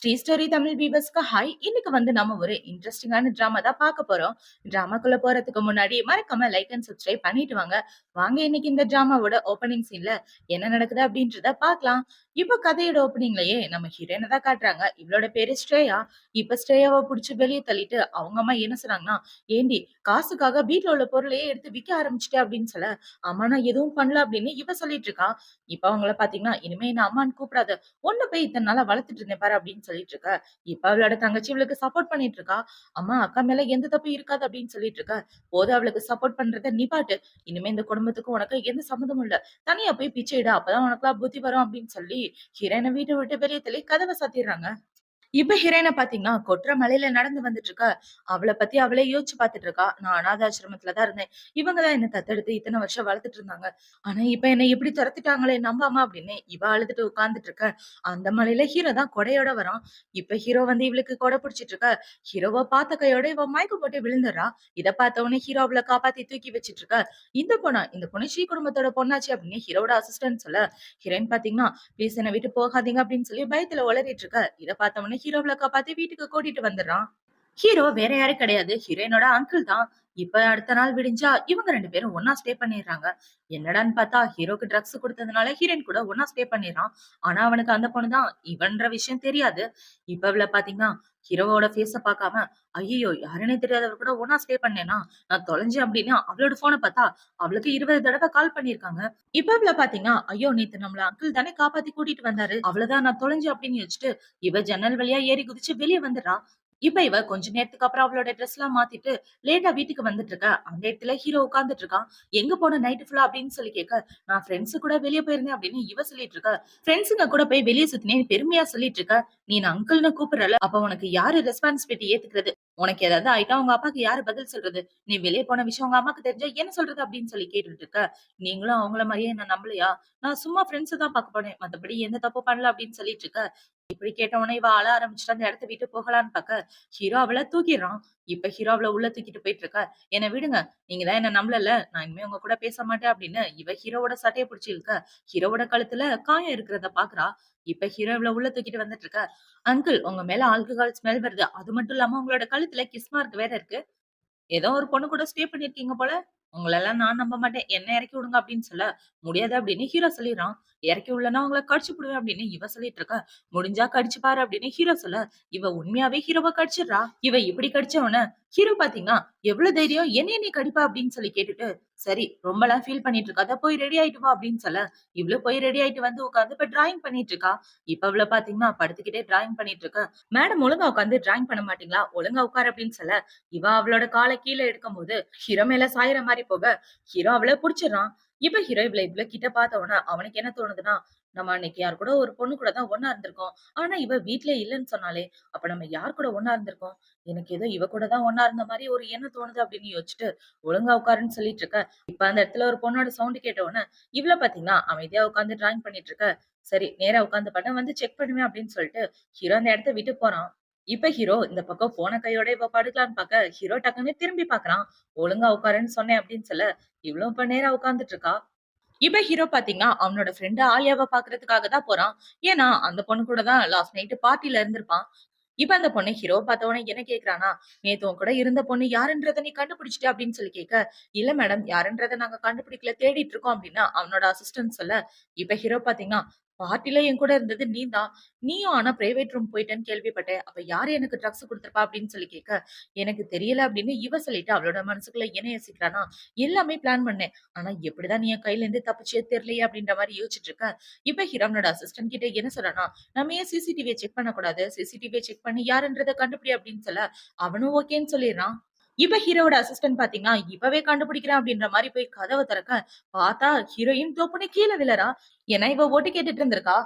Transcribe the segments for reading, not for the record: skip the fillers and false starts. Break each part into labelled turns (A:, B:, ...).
A: Sri story Tamil வீவர்ஸ்க்கு hi. இன்னைக்கு நம்ம ஒரு இன்ட்ரெஸ்டிங்கான டிராமா தான் பார்க்க போறோம். டிராமாக்குள்ள போறதுக்கு முன்னாடி மறக்காம லைக் அண்ட் சப்ஸ்கிரைப் பண்ணிட்டு வாங்க. வாங்க இன்னைக்கு இந்த டிராமாவோட ஓப்பனிங் சீன்ல என்ன நடக்குது அப்படின்றத பார்க்கலாம். இப்ப கதையோட ஓப்பனிங்லயே நம்ம ஹீரோயினை தான் காட்டுறாங்க. இவளோட பேரு ஸ்ரேயா. இப்ப ஸ்ரேயாவை புடிச்சு வெளியே தள்ளிட்டு அவங்க அம்மா என்ன சொன்னாங்கன்னா, ஏண்டி காசுக்காக வீட்டுல உள்ள பொருளையே எடுத்து விற்க ஆரம்பிச்சிட்டே அப்படின்னு சொல்ல, அம்மா நான் எதுவும் பண்ணல அப்படின்னு இவ சொல்லிட்டு இருக்கா. இப்ப அவங்கள பாத்தீங்கன்னா, இனிமே என்ன அம்மான்னு கூப்பிடாத, உன்ன போய் இத்தனை நாளா வளர்த்துட்டு இருந்தேன் பாரு அப்படின்னு சொல்லிட்டு இருக்க. இப்ப அவளோட தங்கச்சி இவளுக்கு சப்போர்ட் பண்ணிட்டு இருக்கா. அம்மா அக்கா மேல எந்த தப்பும் இருக்காது அப்படின்னு சொல்லிட்டு இருக்க. போது அவளுக்கு சப்போர்ட் பண்றத நிப்பாட்டு. இனிமே இந்த குடும்பத்துக்கும் உனக்கு எந்த சம்மந்தமும் இல்ல. தனியா போய் பிச்சை இடு, அப்பதான் உனக்குலாம் புத்தி வரும் அப்படின்னு சொல்லி ஹீரோயினை வீட்டை விட்டு வெளியே தள்ளி கதவை சாத்திடுறாங்க. இப்ப ஹீரோயின பாத்தீங்கன்னா, கொட்ற மலையில நடந்து வந்துட்டு இருக்கா. அவள பத்தி அவளே யோசிச்சு பாத்துட்டு இருக்கா. நான் அனாதை ஆசிரமத்துல தான் இருந்தேன். இவங்க தான் என்ன தத்தெடுத்து இத்தனை வருஷம் வளர்த்துட்டு இருந்தாங்க. ஆனா இப்ப என்ன இப்படி துரத்திட்டாங்களே நம்பாம அப்படின்னு இவ அழுதுட்டு உட்கார்ந்துட்டு இருக்க. அந்த மலையில ஹீரோ தான் கொடையோட வரான். இப்ப ஹீரோ இவளுக்கு கொடை பிடிச்சிட்டு இருக்க. ஹீரோவ பார்த்த கையோட இவ மயக்கம் போட்டு விழுந்துடுறா. இத பார்த்த உடனே ஹீரோ அவளை காப்பாத்தி தூக்கி வச்சிட்டு இருக்க. இந்த பொண்ணு ஸ்ரீ குடும்பத்தோட பொண்ணாச்சு அப்படின்னு ஹீரோட அசிஸ்டன்ட் சொல்ல, ஹீரோயின் பாத்தீங்கன்னா, ப்ளீஸ் என்ன விட்டு போகாதீங்க அப்படின்னு சொல்லி பயத்துல உளறிட்டு இருக்க. இத பார்த்த உடனே ஹீரோவ காப்பாத்தி வீட்டுக்கு கூட்டிட்டு வந்துடுறான். ஹீரோ வேற யாரும் கிடையாது. ஹீரோயினோட அங்கிள் தான். இப்ப அடுத்த நாள் விடிஞ்சா இவங்க 2 பேரும் ஒண்ணா ஸ்டே பண்ணிடுறாங்க. என்னடான்னு பார்த்தா ஹீரோக்கு ட்ரக்ஸ் குடுத்ததுனால ஹீரோயின் கூட ஒண்ணா ஸ்டே பண்ணிடுறான். ஆனா அவனுக்கு அந்த பொண்ணு தான் இவன்ற விஷயம் தெரியாது. இப்ப இவள பாத்தீங்கன்னா, ஹீரோவோட ஃபேஸ பார்க்காம, ஐயையோ! யாருன்னே தெரியாதவர் கூட ஒண்ணா ஸ்டே பண்ணேனா, நான் தொலைஞ்சேன் அப்படின்னு அவளோட ஃபோன பார்த்தா, அவளுக்கு 20 தடவ கால் பண்ணியிருக்காங்க. இப்ப இவள பாத்தீங்கன்னா, ஐயோ! நேத்து நம்மள அங்கிள் தானே காப்பாத்தி கூட்டிட்டு வந்தாரு. அவ்வளவுதான் நான் தொலைஞ்சேன் அப்படின்னு யோசிச்சுட்டு, இவ ஜன்னல் வழியா ஏறி குதிச்சு வெளிய வந்துடுறா. இப்ப இவ கொஞ்ச நேரத்துக்கு அப்புறம் அவளோட ட்ரெஸ் எல்லாம் மாத்திட்டு லேட்டா வீட்டுக்கு வந்துட்டு இருக்கா. அந்த இடத்துல ஹீரோ உட்கார்ந்துட்டு இருக்கான். எங்க போன நைட் ஃபுல்லா அப்படின்னு சொல்லி கேட்க, நான் ஃப்ரெண்ட்ஸ் கூட வெளிய போயிருந்தேன் அப்படின்னு இவ சொல்லிட்டு இருக்கா. ஃப்ரெண்ட்ஸுங்க கூட போய் வெளிய சுத்தினேன்னு பெருமையா சொல்லிட்டு இருக்க. நீ நான் அங்கிள்னு கூப்பிடுறல, அப்ப உனக்கு யாரு ரெஸ்பான்சிபிலிட்டி ஏத்துக்கிறது? உனக்கு ஏதாவது ஆயிட்டா உங்க அப்பாக்கு யாரு பதில் சொல்றது? நீ வெளிய போன விஷயம் உங்க அம்மாக்கு தெரிஞ்சா என்ன சொல்றது அப்படின்னு சொல்லி கேட்டுட்டு இருக்க. நீங்களும் அவங்கள மாதிரியே என்ன நம்பலையா? நான் சும்மா ஃப்ரெண்ட்ஸ் தான் பார்க்க போனேன். மத்தபடி எந்த தப்பும் பண்ணல அப்படின்னு சொல்லிட்டு இருக்க. இப்படி கேட்டவொடனே இவ அழ ஆரம்பிச்சுட்டு அந்த இடத்த விட்டு போகலான்னு பாக்க, ஹீரோ அவள தூக்கிடுறான். இப்ப ஹீரோ அவள உள்ள தூக்கிட்டு போயிட்டு இருக்க. என்ன விடுங்க. நீங்க தான் என்ன நம்பலல. நான் இனிமே உங்க கூட பேச மாட்டேன் அப்படின்னு இவ ஹீரோவோட சட்டைய பிடிச்சு இழுக்க. ஹீரோவோட கழுத்துல காயம் இருக்கிறத பாக்குறா. இப்ப ஹீரோ இவள உள்ள தூக்கிட்டு வந்துட்டு இருக்க. அங்கிள் உங்க மேல ஆல்கஹால் ஸ்மெல் வருது. அது மட்டும் இல்லாம உங்களோட கழுத்துல கிஸ் மார்க் வேற இருக்கு. ஏதோ ஒரு பொண்ணு கூட ஸ்டே பண்ணியிருக்கீங்க போல. உங்களெல்லாம் நான் நம்ப மாட்டேன். என்ன இறக்கி விடுங்க அப்படின்னு சொல்ல, முடியாது அப்படின்னு ஹீரோ சொல்லிடுறான். இறக்கி விடலன்னா உங்கள கடிச்சு புடுவேன் அப்படின்னு இவ சொல்லிட்டு இருக்கா. முடிஞ்சா கடிச்சு பாரு அப்படின்னு ஹீரோ சொல்ல, இவ உண்மையாவே ஹீரோவ கடிச்சிடுறா. இவ இப்படி கடிச்சவன ஹீரோ பாத்தீங்கன்னா, எவ்வளவு தைரியம் என்னைய நீ கடிப்பா அப்படின்னு சொல்லி கேட்டுட்டு, சரி ரொம்பலாம் ஃபீல் பண்ணிட்டு இருக்காத போய் ரெடி ஆயிட்டு வா அப்படின்னு சொல்ல, இவ்வளவு போய் ரெடி ஆயிட்டு வந்து உட்கார்ந்து இப்ப டிராயிங் பண்ணிட்டு இருக்கா. இப்ப அவள பாத்தீங்கன்னா படுத்துக்கிட்டே டிராயிங் பண்ணிட்டு இருக்க. மேடம் ஒழுங்கா உட்கார்ந்து டிராயிங் பண்ண மாட்டீங்களா? ஒழுங்கா உட்காரு அப்படின்னு சொல்ல, இவ அவளோட கால கீழ எடுக்கும்போது ஹீரோ மேல சாயற மாரி போக, ஹீரோ அவள புடிச்சிடுறான். இப்ப ஹீரோ இவ்வளவு கிட்ட பார்த்த உடனே அவனுக்கு என்ன தோணுதுன்னா, நம்ம அன்னைக்கு யார் கூட ஒரு பொண்ணு கூட தான் ஒண்ணா இருந்திருக்கோம். ஆனா இவ வீட்ல இல்லன்னு சொன்னாலே, அப்ப நம்ம யார் கூட ஒண்ணா இருந்திருக்கோம்? எனக்கு ஏதோ இவ கூட தான் ஒண்ணா இருந்த மாரி ஒரு எண்ணம் தோணுது அப்படின்னு யோசிச்சுட்டு, ஒழுங்கா உட்காருன்னு சொல்லிட்டு இருக்க. இப்ப அந்த இடத்துல ஒரு பொண்ணோட சவுண்ட் கேட்ட உடனே, இவள பாத்தீங்கன்னா அமைதியா உட்கார்ந்து டிராயிங் பண்ணிட்டு இருக்க. சரி நேரா உட்கார்ந்து பண்ண வந்து செக் பண்ணுவேன் அப்படின்னு சொல்லிட்டு, ஹீரோ அந்த இடத்த விட்டு போறான். இப்ப ஹீரோ இந்த பக்கம் போன கையோட இவ படுக்கலான்னு பாக்க, ஹீரோ டக்குன்னு திரும்பி பாக்குறான். ஒழுங்கா உட்காருன்னு சொன்னேன் அப்படின்னு சொல்ல, இவ்வளவு இப்ப நேரா உட்கார்ந்துட்டு இருக்கா. இப்ப ஹீரோ பாத்தீங்கன்னா, அவனோட ஃப்ரெண்ட் ஆலியாவ பாக்குறதுக்காக தான் போறான். ஏன்னா, அந்த பொண்ணு கூட தான் லாஸ்ட் நைட் பார்ட்டில இருந்திருப்பான். இப்ப அந்த பொண்ணு ஹீரோ பார்த்த உடனே என்ன கேக்குறான்னா, "நேத்து உன் கூட இருந்த பொண்ணு யாருன்றத நீ கண்டுபிடிச்சிட்ட?" அப்படின்னு சொல்லி கேட்க, "இல்ல மேடம், யாருன்றத நாங்க கண்டுபிடிக்கல, தேடிட்டு இருக்கோம்." அப்படின்னு அவனோட அசிஸ்டன்ட் சொல்ல, இப்ப ஹீரோ பாத்தீங்கன்னா, "பார்ட்டில என் கூட இருந்தது நீதான். நீயும் ஆனா பிரைவேட் ரூம் போயிட்டேன்னு கேள்விப்பட்டேன். அப்ப யாரு எனக்கு ட்ரக்ஸ் குடுத்திருப்பா?" அப்படின்னு சொல்லி கேட்க, "எனக்கு தெரியல." அப்படின்னு இவ சொல்லிட்டு அவளோட மனசுக்குள்ள என்ன யோசிக்கிறான்னா, "எல்லாமே பிளான் பண்ணேன். ஆனா எப்படிதான் நீ என் கையில இருந்து தப்பிச்சே தெரியலையே." அப்படின்ற மாரி யோசிச்சுட்டு இருக்க. இப்ப ஹீரோனோட அசிஸ்டன்ட் கிட்ட என்ன சொல்றான்னா, நம்ம ஏன் சிசிடிவிய செக் பண்ணக்கூடாது? சிசிடிவிய செக் பண்ணி யாருன்றத கண்டுபிடி அப்படின்னு சொல்ல, அவனும் ஓகேன்னு சொல்லிடுறான். இப்ப ஹீரோவோட அசிஸ்டன்ட் பாத்தீங்கன்னா, இப்பவே கண்டுபிடிக்கிறேன் அப்படின்ற மாரி போய் கதவ திறக்க, பார்த்தா ஹீரோயின் தோப்புன்னு கீழ விழறா. ஏன்னா இவ ஓட்டு கேட்டுட்டு இருந்திருக்கா.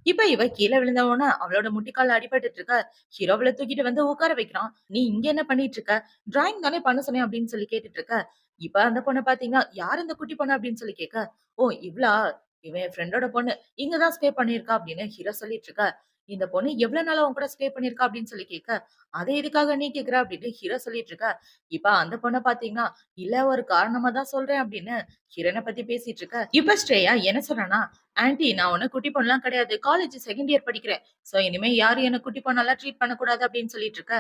A: இப்ப இவ கீழ விழுந்த உடனே அவளோட முட்டிக்கால் அடிபட்டுட்டு இருக்க. ஹீரோ அவள தூக்கிட்டு வந்து உட்கார வைக்கிறான். "நீ இங்க என்ன பண்ணிட்டு இருக்க? டிராயிங் தானே பண்ண சொன்னேன்" அப்படின்னு சொல்லி கேட்டுட்டு இருக்க. இப்ப அந்த பொண்ண பாத்தீங்கன்னா, "யார் இந்த குட்டி பொண்ணு?" அப்படின்னு சொல்லி கேட்க, "ஓ இவளா? இவ என் ஃப்ரெண்டோட பொண்ணு. இங்க தான் ஸ்டே பண்ணியிருக்கா" அப்படின்னு ஹீரோ சொல்லிட்டு இருக்க. இந்த பொண்ணு எவ்வளவு நாளா உன் கூட ஸ்டே பண்ணியிருக்கா அப்படின்னு சொல்லி கேட்க, "அத எதுக்காக நீ கேட்கிற?" அப்படின்னு ஹீரோ சொல்லிட்டு இருக்க. இப்ப அந்த பொண்ண பார்த்தீங்கன்னா, "இல்ல ஒரு காரணமா தான் சொல்றேன்" அப்படின்னு ஹீரோயின பத்தி பேசிட்டு இருக்க. இப்ப ஸ்ரேயா என்ன சொல்றான்னா, "ஆன்டி நான் ஒண்ணும் குட்டி பொண்ணுலாம் கிடையாது. காலேஜ் செகண்ட் இயர் படிக்கிறேன். சோ இனிமே யாரும் என்ன குட்டி பொண்ணாலாம் ட்ரீட் பண்ணக்கூடாது" அப்படின்னு சொல்லிட்டு இருக்க.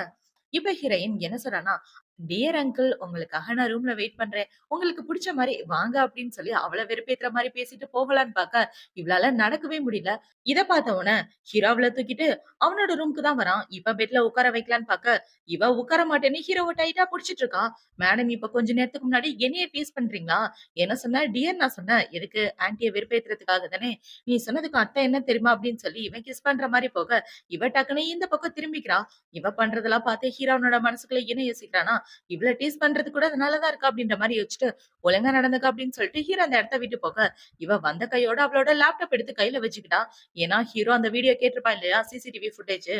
A: இப்ப ஹீரோயின் என்ன சொல்றான்னா, "டியர் அங்கிள் உங்களுக்காக நான் ரூம்ல வெயிட் பண்றேன். உங்களுக்கு புடிச்ச மாரி வாங்க" அப்படின்னு சொல்லி அவள வெறுப்பேத்துற மாரி பேசிட்டு போகலான்னு பாக்க, இவளால நடக்கவே முடியல. இத பார்த்த உடனே ஹீரோ அவள தூக்கிட்டு அவனோட ரூம்க்கு தான் வரான். இப்ப பெட்ல உட்கார வைக்கலான்னு பாக்க, இவ உட்கார மாட்டேன்னு ஹீரோவ டைட்டா புடிச்சிட்டு இருக்கா. "மேடம் இப்ப கொஞ்ச நேரத்துக்கு முன்னாடி என்னைய டீஸ் பண்றீங்களா? என்ன சொன்ன? டியர் நான் சொன்னேன். எதுக்கு? ஆன்டிய வெறுப்பேத்துறதுக்காக தானே. நீ சொன்னதுக்கு அர்த்தம் என்ன தெரியுமா?" அப்படின்னு சொல்லி இவன் கிஸ் பண்ற மாரி போக, இவ டக்குனு இந்த பக்கம் திரும்பிக்கிறா. இவ பண்றதெல்லாம் பார்த்து ஹீரோனோட மனசுக்குள்ள என்ன யோசிக்கிறானா, இவள டீஸ் பண்றது கூட அது நல்லதா இருக்கா அப்படின்ற மாரி யோசிச்சுட்டு, ஒழுங்கா நடந்துக்க அப்படின்னு சொல்லிட்டு ஹீரோ அந்த இடத்த விட்டு போக, இவ வந்த கையோட அவளோட லேப்டாப் எடுத்து கையில வச்சுக்கிட்டா. ஏன்னா ஹீரோ அந்த வீடியோ கேட்டிருப்பான் இல்லையா? CCTV footage.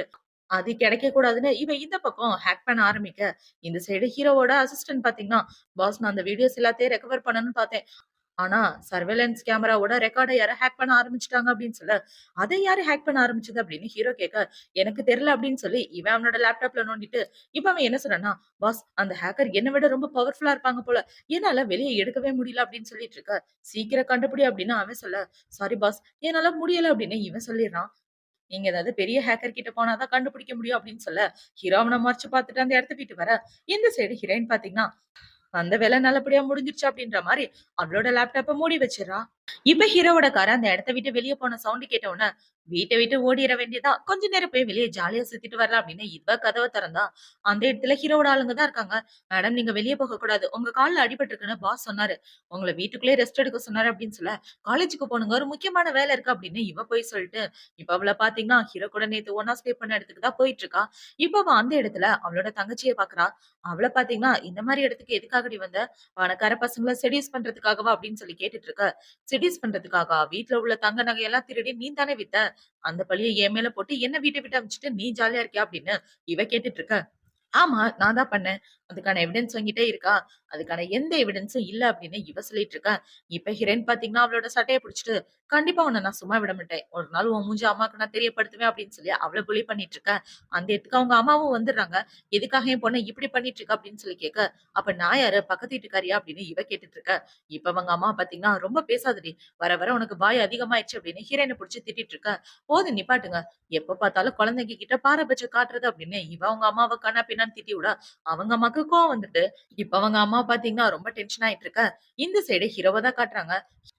A: அது கிடைக்க கூடாதுன்னு இவ இந்த பக்கம் ஹேக் பண்ண ஆரம்பிக்க, இந்த சைடு ஹீரோவோட அசிஸ்டன்ட் பார்த்தீங்கன்னா, "பாஸ் நான் அந்த வீடியோஸ் எல்லாத்தையும் ரெக்கவர் பண்ணணும்னு பார்த்தேன். ஆனா, சர்வேலன்ஸ் கேமராவோட ரெக்கார்ட யாரோ ஹேக் பண்ண ஆரம்பிச்சுட்டாங்க" அப்படின்னு சொல்ல, "அத யாரு ஹேக் பண்ண ஆரம்பிச்சது?" அப்படின்னு ஹீரோ கேட்க, "எனக்கு தெரியல" அப்படின்னு சொல்லி இவன் அவனோட லேப்டாப்ல நோண்டிட்டு, இப்ப அவன் என்ன சொல்றான்னா, "பாஸ் அந்த ஹேக்கர் என்ன விட ரொம்ப பவர்ஃபுல்லா இருப்பாங்க போல. என்னால வெளிய எடுக்கவே முடியல" அப்படின்னு சொல்லிட்டு இருக்க. "சீக்கிரம் கண்டுபிடி" அப்படின்னு அவன் சொல்ல, "சாரி பாஸ் என்னால முடியல" அப்படின்னு இவன் சொல்லிடுறான். "நீங்க ஏதாவது பெரிய ஹேக்கர் கிட்ட போனா தான் கண்டுபிடிக்க முடியும்" அப்படின்னு சொல்ல, ஹீரோ அவன மொறச்சு பார்த்துட்டு அந்த இடத்த விட்டு வர, இந்த சைடு ஹீரோயின் பார்த்தீங்கன்னா, "வந்த வேலை நல்லபடியா முடிஞ்சிருச்சு" அப்படின்ற மாரி அவளோட லேப்டாப்ப மூடி வச்சிர்றா. இப்ப ஹீரோவோட கார் அந்த இடத்த விட்டு வெளிய போன சவுண்ட் கேட்ட உடனே, வீட்ட விட்டு ஓடிற வேண்டியதா. கொஞ்ச நேரம் போய் வெளிய ஜாலியா சுத்திட்டு வரலாம் அப்படின்னு இவ கதவ திறந்தா, அந்த இடத்துல ஹீரோவோட ஆளுங்க தான் இருக்காங்க. "மேடம் நீங்க வெளிய போகக்கூடாது. உங்க கால்ல அடிபட்டுருக்குன்னு பாஸ் சொன்னாரு. உங்கள வீட்டுக்குள்ளேயே ரெஸ்ட் எடுக்க சொன்னாரு" அப்படின்னு சொல்ல, "காலேஜுக்கு போணுங்க. ஒரு முக்கியமான வேலை இருக்கு" அப்படின்னு இவ போய் சொல்லிட்டு, இப்ப அவள பாத்தீங்கன்னா, ஹீரோ கூட நேத்து ஒண்ணா ஸ்டே பண்ண இடத்துக்கு தான் போயிட்டு இருக்கா. இப்ப அவ அந்த இடத்துல அவளோட தங்கச்சிய பாக்குறா. அவள பாத்தீங்கன்னா, "இந்த மாரி இடத்துக்கு எதுக்காகடி வந்த? பணக்கார பசங்கள செடியூஸ் பண்றதுக்காகவா?" அப்படின்னு சொல்லி கேட்டுட்டு இருக்க. செடியூஸ் பண்றதுக்காகா? வீட்ல உள்ள தங்க நகையெல்லாம் திருடி நீ தானே வித்த. அந்த பழிய என் மேல போட்டு என்ன வீட்ட விட்டு அனுப்பிச்சுட்டு நீ ஜாலியா இருக்கியா? அப்படின்னு இவ கேட்டுட்டு இருக்க. ஆமா. நான் தான் பண்ணேன். அதுக்கான எவிடன்ஸ் என்கிட்ட இருக்கா? அதுக்கான எந்த எவிடன்ஸும் இல்ல அப்படின்னு இவ சொல்லிட்டு இருக்கா. இப்ப ஹீரோயின் பாத்தீங்கன்னா, அவளோட சட்டைய புடிச்சுட்டு, "கண்டிப்பா உன்ன நான் சும்மா விட மாட்டேன். ஒரு நாள் உன் மூஞ்சி அம்மாக்கு நான் தெரியப்படுத்துவேன்" அப்படின்னு சொல்லி அவள புலி பண்ணிட்டு இருக்க. அந்த இடத்துக்கு அவங்க அம்மாவும் வந்துடுறாங்க. "எதுக்காக என் பொண்ண இப்படி பண்ணிட்டு இருக்க?" அப்படின்னு சொல்லி கேட்க, "அப்ப நான் யாரு? பக்கத்து வீட்டுக்காரியா?" அப்படின்னு இவ கேட்டுட்டு இருக்க. இப்ப அவங்க அம்மா பாத்தீங்கன்னா, "ரொம்ப பேசாதடி. வர வர உனக்கு வாய் அதிகமாயிருச்சு" அப்படின்னு ஹீரோயின புடிச்சு திட்டிட்டு இருக்க. "போதும் நிப்பாட்டுங்க. எப்ப பார்த்தாலும் குழந்தைங்க கிட்ட பாரபட்சம் காட்டுறது" அப்படின்னு இவ அவங்க அம்மாவ கன்னா பின்னான்னு திட்டி விட, அவங்க அம்மாக்கு கோவம் வந்துட்டு, இப்ப அவங்க அம்மா பாத்தீங்கன்னா ரொம்ப டென்ஷன் ஆயிட்டு இருக்க. இந்த சைடு ஹீரோவ தான் காட்டுறாங்க.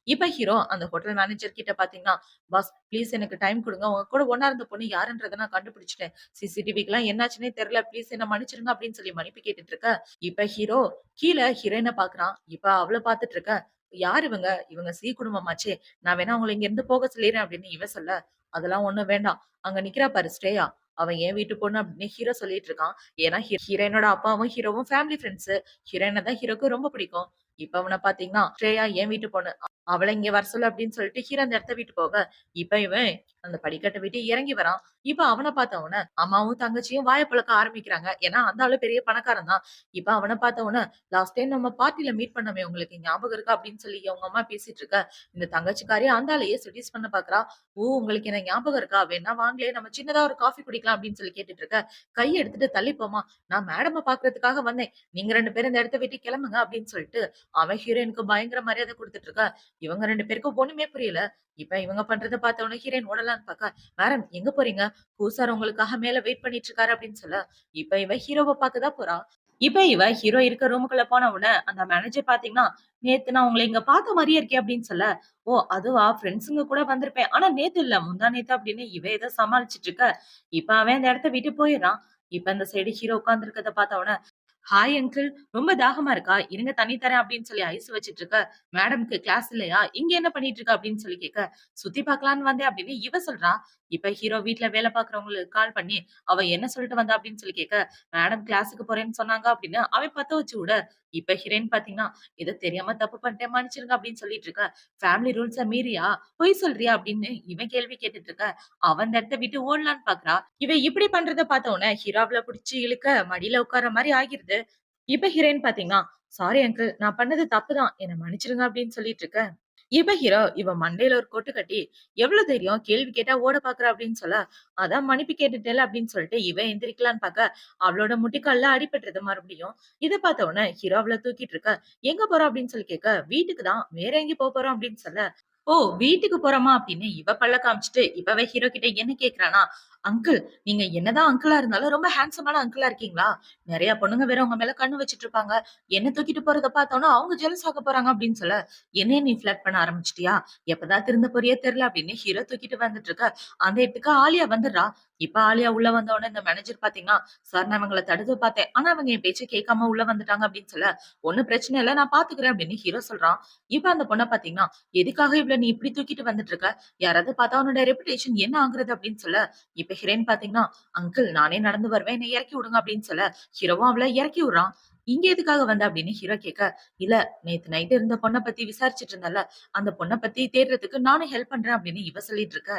A: இப்ப ஹீரோ அந்த ஹோட்டல் மேனேஜர் கிட்ட பாத்தீங்கன்னா, "பாஸ் ப்ளீஸ் எனக்கு டைம் குடுங்க. உங்க கூட ஒண்ணா இருந்த பொண்ணு யாருன்றத நான் கண்டுபிடிச்சுட்டேன். சிசிடிவிக்குலாம் என்னாச்சுன்னே தெரியல. ப்ளீஸ் என்ன மன்னிச்சிடுங்க" அப்படின்னு சொல்லி மன்னிப்பு கேட்டுட்டு இருக்க. இப்ப ஹீரோ கீழ ஹீரோயின பாக்குறான். இப்ப அவள பாத்துட்டு இருக்க. "யார் இவங்க? இவங்க சி குடும்பமாச்சே. நான் வேணா உங்கள இங்க இருந்து போக சொல்லிர்றேன்" அப்படின்னு இவ சொல்ல, "அதெல்லாம் ஒண்ணும் வேண்டாம். அங்க நிக்கிறா பாரு ஸ்ரேயா. அவ என் வீட்டு பொண்ணு" அப்படின்னு ஹீரோ சொல்லிட்டு இருக்கான். ஏன்னா ஹீரோயினோட அப்பாவும், ஹீரோவும் ஃபேமிலி ஃபிரெண்ட்ஸ். ஹீரோயின தான் ஹீரோக்கு ரொம்ப பிடிக்கும். இப்ப அவன பாத்தீங்கன்னா, "ஸ்ரேயா என் வீட்டு பொண்ணு. அவள இங்க வர சொல்லு" அப்படின்னு சொல்லிட்டு ஹீரோ அந்த இடத்த விட்டு போக, இப்ப இவன் அந்த படிக்கட்ட விட்டு இறங்கி வரான். இப்ப அவன பார்த்த உடனே அம்மாவும், தங்கச்சியும் வாய பொளக்க ஆரம்பிக்கிறாங்க. ஏன்னா அந்த ஆளு பெரிய பணக்காரன் தான். இப்ப அவன பார்த்த உடனே, "லாஸ்ட் டைம் நம்ம பார்ட்டில மீட் பண்ணோமே உங்களுக்கு ஞாபகம் இருக்கா?" அப்படின்னு சொல்லி அவங்க அம்மா பேசிட்டு இருக்க. இந்த தங்கச்சிக்காரி அந்த ஆளையே செட்யூஸ் பண்ண பார்க்கிறா. "ஓ! உங்களுக்கு என்ன ஞாபகம் இருக்கா? வேணா வாங்களேன் நம்ம சின்னதா ஒரு காஃபி குடிக்கலாம்" அப்படின்னு சொல்லி கேட்டுட்டு இருக்க. கைய எடுத்துட்டு "தள்ளி போம்மா. நான் மேடம பார்க்கறதுக்காக வந்தேன். நீங்க 2 பேரும் இந்த இடத்த விட்டு கிளம்புங்க" அப்படின்னு சொல்லிட்டு அவன் ஹீரோயினுக்கு பயங்கர மரியாதை குடுத்துட்டு இருக்க. இவங்க 2 பேருக்கும் ஒண்ணுமே புரியல. இப்ப இவங்க பண்றத பார்த்த உடனே ஹீரோயின் ஓடலான்னு பார்க்க, "மேடம் எங்க போறீங்க? பூசார் உங்களுக்காக மேல வெயிட் பண்ணிட்டு இருக்காரு" அப்படின்னு சொல்ல, இப்ப இவ ஹீரோவ பார்க்க தான் போறா. இப்ப இவ ஹீரோ இருக்க ரூமுக்குள்ள போன உடனே அந்த மேனேஜர் பார்த்தீங்கன்னா, "நேத்து நான் உங்கள இங்க பார்த்த மாரியே இருக்கே" அப்படின்னு சொல்ல, "ஓ! அதுவா ஃபிரெண்ட்ஸுங்க கூட வந்திருப்பேன். ஆனா நேத்து இல்ல, முந்தா நேத்து" அப்படின்னு இவ ஏதோ சமாளிச்சுட்டு இருக்க. இப்ப அவன் அந்த இடத்த விட்டு போயிடுறான். இப்ப இந்த சைடு ஹீரோ உட்கார்ந்திருக்கிறத பார்த்த உடனே, "ஹாய் அங்கிள். ரொம்ப தாகமா இருக்கா? இருங்க தண்ணி தரேன்" அப்படின்னு சொல்லி ஐஸ் வச்சுட்டு இருக்க. "மேடம்க்கு கிளாஸ் இல்லையா? இங்க என்ன பண்ணிட்டு இருக்க?" அப்படின்னு சொல்லி கேட்க, "சுத்தி பார்க்கலான்னு வந்தேன்" அப்படின்னு இவ சொல்றா. இப்ப ஹீரோ வீட்ல வேலை பார்க்கிறவங்களுக்கு கால் பண்ணி, அவ என்ன சொல்லிட்டு வந்தா அப்படின்னு சொல்லி கேட்க, "மேடம் கிளாஸ்க்கு போறேன்னு சொன்னாங்க" அப்படின்னு அவன் பத்த வச்சு விட, இப்ப ஹீரோயின் பார்த்தீங்கன்னா, "ஏதோ தெரியாம தப்பு பண்ணிட்டேன் மன்னிச்சிடுங்க" அப்படின்னு சொல்லிட்டு இருக்க. "ஃபேமிலி ரூல்ஸ மீறியா? பொய் சொல்றியா?" அப்படின்னு இவன் கேள்வி கேட்டுட்டு இருக்க. அவ அந்த இடத்த விட்டு ஓடலான்னு பார்க்கிறா. இவ இப்படி பண்றத பார்த்த உடனே ஹீரோ அவள புடிச்சு இழுக்க மடியில உட்கார்ற மாரி ஆகிருது. இப்ப ஹீரோயின் பாத்தீங்கன்னா, "சாரி அங்கிள். நான் பண்ணது தப்பு தான். என்ன மன்னிச்சிடுங்க" அப்படின்னு சொல்லிட்டு இருக்க. இவ ஹீரோ இவ மண்டையில ஒரு கொட்டு கட்டி, "எவ்வளவு தைரியம்? கேள்வி கேட்டா ஓட பாக்குற" அப்படின்னு சொல்ல, "அதான் மன்னிப்பு கேட்டுட்டேல்ல" அப்படின்னு சொல்லிட்டு இவ எந்திரிக்கலான்னு பாக்க, அவளோட முட்டிக்கால்ல அடிபட்டுருது மறுபடியும். இத பார்த்த உடனே ஹீரோ அவள தூக்கிட்டு இருக்க, "எங்க போற?" அப்படின்னு சொல்லி கேட்க, "வீட்டுக்கு தான். வேற எங்கேயும் போறோம்" அப்படின்னு சொல்ல, "ஓ! வீட்டுக்கு போறோமா?" அப்படின்னு இவ பல்ல காமிச்சுட்டு, இப்பவே ஹீரோ கிட்ட என்ன கேட்கிறான்னா, "அங்கிள், நீங்க என்னதான் அங்கிளா இருந்தாலும் ரொம்ப ஹேண்ட்ஸமான அங்கிளா இருக்கீங்களா? நெறைய பொண்ணுங்க வேற உங்க மேல கண்ணு வச்சுட்டு இருப்பாங்க. என்ன தூக்கிட்டு போறத பார்த்தோம்னா, அவங்க ஜெலஸ் ஆக போறாங்க" அப்படின்னு சொல்ல, "என்னைய நீ ஃப்ளர்ட் பண்ண ஆரம்பிச்சுட்டியா? எப்பதான் திருந்த போறியோ தெரியல" அப்படின்னு ஹீரோ தூக்கிட்டு வந்துட்டு இருக்க, அந்த இடத்துக்கு ஆலியா வந்துடுறா. இப்ப ஆலியா உள்ள வந்த உடனே இந்த மேனேஜர் பார்த்தீங்கன்னா, "சார் நான் இவங்கள தடுக்க பார்த்தேன். ஆனா அவங்க என் பேச்ச கேட்காம உள்ள வந்துட்டாங்க" அப்படின்னு சொல்ல, "ஒண்ணும் பிரச்சனை இல்ல. நான் பார்த்துக்கிறேன்" அப்படின்னு ஹீரோ சொல்றான். இப்ப அந்த பொண்ண பார்த்தீங்கன்னா, "எதுக்காக இவள நீ இப்படி தூக்கிட்டு வந்துட்டு இருக்க? யாராவது பார்த்தா உன்னோட ரெபுடேஷன் என்ன ஆகுறது?" அப்படின்னு சொல்ல, இப்ப ஹீரோயின் பார்த்தீங்கன்னா, "அங்கிள் நானே நடந்து வருவேன். என்னை இறக்கி விடுங்க" அப்படின்னு சொல்ல, ஹீரோவும் அவள இறக்கி விடுறான். "இங்க எதுக்காக வந்த?" அப்படின்னு ஹீரோ கேட்க, "இல்ல நேத்து நைட் இருந்த பொண்ண பத்தி விசாரிச்சுட்டு இருந்தேன்ல, அந்த பொண்ண பத்தி தேடுறதுக்கு நானும் ஹெல்ப் பண்றேன்" அப்படின்னு இவ சொல்லிட்டு இருக்க.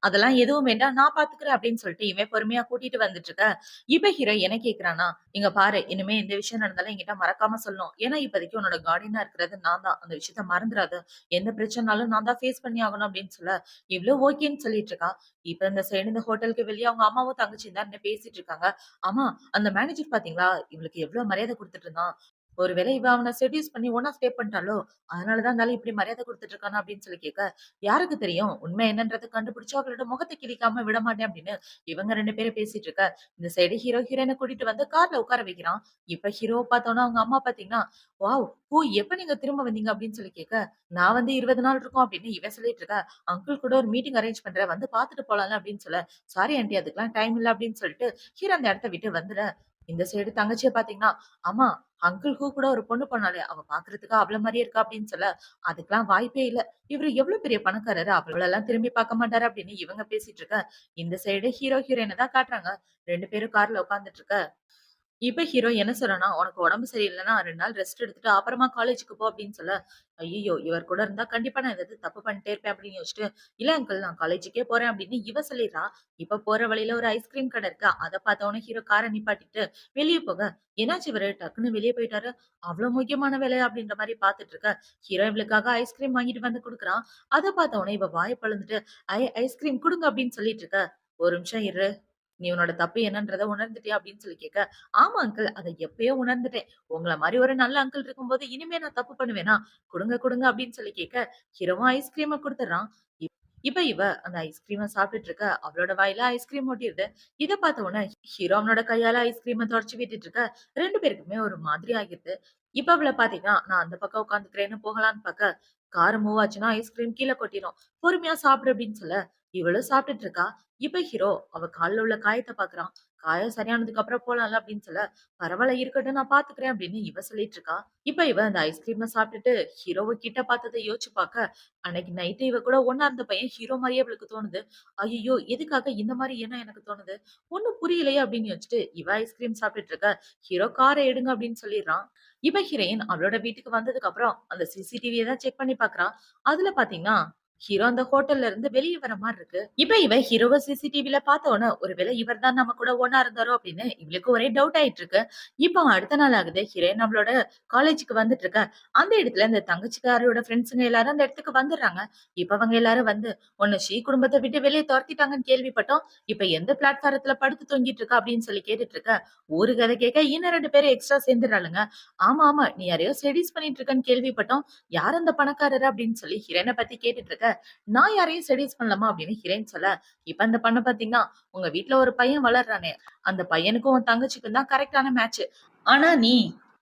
A: அதெல்லாம் எதுவும் வேண்டாம். நான் பார்த்துக்கிறேன் அப்படின்னு சொல்லிட்டு இவன் பொறுமையா கூட்டிட்டு வந்துட்டு இருக்க. இப்ப ஹீரோ என்ன கேட்கிறான்னா, "இங்க பாரு, இனிமே எந்த விஷயம் நடந்தாலும் என்கிட்ட மறக்காம சொல்லணும். ஏன்னா இப்போதைக்கு உன்னோட கார்டியனா இருக்கிறது நான் தான். அந்த விஷயத்த மறந்துறாத. எந்த பிரச்சனைனாலும் நான் தான் ஃபேஸ் பண்ணி ஆகணும்" அப்படின்னு சொல்ல, இவளும் ஓகேன்னு சொல்லிட்டு இருக்கா. இப்ப இந்த சைடு இந்த ஹோட்டலுக்கு வெளிய அவங்க அம்மாவும் தங்கச்சியும் தான் நின்னு பேசிட்டு இருக்காங்க. "அம்மா, அந்த மேனேஜர் பாத்தீங்களா? இவளுக்கு எவ்ளோ மரியாதை குடுத்துட்டு இருந்தான். ஒருவேளை இவ அவன செட்யூஸ் பண்ணி ஒண்ணா ஸ்டே பண்ணிட்டாளோ! அதனால தான் இந்த ஆளு இப்படி மரியாதை குடுத்துட்டு இருக்கானா" அப்படின்னு சொல்லி கேட்க, யாருக்கு தெரியும்? உண்மை என்னன்றத கண்டுபிடிச்சு அவளோட முகத்த கிழிக்காம விடமாட்டேன் அப்படின்னு இவங்க 2 பேரும் பேசிட்டு இருக்க. இந்த சைடு ஹீரோ ஹீரோயின கூட்டிட்டு வந்து கார்ல உட்கார வைக்கிறான். இப்ப ஹீரோவ பார்த்தோம்னா அவங்க அம்மா பார்த்தீங்கன்னா, "வாவ்! ஓ! எப்ப நீங்க திரும்ப வந்தீங்க?" அப்படின்னு சொல்லி கேட்க, "நான் வந்து 20 நாள் இருக்கும்" அப்படின்னு இவ சொல்லிட்டு இருக்கா. "அங்கிள் கூட ஒரு மீட்டிங் அரேஞ்ச் பண்றேன். வந்து பார்த்துட்டு போலாம்ல" அப்படின்னு சொல்ல, "சாரி ஆன்டி அதுக்கெல்லாம் டைம் இல்ல" அப்படின்னு சொல்லிட்டு ஹீரோ அந்த இடத்த விட்டு வந்துட. இந்த சைடு தங்கச்சிய பார்த்தீங்கன்னா, "அம்மா, அங்கிள்க்கு கூட ஒரு பொண்ணு போனாளே! அவ பார்க்கறதுக்கு அவள மாரியே இருக்கா" அப்படின்னு சொல்ல, "அதுக்கெல்லாம் வாய்ப்பே இல்ல. இவரு எவ்வளவு பெரிய பணக்காரரு. அவளெல்லாம் திரும்பி பார்க்க மாட்டாரு" அப்படின்னு இவங்க பேசிட்டு இருக்க. இந்த சைடு ஹீரோ, ஹீரோயின தான் காட்டுறாங்க. 2 பேரும் கார்ல உட்கார்ந்துட்டு இருக்க. இப்ப ஹீரோ என்ன சொல்றான்னா, "உனக்கு உடம்பு சரியில்லன்னா 2 நாள் ரெஸ்ட் எடுத்துட்டு அப்புறமா காலேஜ்க்கு போ" அப்படின்னு சொல்ல, ஐய்யய்யோ! இவர் கூட இருந்தா கண்டிப்பா நான் ஏதாவது தப்பு பண்ணிட்டே இருப்பேன் அப்படின்னு யோசிச்சுட்டு, "இல்ல அங்கிள் நான் காலேஜுக்கே போறேன்" அப்படின்னு இவ சொல்லிடுறா. இப்ப போற வழியில ஒரு ஐஸ்கிரீம் கடை இருக்கு. அத பார்த்தவுனே ஹீரோ கார நிப்பாட்டிட்டு வெளிய போக, "என்னாச்சு இவரு டக்குன்னு வெளிய போயிட்டாரு? அவ்ளோ முக்கியமான வேலையா?" அப்படின்ற மாரி பார்த்துட்டு இருக்க. ஹீரோ இவளுக்காக ஐஸ்கிரீம் வாங்கிட்டு வந்து குடுக்குறான். அத பார்த்தவுனே இவ வாய பொளந்துட்டு, ஐஸ்கிரீம் குடுங்க" அப்படின்னு சொல்லிட்டு இருக்க. "ஒரு நிமிஷம் இரு. நீ உன்னோட தப்பு என்னன்றத உணர்ந்துட்டியா?" அப்படின்னு சொல்லி கேட்க, "ஆமா அங்கிள். அத எப்பயோ உணர்ந்துட்டேன். உங்கள மாரி ஒரு நல்ல அங்கிள் இருக்கும்போது, இனிமே நான் தப்பு பண்ணுவேனா? குடுங்க, குடுங்க" அப்படின்னு சொல்லி கேட்க, ஹீரோவும் ஐஸ்கிரீம குடுத்துடுறான். இப்ப இவ அந்த ஐஸ்கிரீம சாப்பிட்டுட்டு இருக்க. அவளோட வாயில ஐஸ்கிரீம் ஒட்டிருது. இத பார்த்த உடனே ஹீரோ அவனோட கையால ஐஸ்கிரீம தொடச்சு விட்டுட்டு இருக்க. 2 பேருக்குமே ஒரு மாதிரி ஆகிருது. இப்ப அவள பார்த்தீங்கன்னா, நான் அந்த பக்கம் உட்காந்துக்கிறேன்னு போகலான்னு பார்க்க, கார் மூவ் ஆச்சுன்னா ஐஸ்கிரீம் கீழ கொட்டிரும். பொறுமையா சாப்பிடு அப்படின்னு சொல்ல, இவளும் சாப்பிட்டுட்டு இருக்கா. இப்ப ஹீரோ அவ கால்ல உள்ள காயத்த பார்க்குறான். காயம் சரியானதுக்கு அப்புறம் போலாம்ல அப்படின்னு சொல்ல, "பரவால்ல இருக்கட்டும் நான் பார்த்துக்கிறேன்" அப்படின்னு இவ சொல்லிட்டு இருக்கா. இப்ப இவ அந்த ஐஸ்கிரீம சாப்பிட்டுட்டு ஹீரோவ கிட்ட பார்த்தத யோசிச்சு பார்க்க, அன்னைக்கு நைட்டு இவ கூட ஒண்ணா இருந்த பையன் ஹீரோ மாரியே இவளுக்கு தோணுது. ஐய்யய்யோ! எதுக்காக இந்த மாரி எண்ணம் எனக்கு தோணுது? ஒண்ணும் புரியலையே அப்படின்னு யோசிச்சுட்டு இவ ஐஸ்கிரீம் சாப்பிட்டுட்டு இருக்க. ஹீரோ கார எடுங்க அப்படின்னு சொல்லிடுறான். இவ ஹீரோயின் அவளோட வீட்டுக்கு வந்ததுக்கு அப்புறம் அந்த சிசிடிவிய தான் செக் பண்ணி பார்க்குறா. அதுல பார்த்தீங்கன்னா, ஹீரோ அந்த ஹோட்டல்ல இருந்து வெளிய வர மாரி இருக்கு. இப்ப இவ ஹீரோவ சிசிடிவில பார்த்த உடனே, ஒருவேளை இவர் தான் நம்ம கூட ஒண்ணா இருந்தாரோ அப்படின்னு இவளுக்கு ஒரே டவுட் ஆயிட்டு இருக்கு. இப்ப அடுத்த நாள் ஆகுது. ஹீரோயின் நம்மளோட காலேஜுக்கு வந்துட்டு இருக்கா. அந்த இடத்துல இந்த தங்கச்சிக்காரியோட ஃப்ரெண்ட்ஸுங்க எல்லாரும் அந்த இடத்துக்கு வந்துடுறாங்க. இப்ப அவங்க எல்லாரும் வந்து, "உன்ன ஸ்ரீ குடும்பத்த விட்டு வெளிய தொரத்திட்டாங்கன்னு கேள்விப்பட்டோம். இப்ப எந்த பிளாட்ஃபாரத்துல படுத்து தூங்கிட்டு இருக்க?" அப்படின்னு சொல்லி கேட்டுட்டு இருக்க. ஒரு கதை கேட்க இன்னும் 2 பேரும் எக்ஸ்ட்ரா சேர்ந்துடுறாளுங்க. "ஆமா, ஆமா. நீ யாரையோ செடியூஸ் பண்ணிட்டு இருக்கன்னு கேள்விப்பட்டோம். யார் அந்த பணக்காரரு?" அப்படின்னு சொல்லி ஹீரோயின பத்தி கேட்டுட்டு இருக்க. "நான் யாரையும் செடியூஸ் பண்ணலம்மா" அப்படின்னு ஹீரோயின் சொல்ல, இப்ப அந்த பொண்ணு பார்த்தீங்கன்னா, "உங்க வீட்ல ஒரு பையன் வளர்றானே, அந்த பையனுக்கும் உன் தங்கச்சிக்கும் தான் கரெக்ட்டான மேட்ச். ஆனா நீ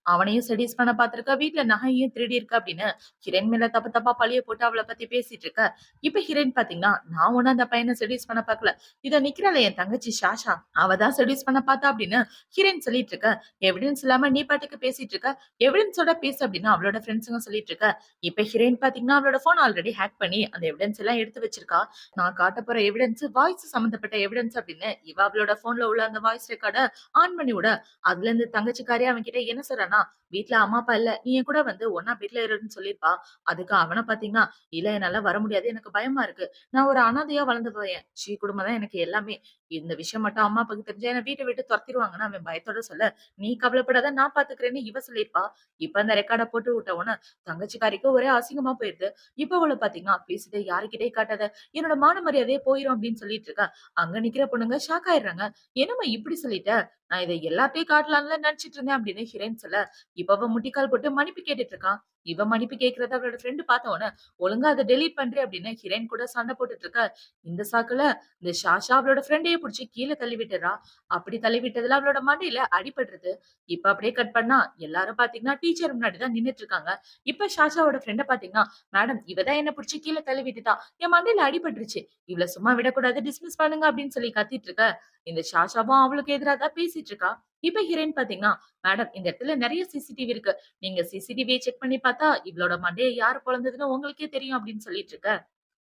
A: அவனையும் செடியூஸ் பண்ண பார்த்திருக்க, வீட்ல நகையும் திருடியிருக்க" அப்படின்னு ஹீரோயின் மேல தப்பு தப்பா பழிய போட்டு அவள பத்தி பேசிட்டு இருக்க. இப்ப ஹீரோயின் பார்த்தீங்கன்னா, "நான் ஒண்ணும் அந்த பையன செடியூஸ் பண்ண பார்க்கல. இதோ நிக்கிறாளே என் தங்கச்சி சாஷா, அவ தான் செடியூஸ் பண்ண பார்த்தா" அப்படின்னு ஹீரோயின் சொல்லிட்டு இருக்க. "எவிடன்ஸ் இல்லாம நீ பாட்டுக்கு பேசிட்டு இருக்க. எவிடன்ஸோட பேசு" அப்படின்னு அவளோட ஃப்ரெண்ட்ஸுங்க சொல்லிட்டு இருக்க. இப்ப ஹீரோயின் பார்த்தீங்கன்னா, அவளோட ஃபோன் ஆல்ரெடி ஹேக் பண்ணி அந்த எவிடன்ஸ் எல்லாம் எடுத்து வச்சிருக்கா. நான் காட்டப் போற எவிடன்ஸ் வாய்ஸ் சம்மந்தப்பட்ட எவிடன்ஸ் அப்படின்னு இவ அவளோட ஃபோன்ல உள்ள அந்த வாய்ஸ் ரெக்கார்ட ஆன் பண்ணி விட, அதுல இருந்து தங்கச்சிக்காரி அவன்கிட்ட என்ன சொல்றான்னா, பாத்தீங்கன்னா, வீட்ல அம்மா, அப்பா இல்ல. நீ என் கூட வந்து ஒண்ணா பெட்ல இருன்னு சொல்லியிருப்பா. அதுக்கு அவன பாத்தீங்கன்னா, "இல்ல என்னால வர முடியாது. எனக்கு பயமா இருக்கு. நான் ஒரு அனாதையா வளர்ந்த பையன். குடும்பம் தான் எனக்கு எல்லாமே. இந்த விஷயம் மட்டும் அம்மா, அப்பாவுக்கு தெரிஞ்சா என்ன வீட்ட விட்டு தொரத்திருவாங்கன்னு" அவன் பயத்தோட சொல்ல, "நீ கவலைப்படாத நான் பாத்துக்கிறேன்னு" இவ சொல்லியிருப்பா. இப்ப அந்த ரெக்கார்ட போட்டு விட்ட உடனே தங்கச்சிக்காரிக்கு ஒரே அசிங்கமா போயிருது. இப்ப அவள பாத்தீங்கன்னா, "ப்ளீஸ் இத யார்கிட்டயும் காட்டாத. என்னோட மான மரியாதையே போயிரும்" அப்படின்னு சொல்லிட்டு இருக்கா. அங்க நிக்கிற பொண்ணுங்க ஷாக் ஆயிடுறாங்க. "என்னம்மா இப்படி சொல்லிட்ட? நான் இத எல்லார்ட்டயும் காட்டலாம்னு நெனச்சுட்டு இருந்தேன்" அப்படின்னு ஹீரோயின் சொல்ல, இப்ப அவ முட்டிக்கால் போட்டு மன்னிப்பு கேட்டுட்டு இருக்கான். இவ மன்னிப்பு கேட்கிறத அவளோட ஃப்ரெண்ட் பார்த்த உடனே, "ஒழுங்கா அத டெலீட் பண்றியா?" அப்படின்னு ஹீரோயின் கூட சண்டை போட்டுட்டு இருக்க. இந்த சாக்குல இந்த ஷாஷா அவளோட ஃப்ரெண்டையே புடிச்சு கீழ தள்ளி விட்டுறா. அப்படி தள்ளி விட்டதுல அவளோட மண்டையில அடிபட்டுருது. இப்ப அப்படியே கட் பண்ணா எல்லாரும் பாத்தீங்கன்னா டீச்சர் முன்னாடி தான் நின்னுட்டு இருக்காங்க. இப்ப ஷாஷாவோட ஃப்ரெண்ட பாத்தீங்கன்னா, "மேடம் இவ தான் என்ன புடிச்சு கீழ தள்ளி விட்டுட்டா. என் மண்டையில அடிபட்டுருச்சு. இவள சும்மா விடக்கூடாது. டிஸ்மிஸ் பண்ணுங்க" அப்படின்னு சொல்லி கத்திட்டு இருக்க. இந்த ஷாஷாவும் அவளுக்கு எதிரா தான் பேசிட்டு இருக்கா. இப்ப ஹீரோயின் பாத்தீங்கன்னா, "மேடம் இந்த இடத்துல நெறைய சிசிடிவி இருக்கு. நீங்க சிசிடிவிய செக் பண்ணி பார்த்தா, இவளோட மண்டைய யாரு பொளந்ததுன்னு உங்களுக்கே தெரியும்" அப்படின்னு சொல்லிட்டு இருக்க.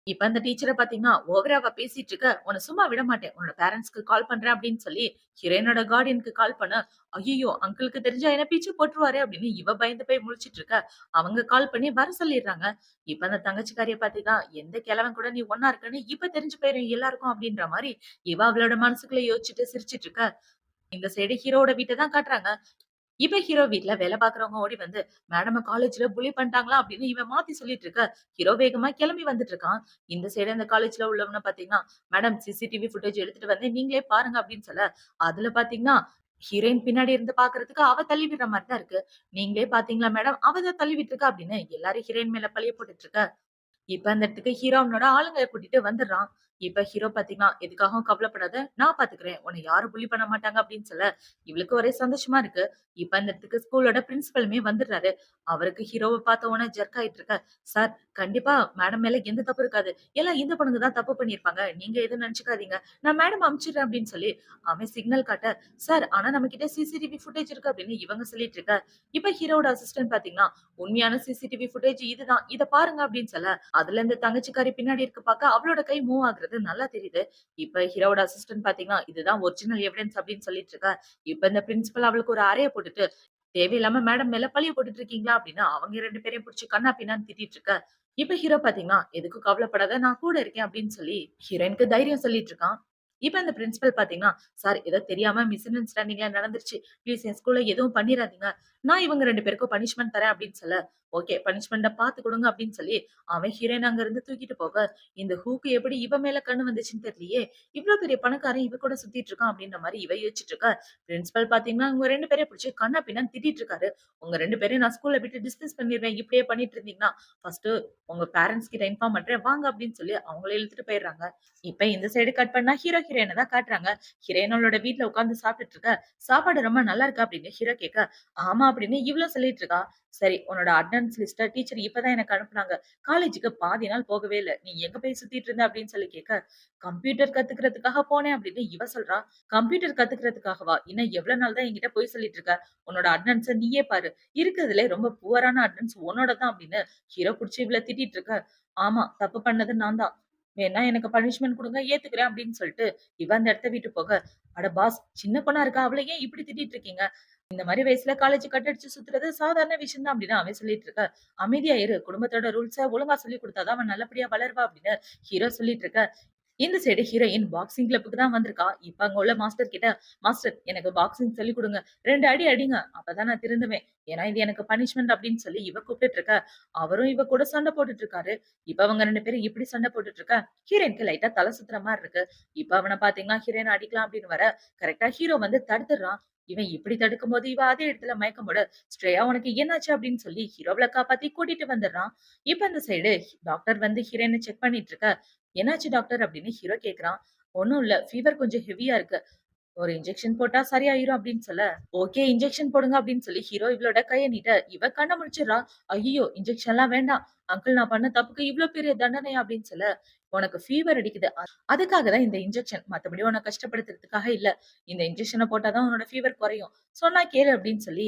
A: இப்ப அந்த டீச்சர பாத்தீங்கன்னா, ஓவரா அவ பேசிட்டு இருக்க. "உன்ன சும்மா விட மாட்டேன். உன்னோட பேரன்ட்ஸ்க்கு கால் பண்றேன்" அப்படின்னு சொல்லி ஹீரோயினோட கார்டியனுக்கு கால் பண்ண, "ஐய்யய்யோ! அங்கிளுக்கு தெரிஞ்சா என்ன பிச்சு போட்டுருவாரே" அப்படின்னு இவ பயந்து போய் முழிச்சுட்டு இருக்க. அவங்க கால் பண்ணி வர சொல்லிடுறாங்க. இப்ப அந்த தங்கச்சிக்காரிய பாத்தீங்கன்னா, எந்த கிழவன் கூட நீ ஒண்ணா இருக்கன்னு இப்ப தெரிஞ்சு போயிரும் எல்லாருக்கும் அப்படின்ற மாரி இவ அவளோட மனசுக்குள்ள யோசிச்சுட்டு சிரிச்சுட்டு இருக்க. இந்த சைடு ஹீரோவோட வீட்ட தான் காட்டுறாங்க. இப்ப ஹீரோ வீட்ல வேலை பார்க்கிறவங்க ஓடி வந்து, "மேடம காலேஜ்ல புல்லி பண்ணிட்டாங்களாம்" அப்படின்னு இவன் மாத்தி சொல்லிட்டு இருக்க. ஹீரோ வேகமா கிளம்பி வந்துட்டு இருக்கான். இந்த சைடு அந்த காலேஜ்ல உள்ளவன பார்த்தீங்கன்னா, "மேடம் சிசிடிவி ஃபுட்டேஜ் எடுத்துட்டு வந்தேன். நீங்களே பாருங்க" அப்படின்னு சொல்ல, அதுல பார்த்தீங்கன்னா, ஹீரோயின் பின்னாடி இருந்து பார்க்கறதுக்கு அவ தள்ளி விடுற மாரி தான் இருக்கு. "நீங்களே பார்த்தீங்களா மேடம்? அவ தான் தள்ளி விட்டுருக்கா" அப்படின்னு எல்லாரும் ஹீரோயின் மேல பழிய போட்டுட்டு இருக்க. இப்ப அந்த இடத்துக்கு ஹீரோ அவனோட ஆளுங்கள கூட்டிட்டு வந்துடுறான். இப்ப ஹீரோ பாத்தீங்கன்னா, "எதுக்காகவும் கவலைப்படாத. நான் பாத்துக்கிறேன். உன்ன யாரும் புல்லி பண்ண மாட்டாங்க" அப்படின்னு சொல்ல, இவளுக்கு ஒரே சந்தோஷமா இருக்கு. இப்ப அந்த இடத்துக்கு ஸ்கூலோட பிரின்சிபலுமே வந்துடுறாரு. அவருக்கு ஹீரோவ பார்த்த உடனே ஜெர்க் ஆயிட்டு இருக்க. "சார் கண்டிப்பா மேடம் மேல எந்த தப்பும் இருக்காது. எல்லாம் இந்த பொண்ணுங்க தான் தப்பு பண்ணியிருப்பாங்க. நீங்க எதுவும் நெனச்சுக்காதீங்க. நான் மேடம் அனுப்பிச்சுடுறேன்" அப்படின்னு சொல்லி அவன் சிக்னல் காட்ட, "சார் ஆனா நம்மகிட்ட சிசிடிவி ஃபுட்டேஜ் இருக்கு" அப்படின்னு இவங்க சொல்லிட்டு இருக்க. இப்ப ஹீரோவோட அசிஸ்டன்ட் பாத்தீங்கன்னா, "உண்மையான சிசிடிவி ஃபுட்டேஜ் இதுதான். இத பாருங்க" அப்படின்னு சொல்ல, அதுல இருந்து தங்கச்சிக்காரி பின்னாடி இருக்க பாக்க அவளோட கை மூவ் ஆகுறது நல்லா தெரியுது. இப்ப ஹீரோவோட அசிஸ்டன்ட் பாத்தீங்கன்னா, இதுதான் ஒரிஜினல் எவிடன்ஸ் அப்படின்னு சொல்லிட்டு இருக்கா. இப்ப இந்த பிரின்சிபல் அவளுக்கு ஒரு அறைய போட்டுட்டு, தேவையில்லாம மேடம் மேல பழிய போட்டுட்டு இருக்கீங்களா அப்படின்னு அவங்க 2 பேரையும் புடிச்சு கண்ணா பின்னான்னு திட்டிட்டு இருக்க. இப்ப ஹீரோ பாத்தீங்கன்னா, எதுக்கும் கவலைப்படாத நான் கூட இருக்கேன் அப்படின்னு சொல்லி ஹீரோயினுக்கு தைரியம் சொல்லிட்டு இருக்கான். இப்ப அந்த பிரின்சிபல் பாத்தீங்கன்னா, "சார் ஏதோ தெரியாம மிஸ் அண்டர்ஸ்டாண்டிங்ல நடந்துருச்சு. ப்ளீஸ் என் ஸ்கூல்ல எதுவும் பண்ணிறாதீங்க. நான் இவங்க 2 பேருக்கும் பனிஷ்மென்ட் தரேன்" அப்படின்னு சொல்ல, "ஓகே பனிஷ்மென்ட்ட பாத்து குடுங்க" அப்படின்னு சொல்லி அவன் ஹீரோயின் அங்க இருந்து தூக்கிட்டு போக, இந்த ஹூக்கு எப்படி இவ மேல கண்ணு வந்துச்சுன்னு தெரியலையே! இவ்ளோ பெரிய பணக்காரன் இவ கூட சுத்திட்டு இருக்கான் அப்படின்ற மாரி இவ யோசிச்சுட்டு இருக்க. பிரின்சிபல் பாத்தீங்கன்னா, உங்க 2 பேரையும் புடிச்சு கன்னா பின்னான்னு திட்டிட்டு இருக்காரு. "உங்க 2 பேரையும் நான் ஸ்கூல்ல விட்டு டிஸ்மிஸ் பண்ணிருவேன். இப்படியே பண்ணிட்டு இருந்தீங்கன்னா, ஃபர்ஸ்ட்டு உங்க பேரன்ட்ஸ் கிட்ட இன்ஃபார்ம் பண்றேன். வாங்க" அப்படின்னு சொல்லி அவங்கள இழுத்துட்டு போயிடுறாங்க. இப்ப இந்த சைடு கட் பண்ணா ஹீரோ, ஹீரோயின தான் காட்டுறாங்க. ஹீரோயின் அவளோட வீட்ல உட்கார்ந்து சாப்பிட்டுட்டு இருக்க. "சாப்பாடு ரொம்ப நல்லா இருக்கா?" அப்படின்னு ஹீரோ கேட்க, "ஆமா" அப்படின்னு இவளும் சொல்லிட்டு இருக்கா. "சரி உன்னோட அட்டெண்டன்ஸ் லிஸ்ட்ட டீச்சர் இப்ப தான் எனக்கு அனுப்புனாங்க. காலேஜுக்கு பாதி நாள் போகவே இல்ல. நீ எங்க போய் சுத்திட்டு இருந்த?" அப்படின்னு சொல்லி கேட்க, "கம்ப்யூட்டர் கத்துக்கிறதுக்காக போனேன்" அப்படின்னு இவ சொல்றா. "கம்ப்யூட்டர் கத்துக்கிறதுக்காகவா? இன்னும் எவ்வளவு நாள் தான் என்கிட்ட பொய் சொல்லிட்டு இருக்க? உன்னோட அட்டெண்டன்ஸ நீயே பாரு. இருக்கிறதுலே ரொம்ப புவரான அட்டெண்டன்ஸ் உன்னோட தான்" அப்படின்னு ஹீரோ புடிச்சு இவள திட்டிட்டு இருக்க. "ஆமா, தப்பு பண்ணது நான் தான். வேணா எனக்கு பனிஷ்மென்ட் குடுங்க ஏத்துக்கிறேன்" அப்படின்னு சொல்லிட்டு இவ அந்த இடத்த விட்டு போக, "அட பாஸ் சின்ன பொண்ணா இருக்கா. அவள ஏன் இப்படி திட்டிட்டு இருக்கீங்க? இந்த மாரி வயசுல காலேஜ் கட் அடிச்சு சுத்துறது சாதாரண விஷயம் தான்" அப்படின்னு அவன் சொல்லிட்டு இருக்க. "அமைதியா இரு. குடும்பத்தோட ரூல்ஸ ஒழுங்கா சொல்லிக் குடுத்தா தான் அவ நல்லபடியா வளருவா" அப்படின்னு ஹீரோ சொல்லிட்டு இருக்க. இந்த சைடு ஹீரோயின் பாக்ஸிங் கிளப்புக்கு தான் வந்திருக்கா. இப்ப அங்க உள்ள மாஸ்டர் கிட்ட, "மாஸ்டர் எனக்கு பாக்ஸிங் சொல்லிக் குடுங்க. 2 அடி அடிங்க. அப்பதான் நான் திருந்துவேன். ஏன்னா இது எனக்கு பனிஷ்மென்ட்" அப்படின்னு சொல்லி இவ கூப்பிட்டுட்டு இருக்க. அவரும் இவ கூட சண்டை போட்டுட்டு இருக்காரு. இப்ப அவங்க 2 பேரும் இப்படி சண்டை போட்டுட்டு இருக்க, ஹீரோயினுக்கு லைட்டா தல சுத்துற மாரி இருக்கு. இப்ப அவன பாத்தீங்கன்னா ஹீரோயின் அடிக்கலாம் அப்படின்னு வர, கரெக்ட்டா ஹீரோ வந்து தடுத்துடுறான். இவன் இப்படி தடுக்கும்போது இவ அதே இடத்துல மயக்கம் போட, "ஸ்ரேயா உனக்கு என்னாச்சு?" அப்படின்னு சொல்லி ஹீரோவ காப்பாத்தி கூட்டிட்டு வந்துடுறான். இப்ப அந்த சைடு டாக்டர் வந்து ஹீரோயின செக் பண்ணிட்டு இருக்க. "என்னாச்சு டாக்டர்?" அப்படின்னு ஹீரோ கேட்கிறான். "ஒண்ணும் இல்ல. ஃபீவர் கொஞ்சம் ஹெவியா இருக்கு. ஒரு இன்ஜெக்ஷன் போட்டா சரியாயிரும்" அப்படின்னு சொல்ல, "ஓகே இன்ஜெக்ஷன் போடுங்க" அப்படின்னு சொல்லி ஹீரோ இவளோட கைய நீட்ட, இவ கண்ண முழிச்சுடுறா. "ஐய்யய்யோ! இன்ஜெக்ஷன்லாம் வேண்டாம். அங்கிள் நான் பண்ண தப்புக்கு இவ்ளோ பெரிய தண்டனையா?" அப்படின்னு சொல்ல, "உனக்கு ஃபீவர் அடிக்குது. அதுக்காக தான் இந்த இன்ஜெக்ஷன். மத்தபடி உன்ன கஷ்டப்படுத்துறதுக்காக இல்ல. இந்த இன்ஜெக்ஷன போட்டா தான் உன்னோட ஃபீவர் குறையும். சொன்னா கேளு" அப்படின்னு சொல்லி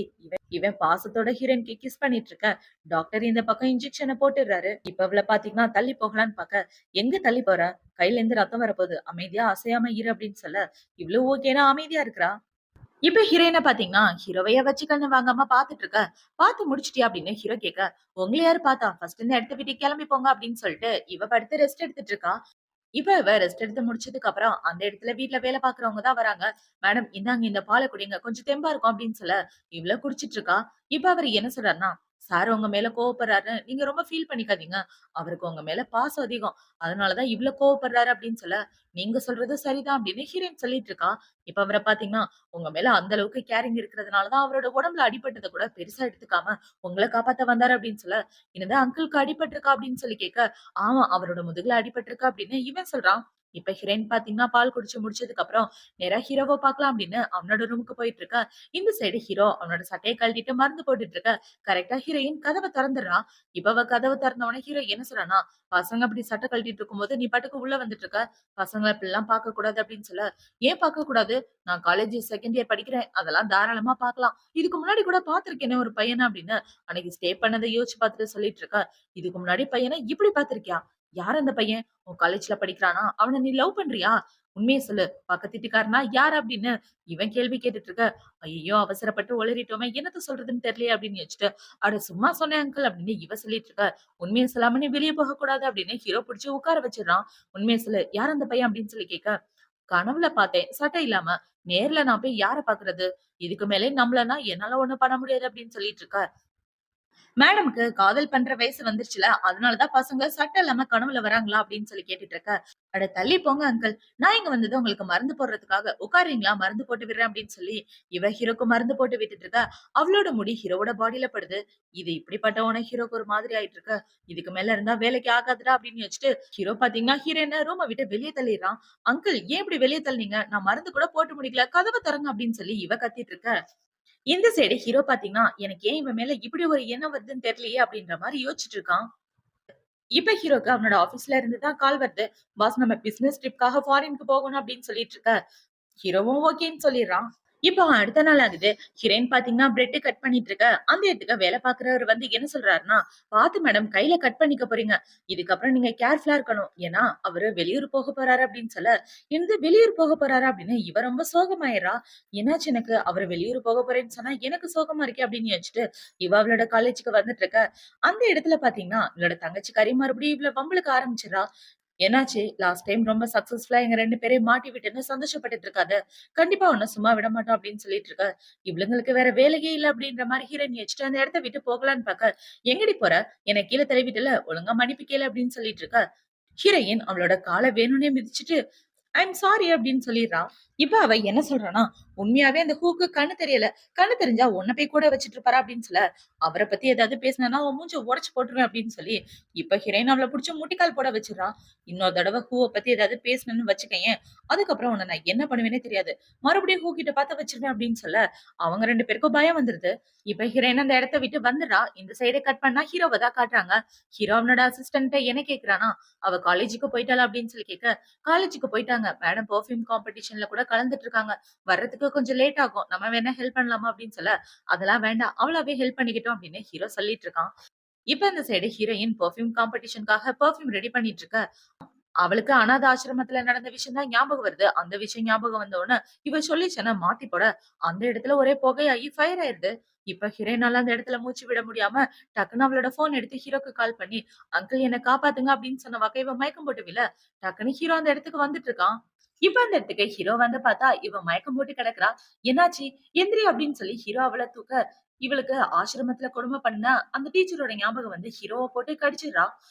A: இவன் பாசத்தோட ஹீரோயினுக்கு கிஸ் பண்ணிட்டு இருக்க. டாக்டர் இந்த பக்கம் இன்ஜெக்ஷன போட்டுடுறாரு. இப்ப இவள பாத்தீங்கன்னா தள்ளி போகலான்னு பாக்க, "எங்க தள்ளி போற? கையில இருந்து ரத்தம் வரப்போகுது. அமைதியா அசையாம இரு" அப்படின்னு சொல்ல, இவளும் ஓகேன்னு அமைதியா இருக்கிறா. இப்ப ஹீரோயின பாத்தீங்கன்னா, ஹீரோவையே வச்சு கண்ணு வாங்காம பாத்துட்டு இருக்க. "பாத்து முடிச்சுட்டியா?" அப்படின்னு ஹீரோ கேட்க, "உங்கள யாரு பாத்தா? ஃபர்ஸ்ட் இந்த இடத்த விட்டு கிளம்பி போங்க" அப்படின்னு சொல்லிட்டு இவ படுத்து ரெஸ்ட் எடுத்துட்டு இருக்கா. இப்ப இவ ரெஸ்ட் எடுத்து முடிச்சதுக்கு அப்புறம், அந்த இடத்துல வீட்ல வேலை பாக்குறவங்க தான் வராங்க. "மேடம் இந்தாங்க இந்த பால குடிங்க. கொஞ்சம் தெம்பா இருக்கும்" அப்படின்னு சொல்ல, இவள குடிச்சிட்டு இருக்கா. இப்ப அவரு என்ன சொல்றாருன்னா, "சார் உங்க மேல கோவப்படுறாருன்னு நீங்க ரொம்ப ஃபீல் பண்ணிக்காதீங்க. அவருக்கு உங்க மேல பாசம் அதிகம். அதனால தான் இவ்ளோ கோவப்படுறாரு" அப்படின்னு சொல்ல, "நீங்க சொல்றது சரிதான்" அப்படின்னு ஹீரோயின் சொல்லிட்டு இருக்கா. இப்ப அவர பாத்தீங்கன்னா, "உங்க மேல அந்த அளவுக்கு கேரிங் இருக்கிறதுனால தான் அவரோட உடம்புல அடிபட்டத கூட பெருசா எடுத்துக்காம, உங்கள காப்பாத்த வந்தாரு" அப்படின்னு சொல்ல, "என்னது அங்கிள்க்கு அடிபட்டுருக்கா?" அப்படின்னு சொல்லி கேட்க, ஆமா. அவரோட முதுகுல அடிபட்டிருக்கு அப்படின்னு இவன் சொல்றான். இப்ப ஹீரோயின் பாத்தீங்கன்னா, பால் குடிச்சு முடிச்சதுக்கு அப்புறம், நேரா ஹீரோவ பாக்கலாம் அப்படின்னு அவனோட ரூமுக்கு போயிட்டு இருக்கா. இந்த சைடு ஹீரோ அவனோட சட்டைய கழட்டிட்டு மருந்து போட்டுட்டு இருக்க. கரெக்ட்டா ஹீரோயின் கதவ தொறந்துடுறா. இப்ப அவ கதவ தொறந்த உடனே ஹீரோ என்ன சொல்றான்னா, "பசங்க அப்படி சட்டை கழட்டிட்டு இருக்கும்போது, நீ பாட்டுக்கு உள்ள வந்துட்டு இருக்க. பசங்கள இப்படிலாம் பார்க்கக்கூடாது" அப்படின்னு சொல்ல, "ஏன் பார்க்கக்கூடாது? நான் காலேஜ் செகண்ட் இயர் படிக்கிறேன். அதெல்லாம் தாராளமா பார்க்கலாம். இதுக்கு முன்னாடி கூட பார்த்திருக்கேனே ஒரு பையன" அப்படின்னு அன்னைக்கு ஸ்டே பண்ணத யோசிச்சு பார்த்துட்டு சொல்லிட்டு இருக்க. "இதுக்கு முன்னாடி பையன இப்படி பார்த்திருக்கியா? யார் அந்த பையன்? உன் காலேஜ்ல படிக்கிறானா? அவன நீ லவ் பண்றியா? உண்மைய சொல்லு. பக்கத்து வீட்டுக்காரனா? யாரு?" அப்படின்னு இவன் கேள்வி கேட்டுட்டு இருக்க. ஐயய்யோ! அவசரப்பட்டு உளறிட்டோமே! என்னத்த சொல்றதுன்னு தெரியலையே அப்படின்னு யோசிச்சுட்டு, "அட சும்மா சொன்னேன் அங்கிள்" அப்படின்னு இவ சொல்லிட்டு இருக்க. "உண்மைய சொல்லாம நீ வெளிய போகக்கூடாது" அப்படின்னு ஹீரோ புடிச்சு உட்கார வச்சுடுறான். "உண்மைய சொல்லு. யார் அந்த பையன்?" அப்படின்னு சொல்லி கேட்க, "கனவுல பார்த்தேன். சட்டை இல்லாம. நேர்ல நான் போய் யார பார்க்கறது? இதுக்கு மேலே நம்பலன்னா என்னால ஒண்ணும் பண்ண முடியாது" அப்படின்னு சொல்லிட்டு இருக்க. மேடம்க்கு காதல் பண்ற வயசு வந்துருச்சுல. அதனால தான் பசங்க சட்டை இல்லாம கனவுல வராங்களா? அப்படின்னு சொல்லி கேட்டுட்டு இருக்க. அட தள்ளி போங்க அங்கிள். நான் இங்க வந்தது உங்களுக்கு மருந்து போடுறதுக்காக. உட்கார்றீங்களா? மருந்து போட்டு விடுறேன் அப்படின்னு சொல்லி, இவ ஹீரோக்கு மருந்து போட்டு விட்டுட்டு இருக்கா. அவளோட முடி ஹீரோவோட பாடியில படுது. இது இப்படிப்பட்டவன ஹீரோக்கு ஒரு மாதிரி ஆயிட்டு இருக்கு. இதுக்கு மேல இருந்தா வேலைக்கு ஆகாதுடா அப்படின்னு யோசிச்சுட்டு, ஹீரோ பாத்தீங்கன்னா ஹீரோயின ரூம விட்டு வெளிய தள்ளிடுறான். அங்கிள் ஏன் இப்படி வெளிய தள்ளினீங்க? நான் மருந்து கூட போட்டு முடிக்கல. கதவ தொறங்க அப்படின்னு சொல்லி இவ கத்திட்டு இருக்க. இந்த சைடு ஹீரோ பாத்தீங்கன்னா, எனக்கு ஏன் இவன் மேல இப்படி ஒரு எண்ணம் வருதுன்னு தெரியலையே அப்படின்ற மாரி யோசிச்சுட்டு இருக்கான். இப்ப ஹீரோக்கு அவனோட ஆபீஸ்ல இருந்து தான் கால் வருது. பாஸ் நம்ம பிசினஸ் ட்ரிப்காக ஃபாரின்க்கு போகணும் அப்படின்னு சொல்லிட்டு இருக்க. ஹீரோவும் ஓகேன்னு சொல்லிடுறான். இப்போ அடுத்த நாள் ஆகுது. ஹீரோயின் பாத்தீங்கன்னா பிரெட் கட் பண்ணிட்டு இருக்க. அந்த இடத்துக்கு வேலை பாக்குறவர் வந்து என்ன சொல்றாருன்னா, "பாத்து மேடம் கையில கட் பண்ணிக்க போறீங்க. இதுக்கப்புறம் நீங்க கேர்ஃபுல்லா இருக்கணும். ஏன்னா அவரு வெளியூர் போக போறாரு" அப்படின்னு சொல்ல, "என்னது வெளியூர் போக போறாரா?" அப்படின்னு இவ ரொம்ப சோகமாயிடுறா. "என்னாச்சு எனக்கு? அவரு வெளியூர் போக போறேன்னு சொன்னா எனக்கு சோகமா இருக்கே" அப்படின்னு யோசிச்சுட்டு, இவ அவளோட காலேஜ்க்கு வந்துட்டு இருக்க. அந்த இடத்துல பாத்தீங்கன்னா, இவளோட தங்கச்சிக்காரி மறுபடியும் இவள வம்பிழுக்க ஆரம்பிச்சிடுறா. என்னாச்சு? லாஸ்ட் டைம் ரொம்ப சக்சஸ்ஃபுல்லா எங்க 2 பேரையும் மாட்டி விட்டேன்னு சந்தோஷப்பட்டுட்டு இருக்காத. கண்டிப்பா உன்ன சும்மா விட மாட்டோம் அப்படின்னு சொல்லிட்டு இருக்க. இவளுங்களுக்கு வேற வேலையே இல்ல அப்படின்ற மாரி ஹீரோயினி வச்சுட்டு அந்த இடத்த விட்டு போகலான்னு பாக்க, எங்கடி போற? என்ன கீழ தள்ளிவிட்டல்ல, ஒழுங்கா மன்னிப்பு கேளு அப்படின்னு சொல்லிட்டு இருக்க. ஹீரோயின் அவளோட கால வேணும்னே மிதிச்சுட்டு ஐ அம் சாரி அப்படின்னு சொல்லிர்றா. இப்ப அவ என்ன சொல்றான்னா, உண்மையாவே அந்த ஹூக்கு கண்ணு தெரியல. கண்ணு தெரிஞ்சா உன்ன போய் கூட வச்சுட்டு இருப்பாரா அப்படின்னு சொல்ல, அவர பத்தி ஏதாவது பேசினான்னா உன் மூஞ்ச உடைச்சு போட்டுருவேன் அப்படின்னு சொல்லி, இப்ப ஹீரோயின் அவள புடிச்சு முட்டிக்கால் போட வச்சுர்றா. இன்னொரு தடவ ஹூவ பத்தி ஏதாவது பேசுனேன்னு வச்சுக்கயேன், அதுக்கப்புறம் உன்ன நான் என்ன பண்ணுவேன்னே தெரியாது. மறுபடியும் ஹூ கிட்ட பாத்து வச்சுருவேன் அப்படின்னு சொல்ல, அவங்க 2 பேருக்கும் பயம் வந்துருது. இப்ப ஹீரோயின் அந்த இடத்த விட்டு வந்துடுறா. இந்த சைடு கட் பண்ணா ஹீரோவ தான் காட்டுறாங்க. ஹீரோ அவனோட அசிஸ்டன்ட்ட என்ன கேட்கிறானா, அவ காலேஜுக்கு போயிட்டாளா அப்படின்னு சொல்லி கேட்க, காலேஜுக்கு போயிட்டாங்க. மேடம் பெர்ஃப்யூம் காம்படிஷன்ல கூட கலந்துட்டு இருக்காங்க. வர்றதுக்கு கொஞ்சம் லேட் ஆகும். நம்ம வேணா ஹெல்ப் பண்ணலாமா அப்படின்னு சொல்ல, அதெல்லாம் வேண்டாம். அவளாவே ஹெல்ப் பண்ணிக்கட்டும் அப்படின்னு ஹீரோ சொல்லிட்டு இருக்கான். இப்ப இந்த சைடு ஹீரோயின் பெர்ஃப்யூம் காம்படிஷன்க்காக பெர்ஃப்யூம் ரெடி பண்ணிட்டு இருக்க. அவளுக்கு அனாத ஆசிரமத்துல நடந்த விஷயம் தான் ஞாபகம் வருது. அந்த விஷயம் ஞாபகம் வந்த உடனே, இவ சொல்லிச்சேன்னா மாத்தி போட, அந்த இடத்துல ஒரே புகையாகி ஃபயர் ஆயிருது. இப்ப ஹீரோயினால அந்த இடத்துல மூச்சு விட முடியாம, டக்குன்னு அவளோட ஃபோன் எடுத்து ஹீரோக்கு கால் பண்ணி, "அங்கிள் என்ன காப்பாத்துங்க" அப்படின்னு சொன்னவாக்க இவ மயக்கம் போட்டு விழ, டக்குன்னு ஹீரோ அந்த இடத்துக்கு வந்துட்டு இருக்கான். இப்ப அந்த இடத்துக்கு ஹீரோ வந்து பார்த்தா, இவ மயக்கம் போட்டு கிடக்குறா. "என்னாச்சு? எந்திரி" அப்படின்னு சொல்லி ஹீரோ அவள தூக்க, இவளுக்கு ஆசிரமத்துல கொடுமை பண்ண அந்த டீச்சரோட ஞாபகம் வந்து ஹீரோவ போட்டு கடிச்சிடுறா.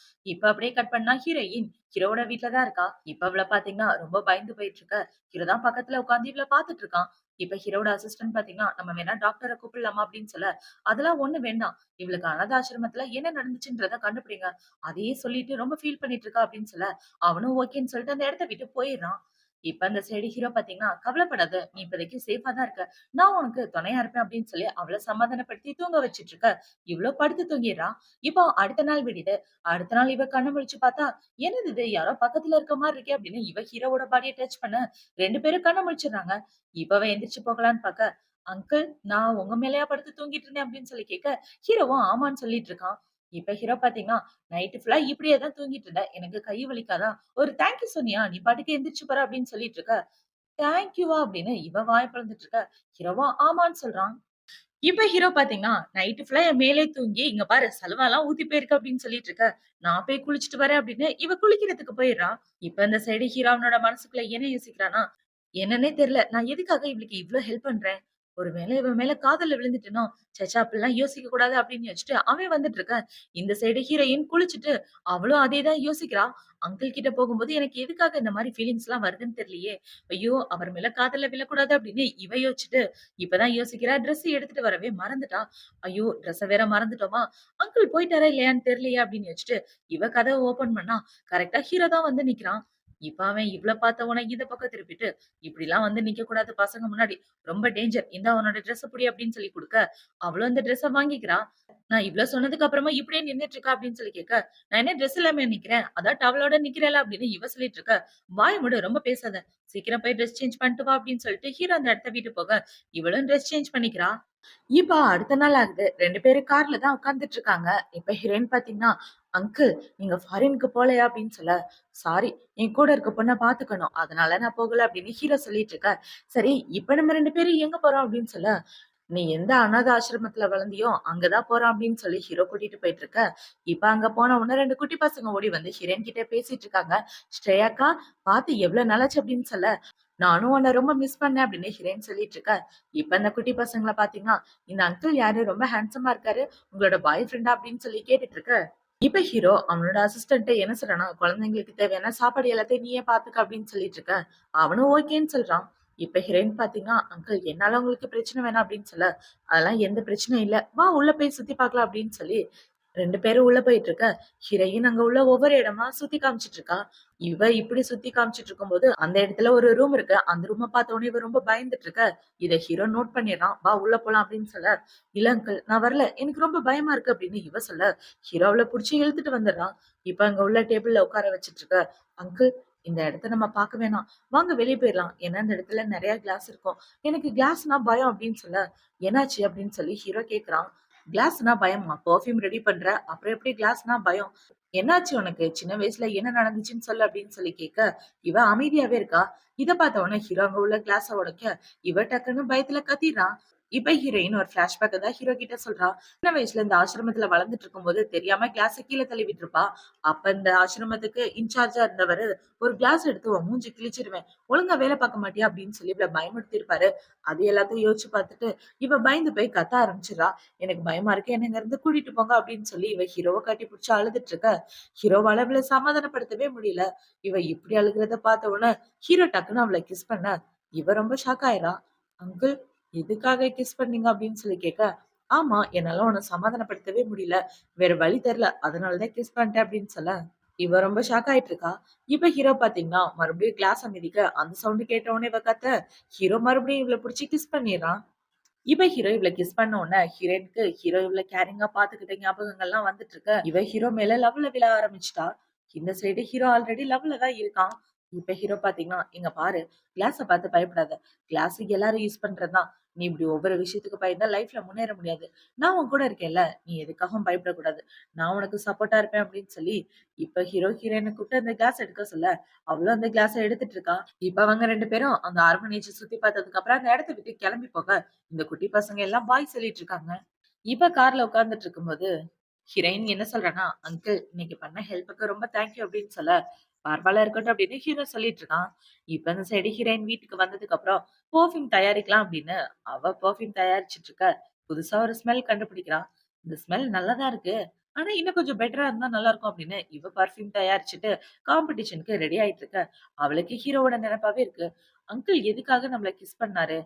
A: இப்ப அப்படியே கட் பண்ணா ஹீரோயின் ஹீரோவோட வீட்ல தான் இருக்கா. இப்ப அவள பாத்தீங்கன்னா, ரொம்ப பயந்து போயிட்டு இருக்க. ஹீரோ தான் பக்கத்துல உட்கார்ந்து இவள பாத்துட்டு இருக்கான். இப்ப ஹீரோவோட அசிஸ்டன்ட் பாத்தீங்கன்னா, "நம்ம வேணா டாக்டர கூப்பிடலாமா?" அப்படின்னு சொல்ல, "அதெல்லாம் ஒண்ணும் வேண்டாம். இவளுக்கு அனாத ஆசிரமத்துல என்ன நடந்துச்சுன்றத கண்டுபிடிங்க. அதையே சொல்லிட்டு ரொம்ப ஃபீல் பண்ணிட்டு இருக்கா" அப்படின்னு சொல்ல, அவனும் ஓகேன்னு சொல்லிட்டு அந்த இடத்த விட்டு போயிடுறான். இப்ப அந்த சைடு ஹீரோ பாத்தீங்கன்னா, "கவலைப்படாத. நீ இப்போதைக்கு சேஃபா தான் இருக்க. நான் உனக்கு துணையா இருப்பேன்" அப்படின்னு சொல்லி அவள சமாதானப்படுத்தி தூங்க வச்சுட்டு இருக்க. இவளோ படுத்து தூங்கிடுறா. இப்போ அடுத்த நாள் விடியுது. அடுத்த நாள் இவ கண்ண முழிச்சு பார்த்தா, "என்னது இது? யாரோ பக்கத்துல இருக்க மாரி இருக்கே!" அப்படின்னு இவ ஹீரோவோட பாடிய டச் பண்ண, 2 பேரும் கண்ண முழிச்சுடுறாங்க. இப்ப அவ எந்திரிச்சு போகலான்னு பாக்க, "அங்கிள் நான் உங்க மேலயா படுத்து தூங்கிட்டு இருந்தேன்?" அப்படின்னு சொல்லி கேட்க, ஹீரோவும் ஆமான்னு சொல்லிட்டு இருக்கான். இப்ப ஹீரோ பாத்தீங்கன்னா, "நைட் ஃபுல்லா இப்படியே தான் தூங்கிட்டு இருந்தேன். எனக்கு கை வலிக்காதா? ஒரு தேங்க் யூ சொன்னியா? நீ பாட்டுக்கு எந்திரிச்சு போற" அப்படின்னு சொல்லிட்டு இருக்க. தேங்க் யூவா அப்படின்னு இவ வாய பொளந்துட்டு இருக்க. ஹீரோவும் ஆமான்னு சொல்றான். இப்ப ஹீரோ பாத்தீங்கன்னா, நைட் ஃபுல்லா என் மேலே தூங்கி, "இங்க பாரு சலுவாலாம் ஊத்தி போயிருக்கு" அப்படின்னு சொல்லிட்டு இருக்க. "நான் போய் குளிச்சுட்டு வரேன்" அப்படின்னு இவ குளிக்கிறதுக்கு போயிடுறா. இப்ப இந்த சைடு ஹீரோ அவனோட மனசுக்குள்ள என்ன யோசிக்கிறான்னா, என்னன்னே தெரியல. நான் எதுக்காக இவளுக்கு இவ்ளோ ஹெல்ப் பண்றேன்? ஒருவேளை இவ மேல காதல்ல விழுந்துட்டேனோ? ச்சே! அப்படிலாம் யோசிக்க கூடாது அப்படின்னு யோசிச்சுட்டு அவன் வந்துட்டு இருக்கான். இந்த சைடு ஹீரோயின் குளிச்சுட்டு அவளும் அதே தான் யோசிக்கிறா. அங்கிள் கிட்ட போகும்போது எனக்கு எதுக்காக இந்த மாரி ஃபீலிங்ஸ்லாம் வருதுன்னு தெரியலையே! ஐயோ! அவர் மேல காதல்ல விழக்கூடாது அப்படின்னு இவ யோசிச்சுட்டு, இப்பதான் யோசிக்கிறா. ட்ரெஸ் எடுத்துட்டு வரவே மறந்துட்டா. ஐயோ! ட்ரெஸ்ஸ வேற மறந்துட்டோமா? அங்கிள் போயிட்டாரா இல்லையான்னு தெரியலையே அப்படின்னு யோசிச்சுட்டு, இவ கதவ ஓப்பன் பண்ணா, கரெக்ட்டா ஹீரோ தான் வந்து நிக்கிறான். இப்ப அவன் இவள பார்த்த உடனே இந்த பக்கம் திருப்பிட்டு, "இப்படிலாம் வந்து நிக்கக்கூடாது பசங்க முன்னாடி. ரொம்ப டேஞ்சர். இந்தா உன்னோட ட்ரெஸ்ஸ புடி" அப்படின்னு சொல்லி குடுக்க, அவளும் அந்த ட்ரெஸ்ஸ வாங்கிக்கிறா. நான் இவ்ளோ சொன்னதுக்கு அப்புறமா இப்படியே நின்னுட்டு இருக்கா அப்படின்னு சொல்லி கேட்க, "நான் என்ன ட்ரெஸ் இல்லாமயா நிக்கிறேன்? அதான் டவலோட நிக்கிறேன்ல" அப்படின்னு இவ சொல்லிட்டு இருக்க. "வாய மூடு ரொம்ப பேசாத. சீக்கிரம் போய் ட்ரெஸ் சேஞ்ச் பண்ணிட்டு வா" அப்படின்னு சொல்லிட்டு ஹீரோ அந்த இடத்த விட்டு போக, இவளும் ட்ரெஸ் சேஞ்ச் பண்ணிக்கிறா. இப்ப அடுத்த நாள் ஆகுது. 2 பேரும் கார்ல தான் உட்கார்ந்துட்டு இருக்காங்க. இப்ப ஹீரோயின் பாத்தீங்கன்னா, "அங்கிள் நீங்க ஃபாரின்க்கு போலயா?" அப்படின்னு சொல்ல, "சாரி என் கூட இருக்க பொண்ண பாத்துக்கணும். அதனால நான் போகல" அப்படின்னு ஹீரோ சொல்லிட்டு இருக்க. "சரி இப்ப நம்ம 2 பேரும் எங்க போறோம்?" அப்படின்னு சொல்ல, "நீ எந்த அநாத ஆசிரமத்துல வளர்ந்தியோ அங்க தான் போறோம்" அப்படின்னு சொல்லி ஹீரோ கூட்டிட்டு போயிட்டு இருக்க. இப்ப அங்க போன உடனே 2 குட்டி பசங்க ஓடி வந்து ஹீரோயின் கிட்ட பேசிட்டு இருக்காங்க. "ஸ்ரேயாக்கா பாத்து எவ்வளவு நாளாச்சு" அப்படின்னு சொல்ல, "நானும் உன்ன ரொம்ப மிஸ் பண்ணேன்" அப்படின்னு ஹீரோயின் சொல்லிட்டு இருக்க. இப்ப அந்த குட்டி பசங்கள பாத்தீங்கன்னா, "இந்த அங்கிள் யாரு? ரொம்ப ஹேண்ட்ஸமா இருக்காரு. உங்களோட பாய் ஃப்ரெண்டா?" அப்படின்னு சொல்லி கேட்டுட்டு இருக்க. இப்ப ஹீரோ அவனோட அசிஸ்டன்ட்ட என்ன சொல்றான்னா, "குழந்தைங்களுக்கு தேவையான சாப்பாடு எல்லாத்தையும் நீயே பாத்துக்க" அப்படின்னு சொல்லிட்டு இருக்க. அவனும் ஓகேன்னு சொல்றான். இப்ப ஹீரோயின் பாத்தீங்கன்னா, "அங்கிள் என்னால உங்களுக்கு பிரச்சனை வேணாம்" அப்படின்னு சொல்ல, "அதெல்லாம் எந்த பிரச்சனையும் இல்ல. வா உள்ள போய் சுத்தி பார்க்கலாம்" அப்படின்னு சொல்லி 2 பேரும் உள்ள போயிட்டு இருக்க. ஹீரோயின் அங்க உள்ள ஒவ்வொரு இடமா சுத்தி காமிச்சிட்டு இருக்கா. இவ இப்படி சுத்தி காமிச்சிட்டு இருக்கும்போது, அந்த இடத்துல ஒரு ரூம் இருக்கு. அந்த ரூம பார்த்த உடனே இவ ரொம்ப பயந்துட்டு இருக்க. இத ஹீரோ நோட் பண்ணிடுறான். "வா உள்ள போலாம்" அப்படின்னு சொல்ல, "இல்ல அங்கிள் நான் வரல. எனக்கு ரொம்ப பயமா இருக்கு" அப்படின்னு இவ சொல்ல, ஹீரோ அவள புடிச்சு இழுத்துட்டு வந்துடுறான். இப்ப அங்க உள்ள டேபிள்ல உட்கார வச்சுட்டு இருக்க. "அங்கிள் இந்த இடத்த நம்ம பார்க்க வேணாம். வாங்க வெளிய போயிரலாம். ஏன்னா இந்த இடத்துல நெறைய கிளாஸ் இருக்கும். எனக்கு கிளாஸ்னா பயம்" அப்படின்னு சொல்ல, "என்னாச்சு?" அப்படின்னு சொல்லி ஹீரோ கேட்குறான். "கிளாஸ்னா பயமா? பெர்ஃப்யூம் ரெடி பண்ற. அப்புறம் எப்படி கிளாஸ்னா பயம்? என்னாச்சு உனக்கு? சின்ன வயசுல என்ன நடந்துச்சுன்னு சொல்லு" அப்படின்னு சொல்லி கேட்க, இவ அமைதியாவே இருக்கா. இத பார்த்த உடனே ஹீரோ அங்க உள்ள கிளாஸ உடைக்க, இவ டக்குன்னு பயத்துல கத்திர்றா. இப்ப ஹீரோயின் ஒரு ஃபிளாஷ்பேக்க தான் ஹீரோ கிட்ட சொல்றா. சின்ன வயசுல இந்த ஆசிரமத்துல வளர்ந்துட்டு இருக்கும்போது தெரியாம கிளாஸ கீழ தள்ளி விட்டுருப்பா. அப்ப இந்த ஆசிரமத்துக்கு இன்சார்ஜா இருந்தவரு, "ஒரு கிளாஸ் எடுத்து உன் மூஞ்சி கிழிச்சிருவேன். ஒழுங்கா வேல பார்க்க மாட்டியா?" அப்படின்னு சொல்லி இவள பயமுறுத்தியிருப்பாரு. அது எல்லாத்தையும் யோசிச்சு பார்த்துட்டு, இவ பயந்து போய் கத்த ஆரம்பிச்சுர்றா. "எனக்கு பயமா இருக்கு. என்ன இங்க இருந்து கூட்டிட்டு போங்க" அப்படின்னு சொல்லி இவ ஹீரோவ கட்டி புடிச்சு அழுதுட்டு இருக்க. ஹீரோவால அவள சமாதானப்படுத்தவே முடியல. இவ இப்படி அழுகுறத பார்த்த உடனே ஹீரோ டக்குன்னு அவள கிஸ் பண்ண, இவ ரொம்ப ஷாக் ஆயிர்றா. "அங்கிள் எதுக்காக கிஸ் பண்ணீங்க?" அப்படின்னு சொல்லி கேட்க, "ஆமா என்னால உன்ன சமாதானப்படுத்தவே முடியல. வேற வழி தெரியல. அதனால தான் கிஸ் பண்ணிட்டேன்" அப்படின்னு சொல்ல, இவ ரொம்ப ஷாக் ஆயிட்டு இருக்கா. இப்ப ஹீரோ பாத்தீங்கன்னா, மறுபடியும் கிளாஸ மிதிக்க அந்த சவுண்ட் கேட்ட உடனே இவ கத்த, ஹீரோ மறுபடியும் இவள புடிச்சு கிஸ் பண்ணிர்றான். இவ ஹீரோ இவள கிஸ் பண்ண உடனே ஹீரோயினுக்கு ஹீரோ இவள கேரிங்கா பாத்துக்கிட்ட ஞாபகங்கள்லாம் வந்துட்டு இருக்க. இவ ஹீரோ மேல லவ்ல விழ ஆரம்பிச்சுட்டா. இந்த சைடு ஹீரோ ஆல்ரெடி லவ்ல தான் இருக்கான். இப்ப ஹீரோ பாத்தீங்கன்னா, "இங்க பாரு கிளாஸ பாத்து பயப்படாத. கிளாஸ் எல்லாரும் யூஸ் பண்றதுதான். நீ இப்படி ஒவ்வொரு விஷயத்துக்கு பயந்தா லைஃப்ல முன்னேற முடியாது. நான் உன் கூட இருக்கேன்ல. நீ எதுக்காகவும் பயப்படக்கூடாது. நான் உனக்கு சப்போர்ட்டா இருப்பேன்" அப்படின்னு சொல்லி, இப்ப ஹீரோ ஹீரோயின கூப்பிட்டு அந்த கிளாஸ் எடுக்க சொல்ல, அவளும் அந்த கிளாஸ எடுத்துட்டு இருக்கா. இப்ப அவங்க 2 பேரும் அந்த ஆர்ஃபனேஜ் சுத்தி பார்த்ததுக்கு அப்புறம் அந்த இடத்த விட்டு கிளம்பி போக, இந்த குட்டி பசங்க எல்லாம் பாய் சொல்லிட்டு இருக்காங்க. இவ கார்ல உட்கார்ந்துட்டு இருக்கும்போது, ஹீரோயின் என்ன சொல்றான்னா, "அங்கிள் இன்னைக்கு பண்ண ஹெல்ப்க்கு ரொம்ப தேங்க் யூ" அப்படின்னு சொல்ல, "பரவால்ல இருக்கட்டும்" அப்படின்னு ஹீரோ சொல்லிட்டு இருக்கான். இப்ப இந்த சைடு ஹீரோயின் வீட்டுக்கு வந்ததுக்கு அப்புறம் பெர்ஃப்யூம் தயாரிக்கலாம் அப்படின்னு அவ பெர்ஃப்யூம் தயாரிச்சுட்டு இருக்க. புதுசா ஒரு ஸ்மெல் கண்டுபிடிக்கிறா. இந்த ஸ்மெல் நல்லா தான் இருக்கு. ஆனா இன்னும் கொஞ்சம் பெட்டரா இருந்தா நல்லா இருக்கும் அப்படின்னு இவ பெர்ஃப்யூம் தயாரிச்சுட்டு காம்படிஷனுக்கு ரெடி ஆயிட்டு இருக்க. அவளுக்கு ஹீரோவோட நினைப்பாவே இருக்கு. அங்கிள் எதுக்காக நம்மள கிஸ் பண்ணாரு?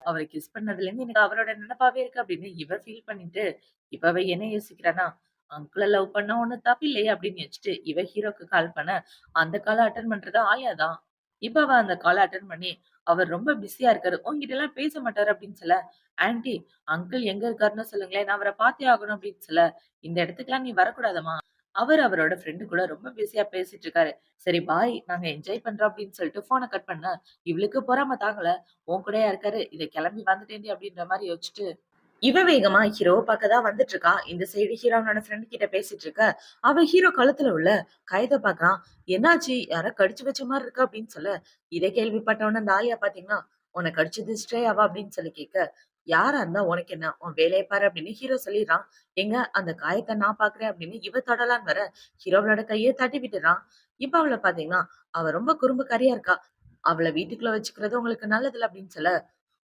A: அவர கிஸ் பண்ணதுலேருந்து எனக்கு அவரோட நெனப்பாவே இருக்கு அப்படின்னு இவ ஃபீல் பண்ணிட்டு, இப்ப அவ என்ன யோசிக்கிறான்னா, அங்கிள லவ் பண்ணா ஒண்ணும் தப்பில்லையே அப்படின்னு யோசிச்சுட்டு, இவ ஹீரோக்கு கால் பண்ண, அந்த கால அட்டெண்ட் பண்றது ஆலியா தான். இப்ப அவ அந்த கால அட்டெண்ட் பண்ணி, அவர் ரொம்ப பிஸியா இருக்காரு. உன்கிட்டலாம் பேச மாட்டாரு அப்படின்னு சொல்ல, ஆன்டி அங்கிள் எங்க இருக்காருன்னு சொல்லுங்களேன். நான் அவர பார்த்தே ஆகணும் அப்படின்னு சொல்ல, இந்த இடத்துக்குலாம் நீ வரக்கூடாதம்மா. அவர் அவரோட ஃப்ரெண்டு கூட ரொம்ப பிஸியா பேசிட்டு இருக்காரு. சரி பாய் நாங்க என்ஜாய் பண்றோம் அப்படின்னு சொல்லிட்டு ஃபோன கட் பண்ண, இவளுக்கு பொறாம தாங்கல. உன் கூடயா இருக்காரு. இத கிளம்பி வந்துட்டேன்டி அப்படின்ற மாரி யோசிச்சுட்டு, இவ வேகமா ஹீரோவ பாக்க தான் வந்துட்டு இருக்கா. இந்த சைடு ஹீரோ அவனோட ஃப்ரெண்ட் கிட்ட பேசிட்டு இருக்க. அவன் ஹீரோ கழுத்துல உள்ள கயத்த பாக்குறான். "என்னாச்சு? யாரோ கடிச்சு வச்ச மாரி இருக்கு" அப்படின்னு சொல்ல, இத கேள்விப்பட்டவுடனே அந்த ஆலியா பாத்தீங்கன்னா, "உன்ன கடிச்சது ஸ்ட்ரேயாவா?" அப்படின்னு சொல்லி கேட்க, "யாரா இருந்தா உனக்கு என்ன? உன் வேலைய பாரு" அப்படின்னு ஹீரோ சொல்லிடுறான். "எங்க அந்த காயத்த நான் பாக்குறேன்" அப்படின்னு இவ தொடலான்னு வர, ஹீரோவோட கைய தட்டி விட்டுறான். இப்ப அவள பாத்தீங்கன்னா, அவ ரொம்ப குறும்புக்காரியா இருக்கா. "அவள வீட்டுக்குள்ள வச்சுக்கிறது உங்களுக்கு நல்லதில்ல" அப்படின்னு சொல்ல,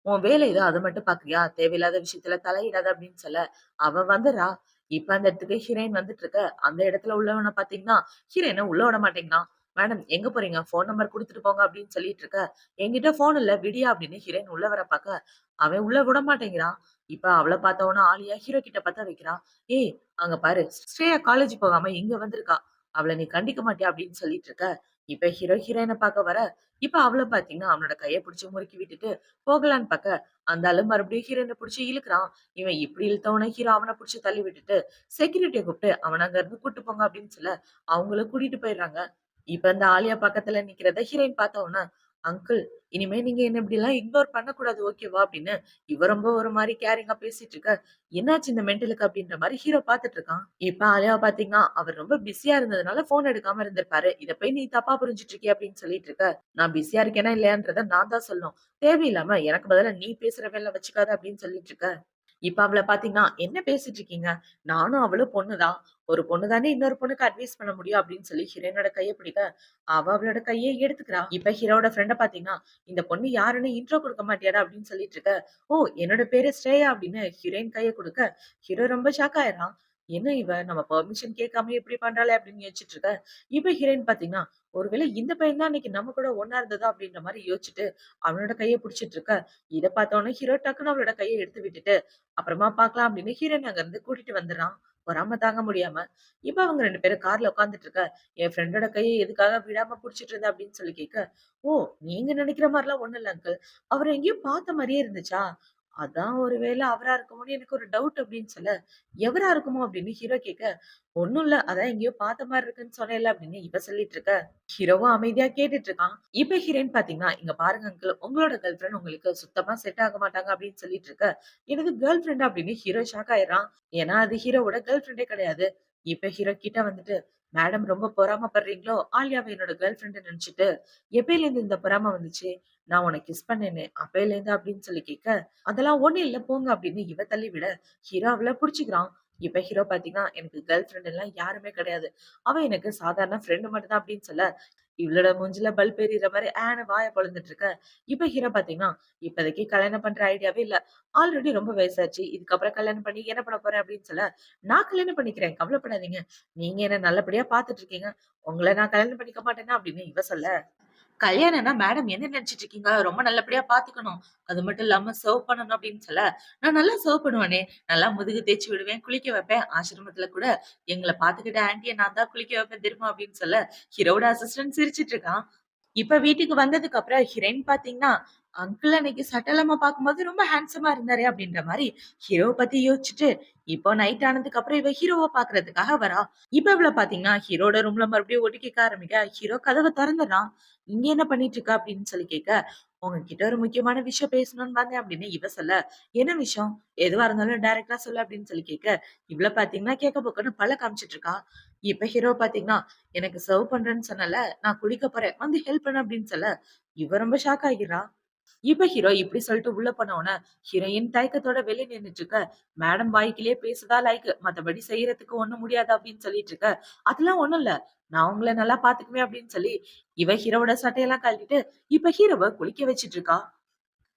A: "உன் வேலை இது அத மட்டும் பார்க்குறியா? தேவையில்லாத விஷயத்துல தலையிடாத" அப்படின்னு சொல்ல, அவ வந்துர்றா. இப்ப அந்த இடத்துக்கு ஹீரோயின் வந்துட்டு இருக்க. அந்த இடத்துல உள்ளவன பார்த்தீங்கன்னா, ஹீரோயின உள்ள விட மாட்டேங்கிறான். "மேடம் எங்க போறீங்க? ஃபோன் நம்பர் குடுத்துட்டு போங்க" அப்படின்னு சொல்லிட்டு இருக்க. "என்கிட்ட ஃபோன் இல்ல விடுயா" அப்படின்னு ஹீரோயின் உள்ள வர பாக்க, அவன் உள்ள விட மாட்டேங்கிறான். இப்ப அவள பார்த்தவுடனே ஆலியா ஹீரோ கிட்ட பத்த வைக்கிறா. "ஏய் அங்க பாரு, ஸ்ரேயா காலேஜ் போகாம இங்க வந்திருக்கா. அவள நீ கண்டிக்க மாட்டியா?" அப்படின்னு சொல்லிட்டு இருக்க. இப்ப ஹீரோ ஹீரோயின பார்க்க வர, இப்ப அவள பார்த்தீங்கன்னா, அவனோட கைய புடிச்சு முறுக்கி விட்டுட்டு போகலான்னு பாக்க, அந்த ஆளு மறுபடியும் ஹீரோயின புடிச்சு இழுக்குறான். இவன் இப்படி இழுத்தவுடனே ஹீரோ அவன புடிச்சு தள்ளி விட்டுட்டு, செக்யூரிட்டிய கூப்பிட்டு அவன அங்க இருந்து கூட்டு போங்க அப்படின்னு சொல்ல, அவங்களும் கூட்டிட்டு போயிடுறாங்க. இப்ப இந்த ஆலியா பக்கத்துல நிக்கிறத ஹீரோயின் பார்த்தவுடனே, "அங்கிள் இனிமே நீங்க என்ன இப்படிலாம் இக்னோர் பண்ணக்கூடாது ஓகேவா?" அப்படின்னு இவ ரொம்ப ஒரு மாரி கேரிங்கா பேசிட்டு இருக்க, "என்னாச்சு இந்த மெண்டலுக்கு?" அப்படின்ற மாரி ஹீரோ பார்த்துட்டு இருக்கான். இப்ப ஆலியாவ பார்த்தீங்கன்னா, அவர் ரொம்ப பிஸியா இருந்ததுனால ஃபோன் எடுக்காம இருந்திருப்பாரு. இத போய் நீ தப்பா புரிஞ்சுட்டு இருக்கியே அப்படின்னு சொல்லிட்டு இருக்க, "நான் பிஸியா இருக்கேனா இல்லையான்றத நான் தான் சொல்லணும். தேவையில்லாம எனக்கு பதிலா நீ பேசுற வேல வச்சுக்காத" அப்படின்னு சொல்லிட்டு இருக்க. இப்ப அவள பார்த்தீங்கன்னா, "என்ன பேசிட்டு இருக்கீங்க? நானும் அவளும் பொண்ணு தான். ஒரு பொண்ணு தானே இன்னொரு பொண்ணுக்கு அட்வைஸ் பண்ண முடியும்" அப்படின்னு சொல்லி ஹீரோயினோட கைய பிடிக்க, அவ அவளோட கைய எடுத்துக்கிறா. இப்ப ஹீரோவோட ஃப்ரெண்ட பார்த்தீங்கன்னா, "இந்த பொண்ணு யாருன்னு இன்ட்ரோ குடுக்க மாட்டியாடா?" அப்படின்னு சொல்லிட்டு இருக்க. "ஓ! என்னோட பேரு ஸ்ரேயா" அப்படின்னு ஹீரோயின் கைய குடுக்க, ஹீரோ ரொம்ப ஷாக் ஆயிடுறான். "என்ன இவ நம்ம பெர்மிஷன் கேட்காமயே இப்படி பண்றாளே" அப்படின்னு யோசிச்சுட்டு இருக்க. இப்ப ஹீரோயின் பார்த்தீங்கன்னா, ஒருவேளை இந்த பையன் தான் அன்னைக்கு நம்ம கூட ஒண்ணா இருந்ததா அப்படின்ற மாரி யோசிச்சுட்டு, அவனோட கைய புடிச்சிட்டு இருக்க. இத பார்த்தோனே ஹீரோ டக்குனு அவளோட கைய எடுத்து விட்டுட்டு, அப்புறமா பார்க்கலாம் அப்படின்னு ஹீரோயின் அங்கருந்து கூட்டிட்டு வந்துடுறான். பொறாம தாங்க முடியாம. இப்ப அவங்க 2 பேரும் கார்ல உட்கார்ந்துட்டு இருக்க, என் ஃப்ரெண்டோட கைய எதுக்காக விடாம புடிச்சிட்டு இருந்த அப்படின்னு சொல்லி கேட்க, "ஓ! நீங்க நினைக்கிற மாரிலாம் ஒண்ணும் இல்ல அங்கிள். அவர எங்கேயோ பார்த்த மாரியே இருந்துச்சா? அதான் ஒரு வேள அவரா இருக்குமோன்னு எனக்கு ஒரு டவுட்" அப்படின்னு சொல்ல, "எவரா இருக்குமோ?" அப்படின்னு ஹீரோ கேட்க, "ஒண்ணும் இல்ல. அதான் எங்கேயோ பார்த்த மாரி இருக்குன்னு சொன்னேன்ல" அப்படின்னு இவ சொல்லிட்டு இருக்க. ஹீரோவும் அமைதியா கேட்டுட்டு இருக்கான். இப்ப ஹீரோயின் பாத்தீங்கன்னா, "இங்க பாருங்க அங்கிள், உங்களோட கேர்ள் ஃபிரெண்ட் உங்களுக்கு சுத்தமா செட் ஆக மாட்டாங்க" அப்படின்னு சொல்லிட்டு இருக்க. "என்னது கேர்ள் ஃபிரெண்டா?" அப்படின்னு ஹீரோ ஷாக் ஆயிடுறான். ஏன்னா அது ஹீரோவோட கேர்ள் ஃபிரெண்டே கிடையாது. இப்ப ஹீரோ கிட்ட வந்துட்டு, "மேடம் ரொம்ப பொறாமப்படுறீங்களோ? ஆலியாவ என்னோட கேர்ள் ஃபிரெண்ட்ன்னு நெனச்சுட்டு, எப்பயிலேருந்து இந்த பொறாம வந்துச்சு? நான் உன்ன கிஸ் பண்ணேனே, அப்பயிலேருந்து" அப்படின்னு சொல்லி கேட்க, "அதெல்லாம் ஒண்ணும் இல்ல போங்க" அப்படின்னு இவ தள்ளி விட, ஹீரோ அவள புடிச்சுக்கிறான். இப்ப ஹீரோ பாத்தீங்கன்னா, "எனக்கு கேர்ள் ஃபிரெண்ட் எல்லாம் யாருமே கிடையாது. அவ எனக்கு சாதாரண ஃப்ரெண்ட் மட்டும் தான்" அப்படின்னு சொல்ல, இவளோட மூஞ்சில பல்ப் எரியிற மாரி ஆன்னு வாய பொளந்துட்டு இருக்க. இப்ப ஹீரோ பாத்தீங்கன்னா, "இப்போதைக்கு கல்யாணம் பண்ற ஐடியாவே இல்ல. ஆல்ரெடி ரொம்ப வயசாச்சு. இதுக்கப்புறம் கல்யாணம் பண்ணி என்ன பண்ண போறேன்?" அப்படின்னு சொல்ல, "நான் கல்யாணம் பண்ணிக்கிறேன். கவலைப்படாதீங்க. நீங்க என்ன நல்லபடியா பாத்துட்டு இருக்கீங்க. உங்கள நான் கல்யாணம் பண்ணிக்க மாட்டேனா?" அப்படின்னு இவ சொல்ல, கல்யாணம்னா மேடம் என்ன நெனச்சுட்டு இருக்கீங்க? ரொம்ப நல்லபடியா பாத்துக்கணும். அது மட்டும் இல்லாம சர்வ் பண்ணணும் அப்படின்னு சொல்ல, நான் நல்லா சர்வ் பண்ணுவேனே! நல்லா முதுகு தேய்ச்சு விடுவேன், குளிக்க வைப்பேன். ஆசிரமத்துல கூட எங்கள பாத்துக்கிட்ட ஆன்டிய நான் தான் குளிக்க வைப்பேன் தெரியுமா? அப்படின்னு சொல்ல, ஹீரோவோட அசிஸ்டன்ட் சிரிச்சுட்டு இருக்கான். இப்ப வீட்டுக்கு வந்ததுக்கு அப்புறம் ஹீரோயின் பாத்தீங்கன்னா, அங்கிள் அன்னைக்கு சட்டலமா பார்க்கும்போது ரொம்ப ஹேண்ட்ஸமா இருந்தாரே அப்படின்ற மாரி ஹீரோவ பத்தி யோசிச்சுட்டு, இப்போ நைட் ஆனதுக்கு அப்புறம் இவ ஹீரோவ பார்க்கறதுக்காக வரா. இப்ப இவள பாத்தீங்கன்னா, ஹீரோட ரூம்ல மறுபடியும் ஒட்டு கேட்க ஆரம்பிக்க, ஹீரோ கதவ தொறந்துடுறான். "இங்க என்ன பண்ணிட்டு இருக்க?" அப்படின்னு சொல்லி கேட்க, "உங்ககிட்ட ஒரு முக்கியமான விஷயம் பேசணும்னு வந்தேன்" அப்படின்னு இவ சொல்ல, "என்ன விஷயம்? எதுவா இருந்தாலும் டைரக்ட்டா சொல்லு" அப்படின்னு சொல்லி கேட்க, இவள பாத்தீங்கன்னா கேட்க போக்கன்னு பல்ல காமிச்சுட்டு இருக்கா. இப்ப ஹீரோ பாத்தீங்கன்னா, "எனக்கு சர்வ் பண்றேன்னு சொன்னேன்ல, நான் குளிக்க போறேன். வந்து ஹெல்ப் பண்ணு" அப்படின்னு சொல்ல, இவ ரொம்ப ஷாக் ஆகிறா. இப்ப ஹீரோ இப்படி சொல்லிட்டு உள்ள போன உடனே, ஹீரோயின் தயக்கத்தோட வெளிய நின்னுட்டு இருக்க. மேடம் வாய்க்கிலேயே பேசுதா லாய்க்கு. மத்தபடி செய்யறதுக்கு ஒண்ணும் முடியாது அப்படின்னு சொல்லிட்டு இருக்க. அதெல்லாம் ஒண்ணும் இல்ல. நான் உங்கள நல்லா பாத்துக்குவேன் அப்படின்னு சொல்லி, இவ ஹீரோவோட சட்டையெல்லாம் கழட்டிட்டு, இப்ப ஹீரோவ குளிக்க வச்சுட்டு இருக்கா.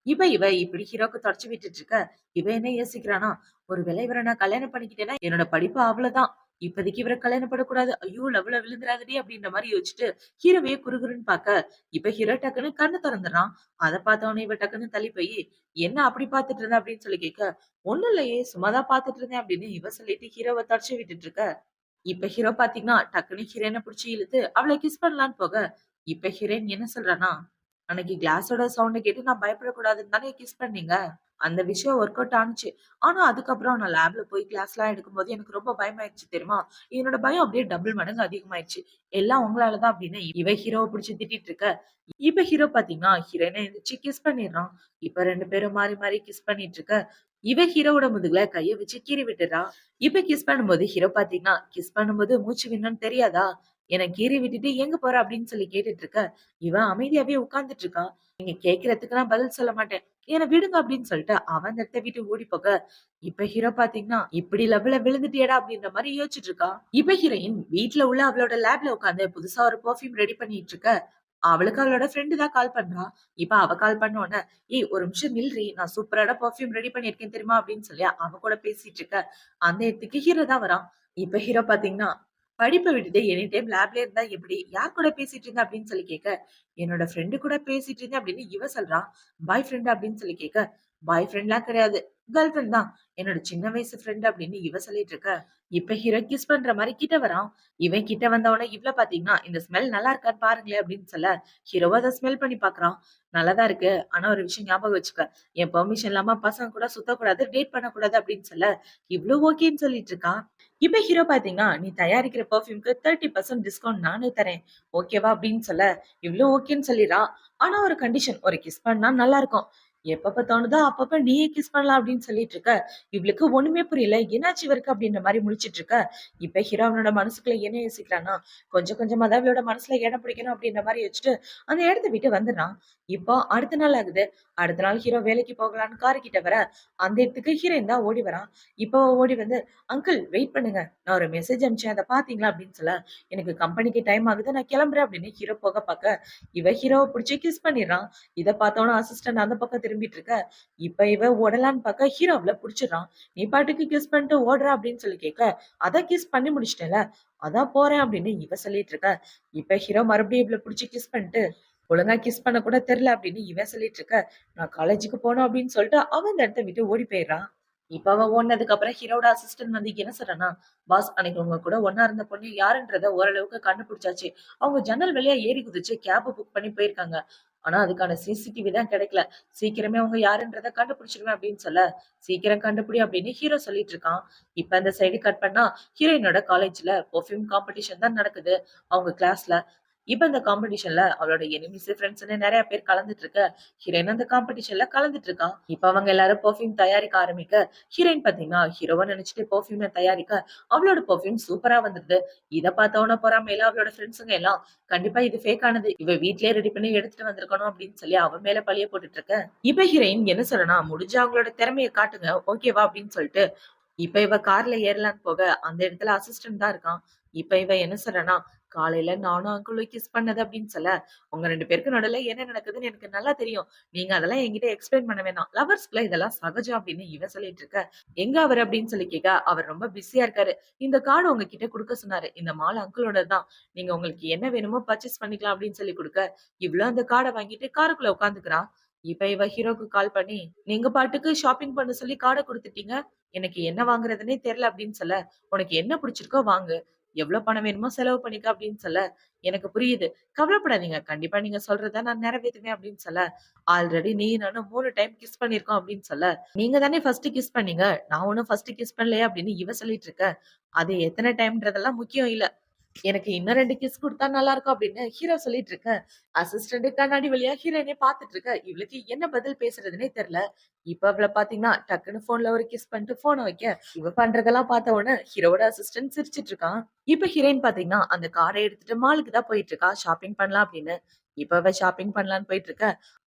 A: இவ இப்படி ஹீரோக்கு தொடச்சு விட்டுட்டு இருக்க. இவ என்ன யோசிக்கிறான்னா, ஒருவேளை இவர நான் கல்யாணம் பண்ணிக்கிட்டேன்னா, என்னோட படிப்பு அவ்வளவுதான். இப்போதைக்கு இவர கல்யாணம் பண்ணக்கூடாது. ஐயோ! லவ்ல விழுந்துராதடி அப்படின்ற மாரி யோசிச்சுட்டு, ஹீரோவையே குறுகுறுன்னு பாக்க, இப்ப ஹீரோ டக்குன்னு கண்ணு தொறந்துடுறான். அத பார்த்தவுனே இவ டக்குன்னு தள்ளி போயி, "என்ன அப்படி பார்த்துட்டு இருந்த?" அப்படின்னு சொல்லி கேட்க, "ஒண்ணும் இல்லையே, சும்மா தான் பார்த்துட்டு இருந்தேன்" அப்படின்னு இவ சொல்லிட்டு ஹீரோவ தொடச்சு விட்டுட்டு இருக்க. இப்ப ஹீரோ பாத்தீங்கன்னா, டக்குன்னு ஹீரோயின புடிச்சு இழுத்து அவள கிஸ் பண்ணலான்னு போக, இப்ப ஹீரோயின் என்ன சொல்றான்னா, "அன்னைக்கு கிளாஸோட சவுண்ட கேட்டு நான் பயப்படக்கூடாதுன்னு தானே கிஸ் பண்ணீங்க. அந்த விஷயம் ஒர்க் அவுட் ஆனுச்சு. ஆனா அதுக்கப்புறம் நான் லேப்ல போய் கிளாஸ்லாம் எடுக்கும்போது எனக்கு ரொம்ப பயமாயிருச்சு தெரியுமா? என்னோட பயம் அப்படியே டபுள் மடங்கு அதிகமாயிருச்சு. எல்லாம் உங்களால தான்" அப்படின்னு இவ ஹீரோவ புடிச்சு திட்டிட்டு இருக்க. இப்ப ஹீரோ பாத்தீங்கன்னா, ஹீரோயின எந்திரிச்சு கிஸ் பண்ணிடுறான். இப்ப 2 பேரும் மாறி மாறி கிஸ் பண்ணிட்டு இருக்க. இவ ஹீரோவோட முதுகுல கைய வச்சு கீறி விட்டுறா. இப்ப கிஸ் பண்ணும்போது ஹீரோ பாத்தீங்கன்னா, கிஸ் பண்ணும்போது மூச்சு விடணும்னு தெரியாதா? என்ன கீறி விட்டுட்டு எங்க போற அப்படின்னு சொல்லி கேட்டுட்டு இருக்க. இவன் அமைதியாவே உட்கார்ந்துட்டு இருக்கா. நீங்க கேட்கறதுக்கு நான் பதில் சொல்ல மாட்டேன். என்ன விடுங்க அப்படின்னு சொல்லிட்டு அவன் அந்த இடத்த விட்டு ஓடி போக, இப்ப ஹீரோ பாத்தீங்கன்னா, இப்படி லவ்ல விழுந்துட்டியேடா அப்படின்ற மாரி யோசிச்சுட்டு இருக்கா. இப்ப ஹீரோயின் வீட்ல உள்ள அவளோட லேப்ல உட்கார்ந்து புதுசா ஒரு பெர்ஃப்யூம் ரெடி பண்ணிட்டு இருக்க. அவளுக்கு அவளோட ஃப்ரெண்ட் தான் கால் பண்றா. இப்ப அவ கால் பண்ண உடனே, "ஏய் ஒரு நிமிஷம் நில்றி. நான் சூப்பரான பெர்ஃப்யூம் ரெடி பண்ணியிருக்கேன் தெரியுமா?" அப்படின்னு சொல்லி அவ கூட பேசிட்டு இருக்க. அந்த இடத்துக்கு ஹீரோ தான் வரான். இப்ப ஹீரோ பாத்தீங்கன்னா, படிப்ப விட்டுட்டு எனி டைம் லேப்லயே இருந்தா எப்படி? யார் கூட பேசிட்டு இருந்த? அப்படின்னு சொல்லி கேட்க, என்னோட ஃப்ரெண்ட் கூட பேசிட்டு இருந்தேன் அப்படின்னு இவ சொல்றா. பாய் ஃப்ரெண்ட் அப்படின்னு சொல்லி கேட்க, பாய் ஃப்ரெண்ட்லாம் கிடையாது. கேர்ள் ஃப்ரெண்ட் தான். என்னோட சின்ன வயசு ஃப்ரெண்ட் அப்படின்னு இவ சொல்லிட்டு இருக்க. இப்ப ஹீரோ கிஸ் பண்ற மாரி கிட்ட வரான். இவன் கிட்ட வந்தவுடனே இவ்ள பாத்தீங்கன்னா, இந்த ஸ்மெல் நல்லா இருக்கான்னு பாருங்களேன் அப்படின்னு சொல்ல, ஹீரோவும் அத ஸ்மெல் பண்ணி பாக்குறான். நல்லாதான் இருக்கு. ஆனா ஒரு விஷயம் ஞாபகம் வச்சுக்க. என் பெர்மிஷன் இல்லாம பசங்க கூட சுத்தக்கூடாது, டேட் பண்ணக்கூடாது அப்படின்னு சொல்ல, இவ்ளோ ஓகேன்னு சொல்லிட்டு இருக்கா. இப்ப ஹீரோ பாத்தீங்கன்னா, "நீ தயாரிக்கிற பெர்ஃப்யூம்க்கு 30% டிஸ்கவுண்ட் நானே தரேன். ஓகேவா?" அப்படின்னு சொல்ல, இவ்ளோ ஓகேன்னு சொல்லிறா. ஆனா ஒரு கண்டிஷன். ஒரு கிஸ் பண்ணா நல்லா இருக்கும். எப்பப்ப தோணுதோ அப்பப்ப நீயே கிஸ் பண்ணலாம் அப்படின்னு சொல்லிட்டு இருக்க. இவளுக்கு ஒண்ணுமே புரியல. என்னாச்சு இவருக்கு அப்படின்ற மாரி முழிச்சிட்டு இருக்க. இப்ப ஹீரோ அவனோட மனசுக்குள்ள என்ன யோசிக்கிறான்னா, கொஞ்சம் கொஞ்சமா தான் இவளோட மனசுல இடம் பிடிக்கணும் அப்படின்ற மாரி வச்சுட்டு, அந்த இடத்த விட்டு வந்துடுறான். இப்போ அடுத்த நாள் ஆகுது. அடுத்த நாள் ஹீரோ வேலைக்கு போகலான்னு கார் கிட்ட வர, அந்த இடத்துக்கு ஹீரோயின் தான் ஓடி வரா. இப்போ ஓடி வந்து, "அங்கிள் வெயிட் பண்ணுங்க. நான் ஒரு மெசேஜ் அனுப்பிச்சேன். அத பார்த்தீங்களா?" அப்படின்னு சொல்ல, "எனக்கு கம்பெனிக்கு டைம் ஆகுது. நான் கிளம்புறேன்" அப்படின்னு ஹீரோ போக பாக்க, இவ ஹீரோவ புடிச்சு கிஸ் பண்ணிடுறான். இத பார்த்தோனே அசிஸ்டன்ட் அந்த பக்கம் திரும்பிட்டு இருக்க, இப்ப இவ ஓடலான்னு பாக்க ஹீரோ அவள புடிச்சுடுறான். "நீ பாட்டுக்கு கிஸ் பண்ணிட்டு ஓடுற" அப்படின்னு சொல்லி கேட்க, "அதான் கிஸ் பண்ணி முடிச்சிட்டேன்ல. அதான் போறேன்" அப்படின்னு இவ சொல்லிட்டு இருக்க. இப்ப ஹீரோ மறுபடியும் இவள புடிச்சு கிஸ் பண்ணிட்டு, "ஒழுங்கா கிஸ் பண்ண கூட தெரியல" அப்படின்னு இவன் சொல்லிட்டு இருக்க. "நான் காலேஜுக்கு போணும்" அப்படின்னு சொல்லிட்டு அவன் அந்த இடத்த விட்டு ஓடி போயிடுறான். இப்ப அவ ஓடுனதுக்கு அப்புறம் ஹீரோட அசிஸ்டன்ட் வந்து என்ன சொல்றான்னா, "பாஸ் அன்னைக்கு உங்க கூட ஒண்ணா இருந்த பொண்ணு யாருன்றத ஓரளவுக்கு கண்டுபிடிச்சாச்சு. அவங்க ஜன்னல் வழியா ஏறி குதிச்சு கேப் புக் பண்ணி போயிருக்காங்க. ஆனா அதுக்கான சிசிடிவி தான் கிடைக்கல. சீக்கிரமே அவங்க யாருன்றத கண்டுபிடிச்சிருவேன்" அப்படின்னு சொல்ல, "சீக்கிரம் கண்டுபிடி" அப்படின்னு ஹீரோ சொல்லிட்டு இருக்கான். இப்ப அந்த சைடு கட் பண்ணா, ஹீரோயினோட காலேஜ்ல பெர்ஃப்யூம் காம்படிஷன் தான் நடக்குது. அவங்க கிளாஸ்ல. இப்ப இந்த காம்படிஷன்ல அவளோட எனிமீஸ், ஃபிரெண்ட்ஸ்ன்னு நெறைய பேர் கலந்துட்டு இருக்க, ஹீரோயின் அந்த காம்படிஷன்ல கலந்துட்டு இருக்கா. இப்ப அவங்க எல்லாரும் பெர்ஃப்யூம் தயாரிக்க ஆரம்பிக்க, ஹீரோயின் பாத்தீங்கன்னா, ஹீரோவ நெனச்சுட்டு பெர்ஃப்யூம தயாரிக்க, அவளோட பெர்ஃப்யூம் சூப்பரா வந்துருது. இத பார்த்தவன பொறாமையில அவளோட ஃபிரெண்ட்ஸுங்க எல்லாம், கண்டிப்பா இது ஃபேக் ஆனது. இவ வீட்லயே ரெடி பண்ணி எடுத்துட்டு வந்திருக்கணும் அப்படின்னு சொல்லி அவ மேல பழிய போட்டுட்டு இருக்க. இப்ப ஹீரோயின் என்ன சொல்றனா, முடிஞ்சா அவங்களோட திறமைய காட்டுங்க. ஓகேவா? அப்படின்னு சொல்லிட்டு இப்ப இவ கார்ல ஏறலான்னு போக, அந்த இடத்துல அசிஸ்டன்ட் தான் இருக்கான். இப்ப இவ என்ன சொல்றன்னா, "காலையில நானும் அங்கிளும் கிஸ் பண்ணது" அப்படின்னு சொல்ல, "உங்க 2 பேருக்கு நடுவுல என்ன நடக்குதுன்னு எனக்கு நல்லா தெரியும். நீங்க அதெல்லாம் என்கிட்ட எக்ஸ்பிளைன் பண்ண வேணாம். லவர்ஸ்க்குள்ள இதெல்லாம் சகஜம்" அப்படின்னு இவ சொல்லிட்டு இருக்க. "எங்க அவரு?" அப்படின்னு சொல்லி கேட்க, "அவர் ரொம்ப பிஸியா இருக்காரு. இந்த கார்டு உங்ககிட்ட குடுக்க சொன்னாரு. இந்த மால் அங்கிளோடது தான். நீங்க உங்களுக்கு என்ன வேணுமோ பர்ச்சேஸ் பண்ணிக்கலாம்" அப்படின்னு சொல்லி குடுக்க, இவளும் அந்த கார்ட வாங்கிட்டு காருக்குள்ள உட்காந்துக்கிறா. இப்ப இவ ஹீரோக்கு கால் பண்ணி, "நீங்க பாட்டுக்கு ஷாப்பிங் பண்ண சொல்லி கார்ட குடுத்துட்டீங்க. எனக்கு என்ன வாங்குறதுன்னே தெரியல" அப்படின்னு சொல்ல, "உனக்கு என்ன பிடிச்சிருக்கோ வாங்கு. எவ்ளோ பணம் வேணுமோ செலவு பண்ணிக்க" அப்படின்னு சொல்ல, "எனக்கு புரியுது. கவலைப்படாதீங்க. கண்டிப்பா நீங்க சொல்றத நான் நிறைவேத்துவேன்" அப்படின்னு சொல்ல, "ஆல்ரெடி நீ நானும் 3 டைம் கிஸ் பண்ணியிருக்கோம்" அப்படின்னு சொல்ல, "நீங்க தானே ஃபர்ஸ்ட் கிஸ் பண்ணீங்க. நான் ஒண்ணும் ஃபர்ஸ்ட் கிஸ் பண்ணலையே" அப்படின்னு இவ சொல்லிட்டு இருக்க. அது எத்தன டைம்ன்றதெல்லாம் முக்கியம் இல்ல. எனக்கு இன்னும் 2 கிஸ் குடுத்தா நல்லா இருக்கும் அப்படின்னு ஹீரோ சொல்லிட்டு இருக்க. அசிஸ்டன்ட் கண்ணாடி வழியா ஹீரோயினய பார்த்துட்டு இருக்க. இவளுக்கு என்ன பதில் பேசுறதுன்னே தெரியல. இப்ப அவள பார்த்தீங்கன்னா, டக்குனு ஃபோன்ல ஒரு கிஸ் பண்ணிட்டு ஃபோன வைக்க, இவ பண்றதெல்லாம் பார்த்த உடனே ஹீரோவோட அசிஸ்டன்ட் சிரிச்சுட்டு இருக்கான். இப்ப ஹீரோயின் பார்த்தீங்கன்னா, அந்த கார எடுத்துட்டு மாலுக்கு தான் போயிட்டு இருக்கா. ஷாப்பிங் பண்ணலாம் அப்படின்னு. இப்ப அவ ஷாப்பிங் பண்ணலான்னு போயிட்டு இருக்க.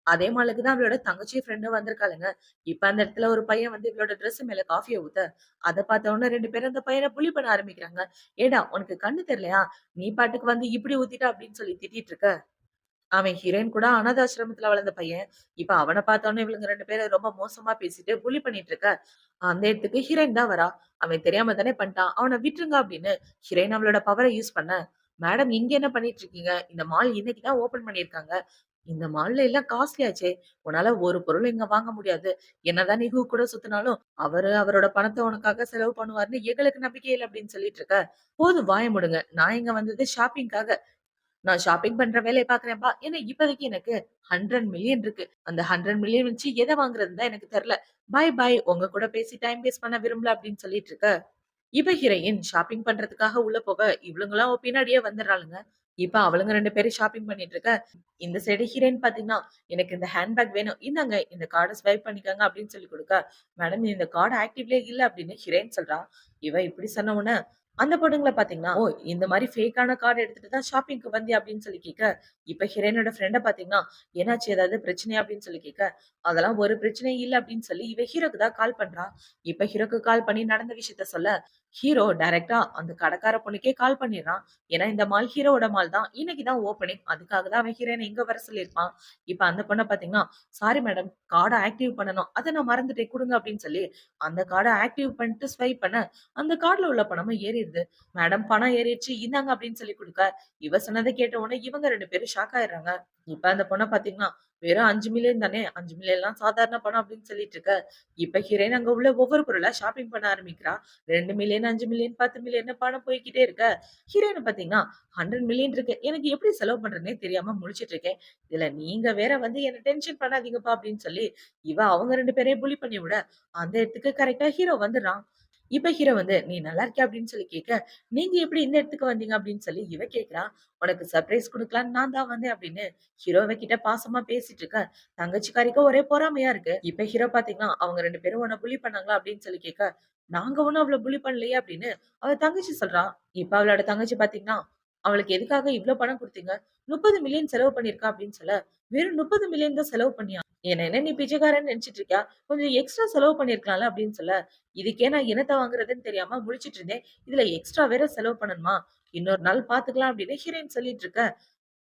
A: அதே மாலுக்கு தான் அவளோட தங்கச்சி ஃப்ரெண்டும் வந்திருக்காளுங்க. இப்ப அந்த இடத்துல ஒரு பையன் வந்து இவளோட ட்ரெஸ் மேல காஃபிய ஊத்த, அத பார்த்த உடனே 2 பேரும் அந்த பையன புல்லி பண்ண ஆரம்பிக்கிறாங்க. "ஏன்டா உனக்கு கண்ணு தெரியலையா? நீ பாட்டுக்கு வந்து இப்படி ஊத்திட்ட" அப்படின்னு சொல்லி திட்டிட்டு இருக்க. அவன் ஹீரோயின் கூட அனாதை ஆசிரமத்துல வளர்ந்த பையன். இப்ப அவன பார்த்தோனே இவளுங்க 2 பேரும் ரொம்ப மோசமா பேசிட்டு புல்லி பண்ணிட்டு இருக்க. அந்த இடத்துக்கு ஹீரோயின் தான் வரா. "அவன் தெரியாம தானே பண்ணிட்டான். அவன விட்டுருங்க" அப்படின்னு ஹீரோயின் அவளோட பவர யூஸ் பண்ண, "மேடம் இங்க என்ன பண்ணிட்டு இருக்கீங்க? இந்த மால் இன்னைக்கு தான் ஓப்பன் பண்ணியிருக்காங்க. இந்த மால்ல எல்லாம் காஸ்ட்லி ஆச்சே. உன்னால ஒரு பொருளும் இங்க வாங்க முடியாது. என்னதான் நீ ஹூ கூட சுத்துனாலும், அவரு அவரோட பணத்த உனக்காக செலவு பண்ணுவாருன்னு எங்களுக்கு நம்பிக்கை இல்ல" அப்படின்னு சொல்லிட்டு இருக்க. "போதும் வாய மூடுங்க. நான் இங்க வந்தது ஷாப்பிங்காக. நான் ஷாப்பிங் பண்ற வேலைய பார்க்குறேன்ப்பா. ஏன்னா இப்போதைக்கு எனக்கு 100 மில்லியன் இருக்கு. அந்த 100 மில்லியன் வச்சு எத வாங்குறதுன்னு தான் எனக்கு தெரியல. பாய் பாய். உங்க கூட பேசி டைம் வேஸ்ட் பண்ண விரும்பல" அப்படின்னு சொல்லிட்டு இருக்க. இப்ப ஹீரோயின் ஷாப்பிங் பண்றதுக்காக உள்ள போக, இவளுங்கலாம் பின்னாடியே வந்துடுறாளுங்க. இப்ப அவளுங்க 2 பேரும் ஷாப்பிங் பண்ணிட்டு இருக்க. இந்த சைடு ஹீரோயின் பாத்தீங்கன்னா, "எனக்கு இந்த ஹேண்ட் பேக் வேணும். இந்தாங்க இந்த கார்ட ஸ்வைப் பண்ணிக்கங்க" அப்படின்னு சொல்லி குடுக்க, "மேடம் இந்த கார்ட் ஆக்டிவ்லயே இல்ல" அப்படின்னு ஹீரோயின் சொல்றா. இவ இப்படி சொன்ன உடனே, அந்த பொண்ணுங்கள பாத்தீங்கன்னா, "ஓ! இந்த மாரி ஃபேக்கான கார்ட் எடுத்துட்டு தான் ஷாப்பிங்க்கு வந்தியா?" அப்படின்னு சொல்லி கேட்க, இப்ப ஹீரோயினோட ஃப்ரெண்ட பாத்தீங்கன்னா, "என்னாச்சு ஏதாவது பிரச்சனையா?" அப்படின்னு சொல்லி கேட்க, "அதெல்லாம் ஒரு பிரச்சனையும் இல்ல" அப்படின்னு சொல்லி இவ ஹீரோக்கு தான் கால் பண்றா. இப்ப ஹீரோக்கு கால் பண்ணி நடந்த விஷயத்த சொல்ல, ஹீரோ டைரக்ட்டா அந்த கடைக்கார பொண்ணுக்கே கால் பண்ணிடுறான். ஏன்னா இந்த மால் ஹீரோவோட மால் தான். இன்னைக்கு தான் ஓப்பனிங். அதுக்காக தான் அவன் ஹீரோயின இங்க வர சொல்லியிருப்பான். இப்ப அந்த பொண்ண பார்த்தீங்கன்னா, "சாரி மேடம் கார்ட ஆக்டிவ் பண்ணணும். அத நான் மறந்துட்டேன் குடுங்க" அப்படின்னு சொல்லி அந்த கார்ட ஆக்டிவ் பண்ணிட்டு ஸ்வைப் பண்ண, அந்த கார்ட்ல உள்ள பணமும் ஏறிருது. "மேடம் பணம் ஏறிருச்சு இந்தாங்க" அப்படின்னு சொல்லி குடுக்க, இவ சொன்னத கேட்ட உடனே இவங்க 2 பேரும் ஷாக் ஆயிடுறாங்க. இப்ப அந்த பொண்ண பார்த்தீங்கன்னா, "வெறும் 5,000,000 தானே 5,000,000லாம் சாதாரண பணம்" அப்படின்னு சொல்லிட்டு இருக்க. இப்ப ஹீரோயின் அங்க உள்ள ஒவ்வொரு பொருளா ஷாப்பிங் பண்ண ஆரம்பிக்கிறா. 2,000,000 5,000,000 10,000,000 பணம் போய்க்கிட்டே இருக்க. ஹீரோயின பார்த்தீங்கன்னா, 100,000,000 இருக்கு. எனக்கு எப்படி செலவு பண்றதுன்னே தெரியாம முழிச்சுட்டு இருக்கேன். இதுல நீங்க வேற வந்து என்ன டென்ஷன் பண்ணாதீங்கப்பா அப்படின்னு சொல்லி, இவ அவங்க 2 பேரையும் புல்லி பண்ணி விட, அந்த இடத்துக்கு கரெக்ட்டா ஹீரோ வந்துடுறான். இப்ப ஹீரோ வந்து, "நீ நல்லா இருக்கியா?" அப்படின்னு சொல்லி கேட்க, "நீங்க எப்படி இந்த இடத்துக்கு வந்தீங்க?" அப்படின்னு சொல்லி இவ கேட்கிறா. "உனக்கு சர்ப்ரைஸ் குடுக்கலான்னு நான் தான் வந்தேன்" அப்படின்னு ஹீரோவ கிட்ட பாசமா பேசிட்டு இருக்க. தங்கச்சிக்காரிக்கு ஒரே பொறாமையா இருக்கு. இப்ப ஹீரோ பார்த்தீங்கன்னா, "அவங்க 2 பேரும் உன்ன புல்லி பண்ணாங்களா?" அப்படின்னு சொல்லி கேட்க, "நாங்க ஒண்ணும் அவள புல்லி பண்ணலையே" அப்படின்னு அவ தங்கச்சி சொல்றா. இப்ப அவளோட தங்கச்சி பார்த்தீங்கன்னா, "அவளுக்கு எதுக்காக இவ்ளோ பணம் குடுத்தீங்க? 30,000,000 செலவு பண்ணியிருக்கா" அப்படின்னு சொல்ல, "வெறும் 30,000,000 தான் செலவு பண்ணியா? என்ன நீ பிச்சைக்காரன்னு நெனச்சுட்டு இருக்கியா? கொஞ்சம் எக்ஸ்ட்ரா செலவு பண்ணியிருக்கலாம்ல" அப்படின்னு சொல்ல, "இதுக்கே நான் என்னத்த வாங்குறதுன்னு தெரியாம முழிச்சுட்டு இருந்தேன். இதுல எக்ஸ்ட்ரா வேற செலவு பண்ணணுமா? இன்னொரு நாள் பார்த்துக்கலாம்" அப்படின்னு ஹீரோயின் சொல்லிட்டு இருக்க.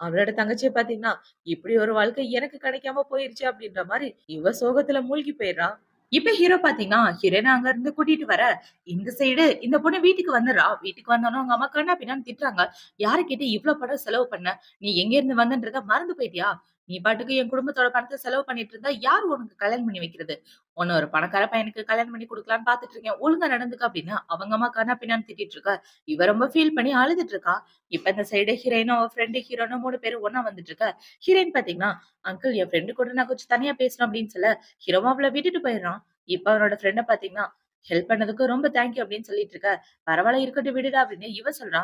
A: அவளோட தங்கச்சிய பார்த்தீங்கன்னா, "இப்படி ஒரு வாழ்க்கை எனக்கு கிடைக்காம போயிருச்சு" அப்படின்ற மாரி இவ சோகத்துல மூழ்கி போயிர்றா. இப்ப ஹீரோ பார்த்தீங்கன்னா, ஹீரோயின அங்க இருந்து கூட்டிட்டு வர, இந்த சைடு இந்த பொண்ணு வீட்டுக்கு வந்துர்றா. வீட்டுக்கு வந்தோனே அவங்க அம்மா கன்னா பின்னான்னு திட்டுறாங்க. "யார கேட்டு இவ்ளோ பணம் செலவு பண்ண? நீ எங்க இருந்து வந்தன்றத மறந்து போயிட்டியா? நீ பாட்டுக்கு என் குடும்பத்தோட பணத்த செலவு பண்ணிட்டு இருந்தா, யார் உனக்கு கல்யாணம் பண்ணி வைக்கிறது? உன்ன ஒரு பணக்கார பையனுக்கு கல்யாணம் பண்ணி குடுக்கலான்னு பார்த்துட்டு இருக்கேன். ஒழுங்கா நடந்துக்க" அப்படின்னு அவங்க அம்மா கன்னா பின்னான்னு திட்டிட்டு இருக்க. இவ ரொம்ப ஃபீல் பண்ணி அழுதுட்டு இருக்கா. இப்ப இந்த சைடு ஹீரோயினும், அவ ஃப்ரெண்ட் ஹீரோனும் 3 பேரும் ஒண்ணா வந்துட்டு இருக்க. ஹீரோயின் பார்த்தீங்கன்னா, "அங்கிள் என் ஃப்ரெண்ட் கூட நான் கொஞ்சம் தனியா பேசணும்" அப்படின்னு சொல்ல, ஹீரோவும் அவள விட்டுட்டு போயிர்றான். இப்ப அவனோட ஃப்ரெண்ட பாத்தீங்கன்னா, ஹெல்ப் பண்ணதுக்கு ரொம்ப தேங்க் யூ அப்படின்னு சொல்லிட்டு இருக்க. "பரவால்ல இருக்கட்டும் விடுடா" அப்படின்னு இவ சொல்றா.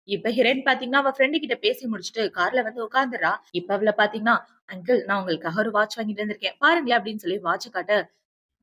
A: இப்ப ஹீரோயின் பாத்தீங்கன்னா, அவ ஃப்ரெண்ட் கிட்ட பேசி முடிச்சுட்டு கார்ல வந்து உட்கார்ந்துறா. இப்ப அவள பாத்தீங்கன்னா, "அங்கிள் நான் உங்களுக்காக ஒரு வாட்ச் வாங்கிட்டு வந்திருக்கேன். பாருங்களேன்" அப்படின்னு சொல்லி வாட்ச காட்ட,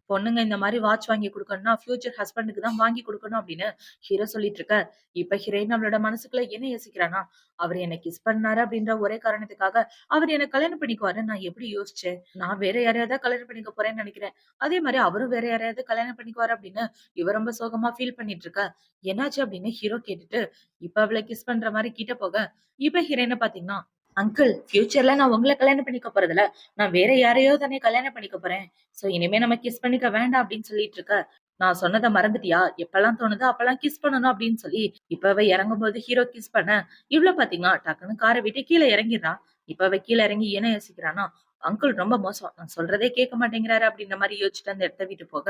A: பொண்ணுங்க இந்த மாரி வாட்ச் வாங்கி குடுக்கணும்னா, ஃபியூச்சர் ஹஸ்பண்டுக்கு தான் வாங்கி குடுக்கணும் அப்படின்னு ஹீரோ சொல்லிட்டு இருக்க. இப்ப ஹீரோயின் அவளோட மனசுக்குள்ள என்ன யோசிக்கிறான்னா, அவரு என்ன கிஸ் பண்ணாரு அப்படின்ற ஒரே காரணத்துக்காக, அவரு என்ன கல்யாணம் பண்ணிக்குவாருன்னு நான் எப்படி யோசிச்சேன்? நான் வேற யாரையாவது கல்யாணம் பண்ணிக்க போறேன்னு நெனைக்கிறேன். அதே மாரி அவரும் வேற யாரையாவது கல்யாணம் பண்ணிக்குவாரு அப்படின்னு இவ ரொம்ப சோகமா ஃபீல் பண்ணிட்டு இருக்க. என்னாச்சு அப்படின்னு ஹீரோ கேட்டுட்டு, இப்ப அவள கிஸ் பண்ற மாரி கிட்ட போக, இப்ப ஹீரோயின பாத்தீங்கன்னா, "அங்கிள் ஃபியூச்சர்ல நான் உங்கள கல்யாணம் பண்ணிக்க போறதில்ல. நான் வேற யாரையோ தானே கல்யாணம் பண்ணிக்க போறேன். சோ இனிமே நம்ம கிஸ் பண்ணிக்க வேண்டாம்" அப்படின்னு சொல்லிட்டு இருக்க. "நான் சொன்னத மறந்துட்டியா? எப்பலாம் தோணுதோ அப்பலாம் கிஸ் பண்ணணும்" அப்படின்னு சொல்லி, இப்ப அவ இறங்கும்போது ஹீரோ கிஸ் பண்ண, இவ்ளோ பாத்தீங்கன்னா டக்குன்னு கார விட்டு கீழ இறங்கிர்றா. இப்ப அவ கீழ இறங்கி என்ன யோசிக்கிறான்னா, "அங்கிள் ரொம்ப மோசம். நான் சொல்றதே கேட்க மாட்டேங்கிறாரு" அப்படின்ற மாரி யோசிச்சுட்டு அந்த இடத்த விட்டு போக,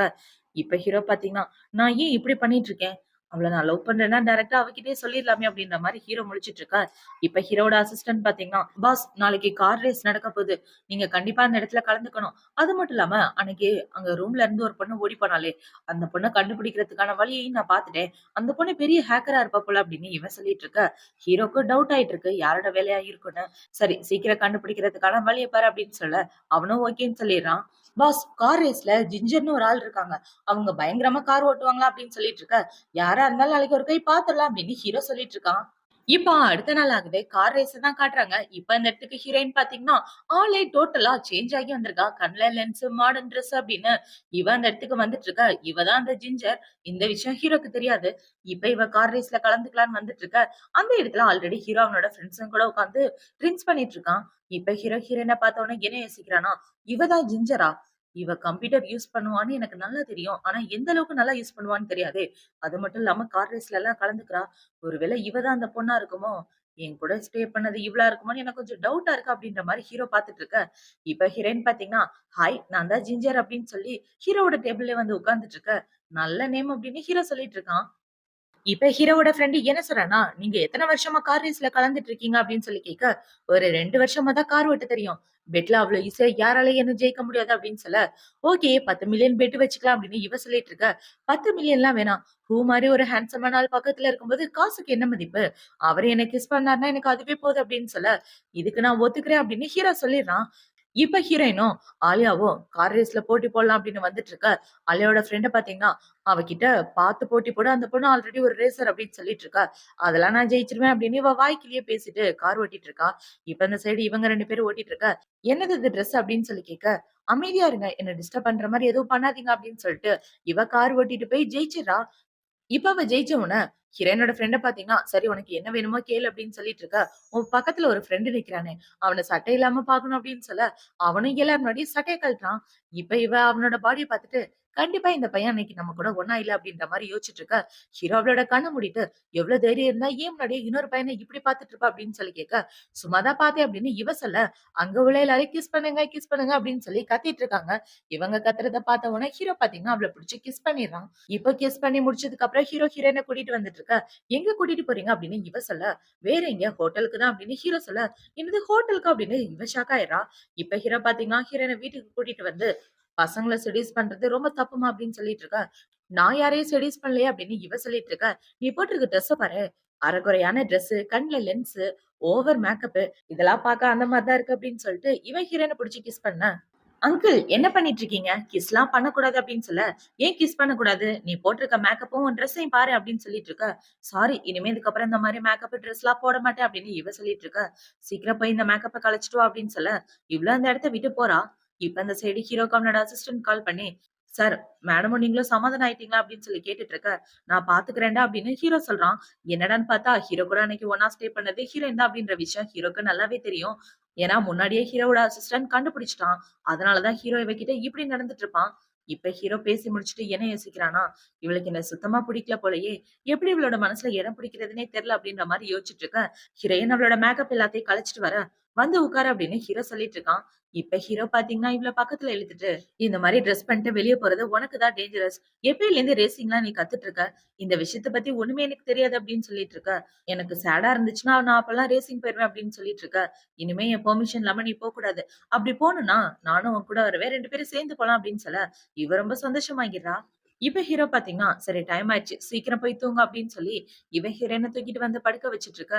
A: இப்ப ஹீரோ பாத்தீங்கன்னா, "நான் ஏன் இப்படி பண்ணிட்டு இருக்கேன்? அவள நான் லவ் பண்றேன்னா டைரக்ட்டா அவகிட்டயே சொல்லிர்லாமே" அப்படின்ற மாரி ஹீரோ முழிச்சுட்டு இருக்க. இப்ப ஹீரோவோட அசிஸ்டன்ட் பாத்தீங்கன்னா, "பாஸ் நாளைக்கு கார் ரேஸ் நடக்க போகுது. நீங்க கண்டிப்பா அந்த இடத்துல கலந்துக்கணும். அது மட்டும் இல்லாம அன்னைக்கு அங்க ரூம்ல இருந்து ஒரு பொண்ணு ஓடி போனாளே, அந்த பொண்ண கண்டுபிடிக்கிறதுக்கான வழியையும் நான் பார்த்துட்டேன். அந்த பொண்ணு பெரிய ஹேக்கரா இருப்பா போல" அப்படின்னு இவன் சொல்லிட்டு இருக்க. ஹீரோக்கு டவுட் ஆயிட்டு இருக்கு. யாரோட வேலையா இருக்கும்னு. சரி சீக்கிரம் கண்டுபிடிக்கிறதுக்கான வழிய பாரு அப்படின்னு சொல்ல, அவனும் ஓகேன்னு சொல்லிடுறான். பாஸ் கார் ரேஸ்ல ஜிஞ்சர்ன்னு ஒரு ஆள் இருக்காங்க. அவங்க பயங்கரமா கார் ஓட்டுவாங்களா அப்படின்னு சொல்லிட்டு இருக்க. யாரா இருந்தாலும் நாளைக்கு ஒரு கை பாத்துரலாம் அப்படின்னு ஹீரோ சொல்லிட்டு இருக்கான். இப்ப அடுத்த நாள் ஆகுது. கார் ரேஸ தான் காட்டுறாங்க. இப்ப இந்த இடத்துக்கு ஹீரோயின் பாத்தீங்கன்னா, ஆளே டோட்டலா சேஞ்ச் ஆகி வந்திருக்கா. கண்ல லென்ஸ், மாடர்ன் டிரெஸ் அப்படின்னு இவ அந்த இடத்துக்கு வந்துட்டு இருக்கா. இவ தான் அந்த ஜிஞ்சர். இந்த விஷயம் ஹீரோக்கு தெரியாது. இப்ப இவ கார் ரேஸ்ல கலந்துக்கலான்னு வந்துட்டு இருக்க. அந்த இடத்துல ஆல்ரெடி ஹீரோ அவனோட ஃப்ரெண்ட்ஸும் கூட உட்கார்ந்து ட்ரிங்க்ஸ் பண்ணிட்டு இருக்கான். இப்ப ஹீரோ ஹீரோயின பார்த்த உடனே என்ன யோசிக்கிறான்னா, இவ தான் ஜிஞ்சரா? இவ கம்ப்யூட்டர் யூஸ் பண்ணுவான்னு எனக்கு நல்லா தெரியும். ஆனா எந்த அளவுக்கு நல்லா யூஸ் பண்ணுவான்னு தெரியாதே. அது மட்டும் இல்லாம கார் ரேஸ்ல எல்லாம் கலந்துக்கிறா. ஒருவேளை இவ தான் அந்த பொண்ணா இருக்குமோ? என் கூட ஸ்டே பண்ணது இவளா இருக்குமோன்னு எனக்கு கொஞ்சம் டவுட்டா இருக்கு அப்படின்ற மாரி ஹீரோ பார்த்துட்டு இருக்க. இப்ப ஹீரோயின் பார்த்தீங்கன்னா, "ஹாய் நான் தான் ஜிஞ்சர்" அப்படின்னு சொல்லி ஹீரோவோட டேபிள்லயே வந்து உட்கார்ந்துட்டு இருக்க. நல்ல நேம் அப்படின்னு ஹீரோ சொல்லிட்டு இருக்கான். இப்ப ஹீரோவோட ஃப்ரெண்ட் என்ன சொல்றான்னா, "நீங்க எத்தன வருஷமா கார் ரேஸ்ல கலந்துட்டு இருக்கீங்க?" அப்படின்னு சொல்லி கேட்க, "ஒரு 2 வருஷமா தான் கார் ஓட்ட தெரியும். பெட்ல அவ்ளோ ஈஸியா யாராலயும் என்ன ஜெயிக்க முடியாது அப்படின்னு சொல்ல, ஓகே 10 மில்லியன் பெட் வச்சுக்கலாம் அப்படின்னு இவ சொல்லிட்டு இருக்க. 10 மில்லியன்லாம் வேணாம். பூ மாரி ஒரு ஹேண்ட்ஸமான ஆள் பக்கத்துல இருக்கும்போது காசுக்கு என்ன மதிப்பு? அவரு என்ன கிஸ் பண்ணாருன்னா எனக்கு அதுவே போதும் அப்படின்னு சொல்ல, இதுக்கு நான் ஒத்துக்கிறேன் அப்படின்னு ஹீரோ சொல்லிடுறான். இப்ப ஹீரோயினும், ஆலியாவும் கார் ரேஸ்ல போட்டி போடலாம் அப்படின்னு வந்துட்டு இருக்க. ஆலியாவோட ஃப்ரெண்ட பாத்தீங்கன்னா, அவகிட்ட பாத்து போட்டி போடு. அந்த பொண்ணு ஆல்ரெடி ஒரு ரேசர் அப்படின்னு சொல்லிட்டு இருக்கா. அதெல்லாம் நான் ஜெயிச்சுருவேன் அப்படின்னு இவ வாய்க்கிலேயே பேசிட்டு கார் ஓட்டிட்டு இருக்கா. இப்ப இந்த சைடு இவங்க 2 பேரும் ஓட்டிட்டு இருக்க. என்னது இது ட்ரெஸ் அப்படின்னு சொல்லி கேட்க, அமைதியா இருங்க. என்ன டிஸ்டர்ப் பண்ற மாரி எதுவும் பண்ணாதீங்க அப்படின்னு சொல்லிட்டு, இவ கார் ஓட்டிட்டு போய் ஜெயிச்சிடுறா. இப்ப அவ ஜெயிச்ச உடனே, ஹீரோயினோட ஃப்ரெண்ட பாத்தீங்கன்னா, "சரி உனக்கு என்ன வேணுமோ கேளு" அப்படின்னு சொல்லிட்டு இருக்கா. உன் பக்கத்துல ஒரு ஃப்ரெண்ட் நிக்கிறானே, அவன சட்டை இல்லாம பாக்கணும் அப்படின்னு சொல்ல, அவனும் எல்லார் முன்னாடியும் சட்டைய கழட்டுறான். இப்ப இவ அவனோட பாடிய பாத்துட்டு, கண்டிப்பா இந்த பையன் அன்னைக்கு நம்ம கூட ஒண்ணா இல்ல அப்படின்ற மாரி யோசிச்சுட்டு இருக்க. ஹீரோ அவளோட கண்ண மூடிட்டு, "எவ்வளவு தைரியம் இருந்தா ஏன் முன்னாடியே இன்னொரு பையன இப்படி பாத்துட்டு இருப்ப?" அப்படின்னு சொல்லி கேட்க, "சும்மா தான் பாத்தேன்" அப்படின்னு இவ சொல்ல, அங்க உள்ள எல்லாரையும் கிஸ் பண்ணுங்க, கிஸ் பண்ணுங்க அப்படின்னு சொல்லி கத்திட்டு இருக்காங்க. இவங்க கத்துறத பாத்த உடனே ஹீரோ பாத்தீங்கன்னா, அவள புடிச்சு கிஸ் பண்ணிடுறான். இப்ப கிஸ் பண்ணி முடிச்சதுக்கு அப்புறம் ஹீரோ ஹீரோயின கூட்டிட்டு வந்துட்டு இருக்க. எங்க கூட்டிட்டு போறீங்க அப்படின்னு இவ சொல்ல, வேற எங்க ஹோட்டலுக்கு தான் அப்படின்னு ஹீரோ சொல்ல, என்னது ஹோட்டலுக்கா அப்படின்னு இவ ஷாக் ஆயிடுறா. இப்ப ஹீரோ பாத்தீங்கன்னா ஹீரோயின வீட்டுக்கு கூட்டிட்டு வந்து, பசங்கள செடியூஸ் பண்றது ரொம்ப தப்புமா அப்படின்னு சொல்லிட்டு இருக்க. நான் யாரையும் செடியூஸ் பண்ணலையே அப்படின்னு இவ சொல்லிட்டு இருக்க. நீ போட்டிருக்க ட்ரெஸ்ஸ பாரு. அரைகுறையான ட்ரெஸ், கண்ல லென்ஸ், ஓவர் மேக்கப் இதெல்லாம் பார்க்க அந்த மாதிரி தான் இருக்கு அப்படின்னு சொல்லிட்டு இவன் ஹீரோயின புடிச்சு கிஸ் பண்ண. அங்கிள் என்ன பண்ணிட்டு இருக்கீங்க? கிஸ்லாம் பண்ணக்கூடாது அப்படின்னு சொல்ல, ஏன் கிஸ் பண்ணக்கூடாது? நீ போட்டிருக்க மேக்கப்பும், உன் ட்ரெஸ்ஸையும் பாரு அப்படின்னு சொல்லிட்டு இருக்க. சாரி இனிமே இதுக்கப்புறம் இந்த மாரி மேக்கப் ட்ரெஸ்லாம் போட மாட்டேன் அப்படின்னு இவ சொல்லிட்டு இருக்க. சீக்கிரம் போய் இந்த மேக்கப்ப கழச்சிட்டு வா அப்படின்னு சொல்ல, இவளும் அந்த இடத்த விட்டு போறா. இப்ப அந்த சைடு ஹீரோக்கு அவனோட அசிஸ்டன்ட் கால் பண்ணி, சார் மேடமும் நீங்களும் சமாதானம் ஆயிட்டீங்களா அப்படின்னு சொல்லி கேட்டுட்டு இருக்க. நான் பாத்துக்கிறேன்டா அப்படின்னு ஹீரோ சொல்றான். என்னடான்னு பார்த்தா ஹீரோ கூட அன்னைக்கு ஒண்ணா ஸ்டே பண்ணது ஹீரோயின் தான் அப்படின்ற விஷயம் ஹீரோக்கு நல்லாவே தெரியும். ஏன்னா முன்னாடியே ஹீரோவோட அசிஸ்டன்ட் கண்டுபிடிச்சுட்டான். அதனால தான் ஹீரோ இவகிட்ட இப்படி நடந்துட்டு இருப்பான். இப்ப ஹீரோ பேசி முடிச்சுட்டு என்ன யோசிக்கிறானா, இவளுக்கு என்ன சுத்தமா பிடிக்கல போலயே! எப்படி இவளோட மனசுல இடம் பிடிக்கிறதுன்னே தெரியல அப்படின்ற மாரி யோசிச்சுட்டு இருக்க. ஹீரோயின் அவளோட மேக்கப் எல்லாத்தையும் கழச்சிட்டு வர, வந்து உட்காரு அப்படின்னு ஹீரோ சொல்லிட்டு இருக்கான். இப்ப ஹீரோ பாத்தீங்கன்னா, இவள பக்கத்துல இழுத்துட்டு, இந்த மாரி டிரெஸ் பண்ணிட்டு வெளிய போறது உனக்கு தான் டேஞ்சரஸ். எப்பயிலேருந்து ரேசிங்லாம் நீ கத்துட்டு இருக்க? இந்த விஷயத்த பத்தி ஒண்ணுமே எனக்கு தெரியாது அப்படின்னு சொல்லிட்டு இருக்க. எனக்கு சேடா இருந்துச்சுன்னா, நான் அப்பல்லாம் ரேசிங் போயிருவேன் அப்படின்னு சொல்லிட்டு இருக்க. இனிமே என் பெர்மிஷன் இல்லாம நீ போக்கூடாது. அப்படி போணும்னா, நானும் உன் கூட வருவேன். 2 பேரும் சேர்ந்து போலாம் அப்படின்னு சொல்ல, இவ ரொம்ப சந்தோஷமாகிறா. இப்ப ஹீரோ பாத்தீங்கன்னா, சரி டைம் ஆயிடுச்சு. சீக்கிரம் போய் தூங்கு அப்படின்னு சொல்லி, இவ ஹீரோயின தூக்கிட்டு வந்து படுக்க வச்சுட்டு இருக்க.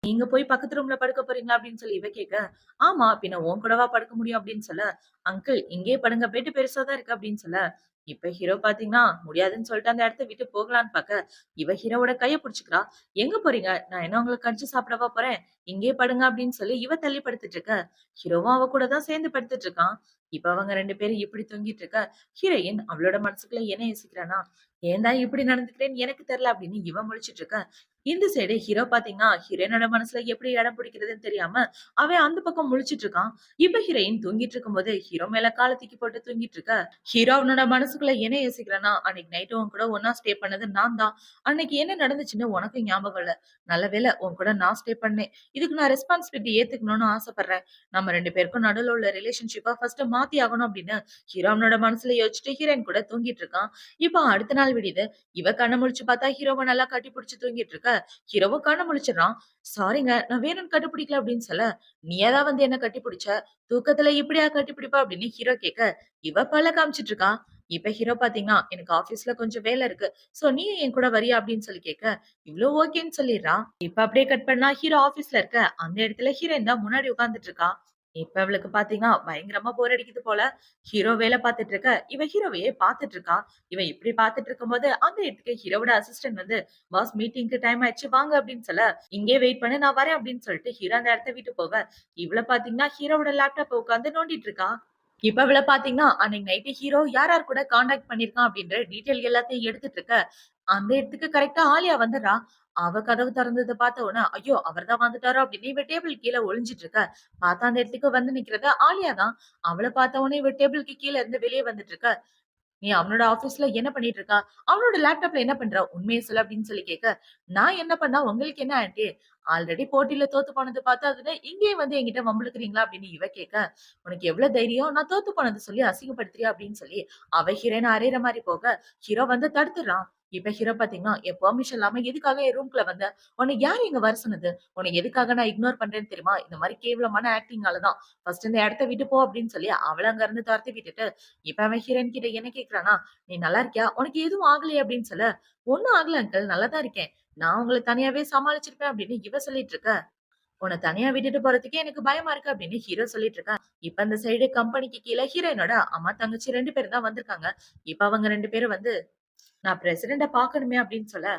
A: நீங்க போய் பக்கத்து ரூம்ல படுக்க போறீங்களா? அப்படின்னு சொல்லி இவ கேட்க, ஆமா பின்ன உன் கூடவா படுக்க முடியும் அப்படின்னு சொல்ல, அங்கிள் இங்கேயே படுங்க பெட் பெருசா தான் இருக்கு அப்படின்னு சொல்ல, இப்ப ஹீரோ பாத்தீங்கன்னா, முடியாதுன்னு சொல்லிட்டு அந்த இடத்த விட்டு போகலான்னு பாக்க, இவ ஹீரோவோட கைய புடிச்சுக்கிறா. எங்க போறீங்க? நான் என்ன உங்கள கடிச்சு சாப்பிடவா போறேன்? இங்கேயே படுங்க அப்படின்னு சொல்லி இவ தள்ளி படுத்துட்டு இருக்க. ஹீரோவும் அவ கூட தான் சேர்ந்து படுத்துட்டு இருக்கான். இப்ப அவங்க 2 பேரும் இப்படி தூங்கிட்டு இருக்க, ஹீரோயின் அவளோட மனசுக்குள்ள என்ன யோசிக்கிறானா, ஏன்டா இப்படி நடந்துக்கிறேன்னு எனக்கு தெரியல அப்படின்னு இவ முழிச்சிட்டு இருக்க. இந்த சைடு ஹீரோ பாத்தீங்கன்னா, ஹீரோயினோட மனசுல எப்படி இடம் பிடிக்கிறதுன்னு தெரியாம, அவன் அந்த பக்கம் முழிச்சிட்டு இருக்கான். இப்ப ஹீரோயின் தூங்கிட்டு இருக்கும்போது, ஹீரோ மேல கால தூக்கி போட்டு தூங்கிட்டு இருக்க. ஹீரோ அவனோட மனசுக்குள்ள என்ன யோசிக்கிறான்னா, அன்னைக்கு நைட் உன் கூட ஒண்ணா ஸ்டே பண்ணது நான் தான். அன்னைக்கு என்ன நடந்துச்சுன்னு உனக்கும் ஞாபகம் இல்ல. நல்ல வேளை உன் கூட நான் ஸ்டே பண்ணேன். இதுக்கு நான் ரெஸ்பான்சிபிலிட்டி ஏத்துக்கணும்னு ஆசைப்படுறேன். நம்ம 2 பேருக்கும் நடுவுல உள்ள ரிலேஷன்ஷிப்ப ஃபர்ஸ்ட் மாத்தி ஆகணும் அப்படின்னு ஹீரோ அவனோட மனசுல யோசிச்சுட்டு ஹீரோயின் கூட தூங்கிட்டு இருக்கான். இப்ப அடுத்த நாள் விடியுது. இவ கண்ண முழிச்சு பார்த்தா ஹீரோவ நல்லா கட்டி புடிச்சு தூங்கிட்டு இருக்க. ஹீரோவும் கண்ண முழிச்சுடுறான். சாரிங்க நான் வேணும்னு கண்டுபிடிக்கல அப்படின்னு சொல்ல, நீயா தான் வந்து என்ன கட்டிப்புடிச்ச. தூக்கத்துல இப்படியா கட்டிப்பிடிப்ப அப்படின்னு ஹீரோ கேட்க, இவ பல்ல காமிச்சிட்டு இருக்கா. இப்ப ஹீரோ பாத்தீங்கன்னா, எனக்கு ஆபீஸ்ல கொஞ்சம் வேலை இருக்கு. சோ நீயும் என் கூட வரியா அப்படின்னு சொல்லி கேட்க, இவ்ளோ ஓகேன்னு சொல்லிடுறா. இப்ப அப்படியே கட் பண்ணா ஹீரோ ஆபீஸ்ல இருக்க. அந்த இடத்துல ஹீரோயின் தான் முன்னாடி உட்கார்ந்துட்டு இருக்கா. இப்ப அவளுக்கு பாத்தீங்கன்னா, பயங்கரமா போர் அடிக்குது போல. ஹீரோ வேலை பார்த்துட்டு இருக்க, இவ ஹீரோவையே பார்த்துட்டு இருக்கா. இவ இப்படி பார்த்துட்டு இருக்கும்போது, அந்த இடத்துக்கு ஹீரோவோட அசிஸ்டன்ட் வந்து, பாஸ் மீட்டிங்க்கு டைம் ஆயிடுச்சு வாங்க அப்படின்னு சொல்ல, இங்கேயே வெயிட் பண்ணு நான் வரேன் அப்படின்னு சொல்லிட்டு ஹீரோ அந்த இடத்த விட்டு போக, இவள பாத்தீங்கன்னா ஹீரோவோட லேப்டாப்ப உட்கார்ந்து நோண்டிட்டு இருக்கா. இப்ப இவள பாத்தீங்கன்னா, அன்னைக்கு நைட் ஹீரோ யார் யார் கூட கான்டாக்ட் பண்ணியிருக்கான் அப்படின்ற டீட்டெயில் எல்லாத்தையும் எடுத்துட்டு இருக்க, அந்த இடத்துக்கு கரெக்ட்டா ஆலியா வந்துடுறா. அவ கதவு திறந்தத பார்த்த உடனே, ஐயோ! அவர் தான் வந்துட்டாரோ அப்படின்னு இவ டேபிள் கீழ ஒளிஞ்சிட்டு இருக்க. பார்த்தா அந்த இடத்துக்கு வந்து நிக்கிறது ஆலியா தான். அவள பார்த்த உடனே இவ டேபிள்க்கு கீழ இருந்து வெளிய வந்துட்டு இருக்க. "நீ அவனோட ஆபீஸ்ல என்ன பண்ணிட்டு இருக்கா? அவனோட லேப்டாப்ல என்ன பண்ற? உண்மைய சொல்லு" அப்படின்னு சொல்லி கேட்க, "நான் என்ன பண்ணா உங்களுக்கு என்ன ஆன்ட்டி? ஆல்ரெடி போட்டில தோத்து போனது பத்தாதுன்னு இங்கேயே வந்து என்கிட்ட வம்பிழுக்கிறீங்களா?" அப்படின்னு இவ கேட்க, "உனக்கு எவ்வளவு தைரியம்? நான் தோத்து போனத சொல்லி அசிங்கப்படுத்துறியா?" அப்படின்னு சொல்லி அவ ஹீரோயின அறையிற மாரி போக, ஹீரோ வந்து தடுத்துடுறான். இப்ப ஹீரோ பாத்தீங்கன்னா, என் பெர்மிஷன் இல்லாம எதுக்காக என் ரூம்குள்ள வந்த? உன்ன யாரு இங்க வர சொன்னது? உன்ன எதுக்காக நான் இக்னோர் பண்றேன்னு தெரியுமா? இந்த மாரி கேவலமான ஆக்டிங்கால தான். ஃபர்ஸ்ட் இந்த இடத்த விட்டு போ அப்படின்னு சொல்லி அவள அங்க இருந்து தொரத்தி விட்டுட்டு, இப்ப அவன் ஹீரோயின் கிட்ட என்ன கேட்கிறான்னா, "நீ நல்லா இருக்கியா? உனக்கு எதுவும் ஆகலையா?" அப்படின்னு சொல்ல, "ஒண்ணும் ஆகல அங்கிள். நல்லா தான் இருக்கேன். நான் உங்கள தனியாவே சமாளிச்சிருப்பேன்" அப்படின்னு இவ சொல்லிட்டு இருக்க. "உன்ன தனியா விட்டுட்டு போறதுக்கே எனக்கு பயமா இருக்கு" அப்படின்னு ஹீரோ சொல்லிட்டு இருக்கான். இப்ப அந்த சைடு கம்பெனிக்கு கீழ ஹீரோயினோட அம்மா, தங்கச்சி 2 பேரும் தான் வந்திருக்காங்க. இப்ப அவங்க 2 பேரும் வந்து, "நான் பிரசிடெண்ட்ட பார்க்கணுமே" அப்படின்னு சொல்ல,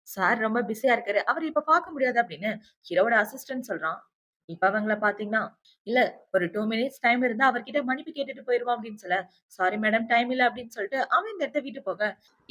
A: "சார் ரொம்ப பிஸியா இருக்காரு. அவர இப்ப பார்க்க முடியாது" அப்படின்னு ஹீரோவோட அசிஸ்டன்ட் சொல்றான். இப்ப அவங்கள பார்த்தீங்கன்னா, "இல்ல ஒரு 2 மினிட்ஸ் டைம் இருந்தா அவர்கிட்ட மன்னிப்பு கேட்டுட்டு போயிருவோம்" அப்படின்னு சொல்ல, "சாரி மேடம் டைம் இல்ல" அப்படின்னு சொல்லிட்டு அவன் இந்த இடத்த விட்டு போக,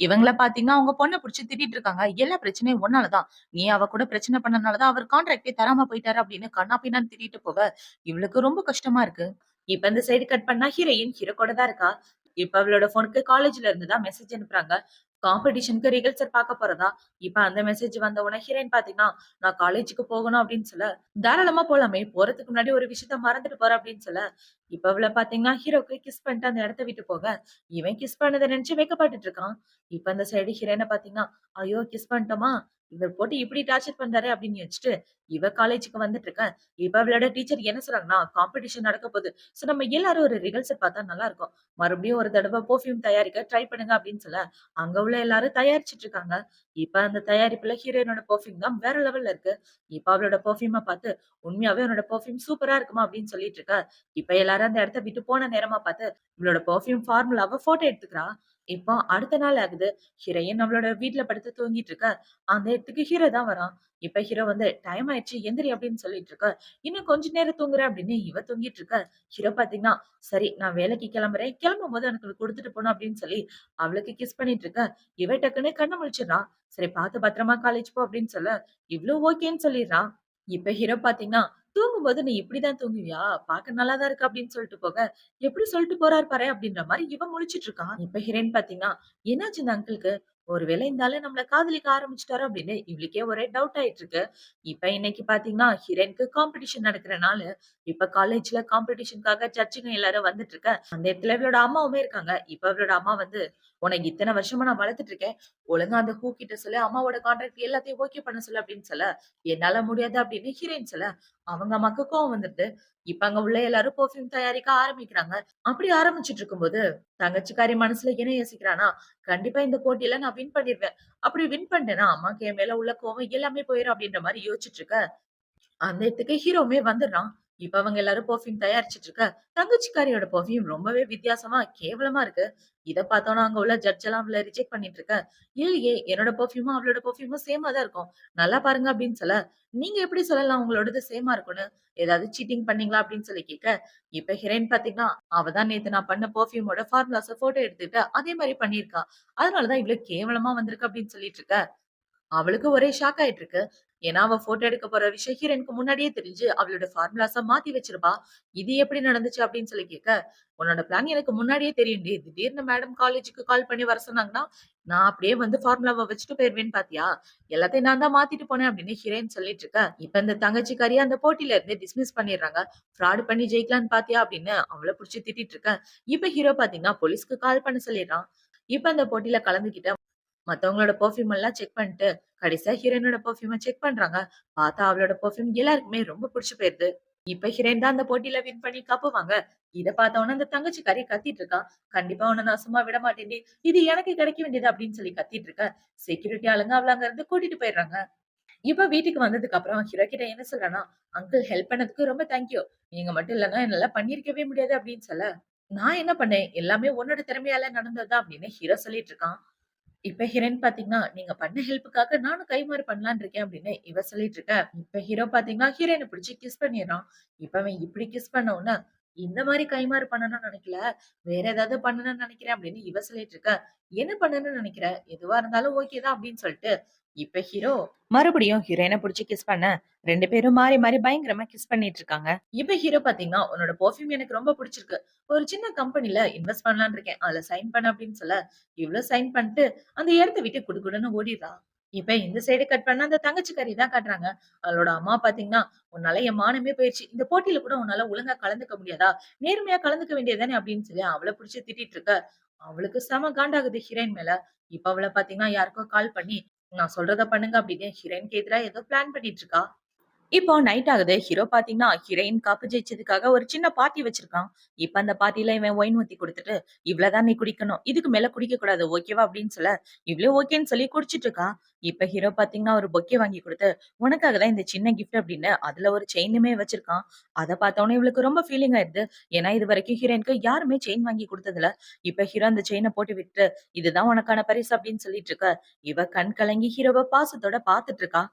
A: இவங்கள பார்த்தீங்கன்னா அவங்க பொண்ண புடிச்சு திட்டிட்டு இருக்காங்க. "எல்லா பிரச்சனையும் உன்னால தான். நீ அவ கூட பிரச்சனை பண்ணனால தான் அவர் கான்ட்ராக்ட்டே தராம போயிட்டாரு" அப்படின்னு கன்னா பின்னான்னு திட்டிட்டு போக, இவளுக்கு ரொம்ப கஷ்டமா இருக்கு. இப்ப இந்த சைடு கட் பண்ணா ஹீரோயின் ஹீரோ கூட தான் இருக்கா. இப்ப அவளோட ஃபோனுக்கு காலேஜ்ல இருந்து தான் மெசேஜ் அனுப்புறாங்க. காம்படிஷன்க்கு ரிகல்சர் பார்க்க போறதா. இப்ப அந்த மெசேஜ் வந்த உடனே ஹீரோயின் பார்த்தீங்கன்னா, "நான் காலேஜுக்கு போகணும்" அப்படின்னு சொல்ல, "தாராளமா போலாமே. போறதுக்கு முன்னாடி ஒரு விஷயத்த மறந்துட்டு போறேன்" அப்படின்னு சொல்ல, இப்ப அவள பார்த்தீங்கன்னா, ஹீரோக்கு கிஸ் பண்ணிட்டு அந்த இடத்த விட்டு போக, இவன் கிஸ் பண்ணத நினைச்சு வெட்கப்பட்டுட்டு இருக்கான். இப்ப அந்த சைடு ஹீரோயின பார்த்தீங்கன்னா, "ஐயோ! கிஸ் பண்ணிட்டோமா? இவர் போட்டு இப்படி டார்ச்சர் பண்றாரே" அப்படின்னு யோசிச்சுட்டு, இவ காலேஜுக்கு வந்துட்டு இருக்க. இப்ப அவளோட டீச்சர் என்ன சொல்றாங்கன்னா, "காம்படிஷன் நடக்க போகுது. சோ நம்ம எல்லாரும் ஒரு ரிகல்சல் பார்த்தா நல்லா இருக்கும். மறுபடியும் ஒரு தடவ பெர்ஃப்யூம் தயாரிக்க ட்ரை பண்ணுங்க" அப்படின்னு சொல்ல, அங்க உள்ள எல்லாரும் தயாரிச்சுட்டு இருக்காங்க. இப்ப அந்த தயாரிப்புல ஹீரோயினோட பெர்ஃப்யூம் தான் வேற லெவல்ல இருக்கு. இப்ப அவளோட பெர்ஃப்யூம பார்த்து, "உண்மையாவே உன்னோட பெர்ஃப்யூம் சூப்பரா இருக்குமா" அப்படின்னு சொல்லிட்டு இருக்க. இப்ப எல்லாரும் அந்த இடத்த விட்டு போன நேரமா பார்த்து, இவளோட பெர்ஃப்யூம் ஃபார்முலாவ ஃபோட்டோ எடுத்துக்கிறா. இப்போ அடுத்த நாள் ஆகுது. ஹீரோயின் அவளோட வீட்ல படுத்து தூங்கிட்டு இருக்க. அந்த இடத்துக்கு ஹீரோ தான் வரான். இப்ப ஹீரோ வந்து, "டைம் ஆயிடுச்சு எந்திரி" அப்படின்னு சொல்லிட்டு இருக்க. "இன்னும் கொஞ்ச நேரம் தூங்குறேன்" அப்படின்னு இவ தூங்கிட்டு இருக்க. ஹீரோ பார்த்தீங்கன்னா, "சரி நான் வேலைக்கு கிளம்புறேன். கிளம்பும்போது எனக்கு குடுத்துட்டு போணும்" அப்படின்னு சொல்லி அவளுக்கு கிஸ் பண்ணிட்டு இருக்க. இவ டக்குன்னு கண்ண முழிச்சுடுறா. "சரி பார்த்து பத்திரமா காலேஜ் போ" அப்படின்னு சொல்ல, இவளும் ஓகேன்னு சொல்லிடுறா. இப்ப ஹீரோ பார்த்தீங்கன்னா, "தூங்கும்போது நீ இப்படிதான் தூங்குவியா? பார்க்க நல்லா தான் இருக்கு" அப்படின்னு சொல்லிட்டு போக, "எப்படி சொல்லிட்டு போறாரு பாரேன்" அப்படின்ற மாரி இவ முழிச்சுட்டு இருக்கா. இப்ப ஹீரோயின் பார்த்தீங்கன்னா, "என்னாச்சு இந்த அங்கிள்க்கு? ஒருவேளை இந்த ஆளு நம்மள காதலிக்க ஆரம்பிச்சுட்டாரோ" அப்படின்னு இவளுக்கே ஒரே டவுட் ஆயிட்டு இருக்கு. இப்ப இன்னைக்கு பார்த்தீங்கன்னா, ஹீரோயினுக்கு காம்படிஷன் நடக்கிற நாளு. இப்ப காலேஜ்ல காம்படிஷனுக்காக ஜட்ஜுங்க எல்லாரும் வந்துட்டு இருக்க. அந்த இடத்துல இவளோட அம்மாவுமே இருக்காங்க. இப்ப இவளோட அம்மா வந்து, "உன்னை இத்தன வருஷமா நான் வளர்த்துட்டு இருக்கேன். ஒழுங்கா அந்த ஹூ கிட்ட சொல்லு. அம்மாவோட கான்ட்ராக்ட் எல்லாத்தையும் ஓகே பண்ண சொல்லு" அப்படின்னு சொல்ல, "என்னால முடியாது" அப்படின்னு ஹீரோயின் சொல்ல, அவங்க அம்மாக்கு கோவம் வந்துருது. இப்ப அங்க உள்ள எல்லாரும் பெர்ஃப்யூம் தயாரிக்க ஆரம்பிக்கிறாங்க. அப்படி ஆரம்பிச்சுட்டு இருக்கும்போது, தங்கச்சிக்காரி மனசுல என்ன யோசிக்கிறான்னா, கண்டிப்பா இந்த போட்டியில நான் வின் பண்ணிருவேன். அப்படி வின் பண்ணிட்டேன்னா, அம்மாக்கு என் மேல உள்ள கோவம் எல்லாமே போயிரும் அப்படின்ற மாரி யோசிச்சுட்டு இருக்க. அந்த இடத்துக்கு ஹீரோவுமே வந்துடுறான். இப்ப அவங்க எல்லாரும் பெர்ஃப்யூம் தயாரிச்சுட்டு இருக்க. தங்கச்சிக்காரியோட பெர்ஃப்யூம் ரொம்பவே வித்தியாசமா, கேவலமா இருக்கு. இத பார்த்தோன அங்க உள்ள ஜட்ஜ் எல்லாம் அவள ரிஜெக்ட் பண்ணிட்டு இருக்க. "இல்லையே என்னோட பெர்ஃப்யூமும் அவளோட பெர்ஃப்யூமும் சேமா தான் இருக்கும். நல்லா பாருங்க" அப்படின்னு சொல்ல, "நீங்க எப்படி சொல்லலாம் உங்களோடது சேமா இருக்கும்னு? ஏதாவது சீட்டிங் பண்ணீங்களா?" அப்படின்னு சொல்லி கேட்க, இப்ப ஹீரோயின் பார்த்தீங்கன்னா, அவ தான் நேத்து நான் பண்ண பெர்ஃப்யூமோட ஃபார்முலாஸ ஃபோட்டோ எடுத்துட்டு அதே மாரி பண்ணியிருக்கா. அதனால தான் இவ்ளோ கேவலமா வந்திருக்கு அப்படின்னு சொல்லிட்டு இருக்க. அவளுக்கு ஒரே ஷாக் ஆயிட்டு இருக்கு. ஏன்னா, அவ ஃபோட்டோ எடுக்க போற விஷயம் ஹீரோயினுக்கு முன்னாடியே தெரிஞ்சு, அவளோட ஃபார்முலாஸ மாத்தி வச்சிருப்பா. "இது எப்படி நடந்துச்சு?" அப்படின்னு சொல்லி கேட்க, "உன்னோட பிளான் எனக்கு முன்னாடியே தெரியும்டி. திடீர்னு மேடம் காலேஜுக்கு கால் பண்ணி வர சொன்னாங்கன்னா, நான் அப்படியே வந்து ஃபார்முலாவ வச்சுட்டு போயிருவேன்னு பார்த்தியா? எல்லாத்தையும் நான் தான் மாத்திட்டு போனேன்" அப்படின்னு ஹீரோயின் சொல்லிட்டு இருக்க. இப்ப இந்த தங்கச்சிக்காரிய அந்த போட்டியில இருந்து டிஸ்மிஸ் பண்ணிடுறாங்க. "ஃப்ராட் பண்ணி ஜெயிக்கலான்னு பார்த்தியா?" அப்படின்னு அவள புடிச்சு திட்டிட்டு இருக்க. இப்ப ஹீரோ பார்த்தீங்கன்னா, போலீஸ்க்கு கால் பண்ண சொல்லிடுறான். இப்ப அந்த போட்டியில கலந்துக்கிட்ட மத்தவங்களோட பெர்ஃப்யூம் எல்லாம் செக் பண்ணிட்டு, கடைசியா ஹீரோயினோட பெர்ஃப்யூம செக் பண்றாங்க. பார்த்தா அவளோட பெர்ஃப்யூம் எல்லாருக்குமே ரொம்ப புடிச்சு போயிருது. இப்ப ஹீரோயின் தான் அந்த போட்டியில வின் பண்ணி கப்பு வாங்க. இத பார்த்தவுடனே அந்த தங்கச்சிக்காரி கத்திட்டு இருக்கா. "கண்டிப்பா உன்ன நான் சும்மா விட மாட்டேன்டி. இது எனக்கு கிடைக்க வேண்டியது" அப்படின்னு சொல்லி கத்திட்டு இருக்க. செக்யூரிட்டி ஆளுங்க அவள அங்க இருந்து கூட்டிட்டு போயிடுறாங்க. இப்ப வீட்டுக்கு வந்ததுக்கு அப்புறம் ஹீரோ கிட்ட என்ன சொல்றான்னா, "அங்கிள் ஹெல்ப் பண்ணதுக்கு ரொம்ப தேங்க் யூ. நீங்க மட்டும் இல்லன்னா என்னால பண்ணியிருக்கவே முடியாது" அப்படின்னு சொல்ல, "நான் என்ன பண்ணேன்? எல்லாமே உன்னோட திறமையால நடந்தது தான்" அப்படின்னு ஹீரோ சொல்லிட்டு இருக்கான். இப்ப ஹீரோயின் பாத்தீங்கன்னா, "நீங்க பண்ண ஹெல்ப்புக்காக நானும் கைமாறு பண்ணலான்னு இருக்கேன்" அப்படின்னு இவ சொல்லிட்டு இருக்க. இப்ப ஹீரோ பாத்தீங்கன்னா, ஹீரோயின புடிச்சு கிஸ் பண்ணிர்றான். இப்ப அவன் இப்படி கிஸ் பண்ண உடனே, "இந்த மாரி கைமாறு பண்ணணும்னு நினைக்கல. வேற ஏதாவது பண்ணணும்னு நினைக்கிறேன்" அப்படின்னு இவ சொல்லிட்டு இருக்க. "என்ன பண்ணணும்னு நினைக்கிற? எதுவா இருந்தாலும் ஓகே தான்" அப்படின்னு சொல்லிட்டு, இப்ப ஹீரோ மறுபடியும் ஹீரோயின புடிச்சு கிஸ் பண்ண, 2 பேரும் மாறி மாறி பயங்கரமா கிஸ் பண்ணிட்டு இருக்காங்க. இப்ப ஹீரோ பாத்தீங்கன்னா, "உன்னோட பெர்ஃப்யூம் எனக்கு ரொம்ப புடிச்சிருக்கு. ஒரு சின்ன கம்பெனில இன்வெஸ்ட் பண்ணலான்னு இருக்கேன். அதுல சைன் பண்ணு" அப்படின்னு சொல்ல, இவளும் சைன் பண்ணிட்டு அந்த இடத்த விட்டு குடுகுடுன்னு ஓடிர்றா. இப்ப இந்த சைடு கட் பண்ணா அந்த தங்கச்சிக்காரி தான் காட்டுறாங்க. அவளோட அம்மா பாத்தீங்கன்னா, "உன்னால என் மானமே போயிருச்சு. இந்த போட்டியில கூட உன்னால ஒழுங்கா கலந்துக்க முடியாதா? நேர்மையா கலந்துக்க வேண்டியது தானே" அப்படின்னு சொல்லி அவள புடிச்சு திட்டிட்டு இருக்க. அவளுக்கு செம காண்டாகுது ஹீரோயின் மேல. இப்ப அவள பாத்தீங்கன்னா யாருக்கோ கால் பண்ணி, நான் சொல்றத பண்ணுங்க அப்படின்னு ஹீரோயினுக்கு எதிரா ஏதோ பிளான் பண்ணிட்டு இருக்கா. இப்போ நைட் ஆகுது. ஹீரோ பாத்தீங்கன்னா, ஹீரோயின் கப் ஜெயிச்சதுக்காக ஒரு சின்ன பார்ட்டி வச்சிருக்கான். இப்ப அந்த பார்ட்டில இவன் ஒயின் ஊத்தி குடுத்துட்டு, "இவ்ள தான் நீ குடிக்கணும். இதுக்கு மேல குடிக்கக் கூடாது. ஓகேவா?" அப்படின்னு சொல்ல, இவளும் ஓகேன்னு சொல்லி குடிச்சிட்டு இருக்கா. இப்ப ஹீரோ பாத்தீங்கன்னா, ஒரு பொக்கே வாங்கி குடுத்து, "உனக்காக தான் இந்த சின்ன கிஃப்ட்" அப்படின்னு அதுல ஒரு செயினுமே வச்சிருக்கான். அத பாத்தவுடனே இவளுக்கு ரொம்ப ஃபீலிங் ஆயிடுது. ஏன்னா இதுவரைக்கும் ஹீரோயினுக்கு யாருமே செயின் வாங்கி குடுத்ததில்ல. இப்ப ஹீரோ அந்த செயின போட்டு விட்டுட்டு, "இதுதான் உனக்கான பரிசு" அப்படின்னு சொல்லிட்டு இருக்க, இவ கண் கலங்கி ஹீரோவ பாசத்தோட பாத்துட்டு இருக்கா.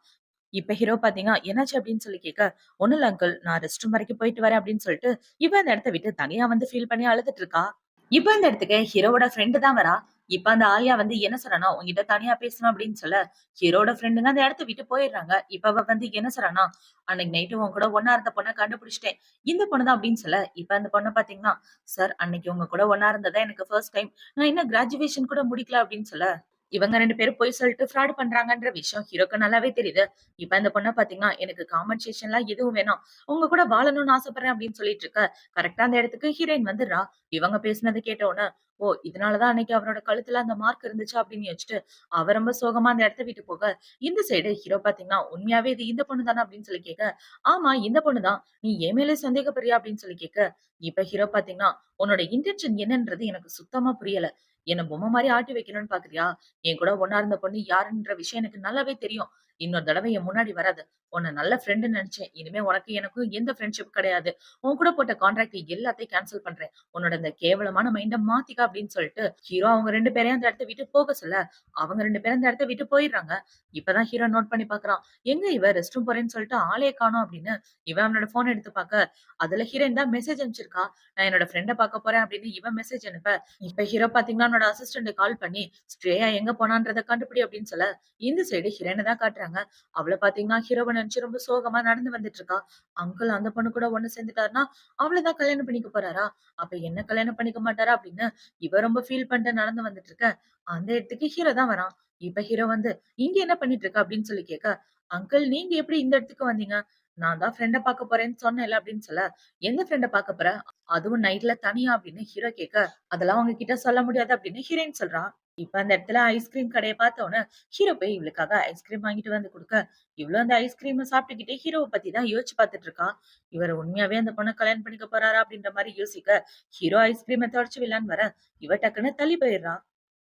A: இப்ப ஹீரோ பாத்தீங்கன்னா, "என்னாச்சு?" அப்படின்னு சொல்லி கேட்க, "ஒண்ணும் இல்ல அங்கிள். நான் ரெஸ்ட் ரூம் வரைக்கும் போயிட்டு வரேன்" அப்படின்னு சொல்லிட்டு, இவ அந்த இடத்த விட்டு தனியா வந்து ஃபீல் பண்ணி அழுதுட்டு இருக்கா. இப்ப இந்த இடத்துக்கு ஹீரோவோட ஃப்ரெண்ட் தான் வரா. இப்ப அந்த ஆலியா வந்து என்ன சொல்றான்னா, "உன்கிட்ட தனியா பேசணும்" அப்படின்னு சொல்ல, ஹீரோட ஃப்ரெண்டுங்க அந்த இடத்த விட்டு போயிடுறாங்க. இப்ப அவ வந்து என்ன சொல்றான்னா, "அன்னைக்கு நைட்டு உன் கூட ஒண்ணா இருந்த பொண்ண கண்டுபிடிச்சுட்டேன். இந்த பொண்ணு தான்" அப்படின்னு சொல்ல, இப்ப அந்த பொண்ண பாத்தீங்கன்னா, "சார் அன்னைக்கு உங்க கூட ஒண்ணா இருந்தது எனக்கு ஃபர்ஸ்ட் டைம். நான் இன்னும் கிராஜுவேஷன் கூட முடிக்கல" அப்படின்னு சொல்ல, இவங்க 2 பேரும் பொய் சொல்லிட்டு ஃப்ராட் பண்றாங்கன்ற விஷயம் ஹீரோக்கு நல்லாவே தெரியுது. இப்ப அந்த பொண்ண பாத்தீங்கன்னா, "எனக்கு காம்பன்சேஷன்லாம் எதுவும் வேணாம். உங்க கூட வாழணும்னு ஆசைப்படுறேன்" அப்படின்னு சொல்லிட்டு இருக்க. கரெக்ட்டா அந்த இடத்துக்கு ஹீரோயின் வந்துடுறா. இவங்க பேசினத கேட்ட உடனே, "ஓ! இதனால தான் அன்னைக்கு அவரோட கழுத்துல அந்த மார்க் இருந்துச்சா?" அப்படின்னு யோசிச்சுட்டு, அவ ரொம்ப சோகமா அந்த இடத்த விட்டு போக, இந்த சைடு ஹீரோ பாத்தீங்கன்னா, "உண்மையாவே இது இந்த பொண்ணு தானா?" அப்படின்னு சொல்லி கேட்க, "ஆமா இந்த பொண்ணு தான். நீ என் மேலே சந்தேகப்படுறியா?" அப்படின்னு சொல்லி கேட்க, இப்ப ஹீரோ பாத்தீங்கன்னா, "உன்னோட இன்டென்ஷன் என்னன்றது எனக்கு சுத்தமா புரியல. என்ன பொம்மை மாரி ஆட்டி வைக்கணும்னு பாக்குறியா? என் கூட ஒண்ணா இருந்த பொண்ணு யாருன்ற விஷயம் எனக்கு நல்லாவே தெரியும். இன்னொரு தடவை என் முன்னாடி வராத. உன்ன நல்ல ஃப்ரெண்டுன்னு நெனச்சேன். இனிமே உனக்கும் எனக்கும் எந்த ஃப்ரெண்ட்ஷிப் கிடையாது. உன் கூட போட்ட கான்ட்ராக்ட் எல்லாத்தையும் கேன்சல் பண்றேன். உன்னோட இந்த கேவலமான மைண்ட மாத்திக்க" அப்படின்னு சொல்லிட்டு, ஹீரோ அவங்க 2 பேரையும் அந்த இடத்த விட்டு போக சொல்ல, அவங்க 2 பேரும் அந்த இடத்த விட்டு போயிடுறாங்க. இப்பதான் ஹீரோ நோட் பண்ணி பாக்குறான். எங்க இவ ரெஸ்ட் ரூம் போறேன்னு சொல்லிட்டு ஆளையே காணோம் அப்படின்னு, இவன் அவனோட ஃபோன் எடுத்து பாக்க, அதுல ஹீரோயின் தான் மெசேஜ் அனுப்பிச்சிருக்கா. நான் என்னோட ஃப்ரெண்ட பாக்க போறேன் அப்படின்னு இவன் மெசேஜ் அனுப்ப, இப்ப ஹீரோ பாத்தீங்கன்னா, அவனோட அசிஸ்டன்ட் கால் பண்ணி, "ஸ்ரேயா எங்க போனான்றத கண்டுபிடி" அப்படின்னு சொல்ல, இந்த சைடு ஹீரோயின தான் காட்டுறாங்க. அவள பாத்தீங்கன்னா, ஹீரோவ நெனச்சு ரொம்ப சோகமா நடந்து வந்துட்டு இருக்கா. அங்கிள் அந்த பொண்ணு கூட ஒண்ணு சேர்ந்துட்டாருன்னா, அவள தான் கல்யாணம் பண்ணிக்க போறாரா? அப்ப என்ன கல்யாணம் பண்ணிக்க மாட்டாரா? அப்படின்னு இவ ரொம்ப ஃபீல் பண்ணிட்டு நடந்து வந்துட்டு இருக்க, அந்த இடத்துக்கு ஹீரோ தான் வரான். இப்ப ஹீரோ வந்து, "இங்க என்ன பண்ணிட்டு இருக்க?" அப்படின்னு சொல்லி கேட்க, "அங்கிள் நீங்க எப்படி இந்த இடத்துக்கு வந்தீங்க? நான் தான் ஃப்ரெண்ட பாக்க போறேன்னு சொன்னேன்ல" அப்படின்னு சொல்ல, "எந்த ஃப்ரெண்ட பாக்க போற? அதுவும் நைட்ல தனியா?" அப்படின்னு ஹீரோ கேட்க, "அதெல்லாம் உங்ககிட்ட சொல்ல முடியாது" அப்படின்னு ஹீரோயின் சொல்றா. இப்ப அந்த இடத்துல ஐஸ்கிரீம் கடைய பார்த்தோனே, ஹீரோ போய் இவளுக்காக ஐஸ்கிரீம் வாங்கிட்டு வந்து குடுக்க, இவளும் அந்த ஐஸ்கிரீம சாப்பிட்டுக்கிட்டே ஹீரோவ பத்தி தான் யோசிச்சு பார்த்துட்டு இருக்கா. இவரு உண்மையாவே அந்த பொண்ண கல்யாணம் பண்ணிக்க போறாரா அப்படின்ற மாரி யோசிக்க, ஹீரோ ஐஸ்கிரீம தொடச்சு விடலான்னு வர, இவ டக்குன்னு தள்ளி போயிடுறா.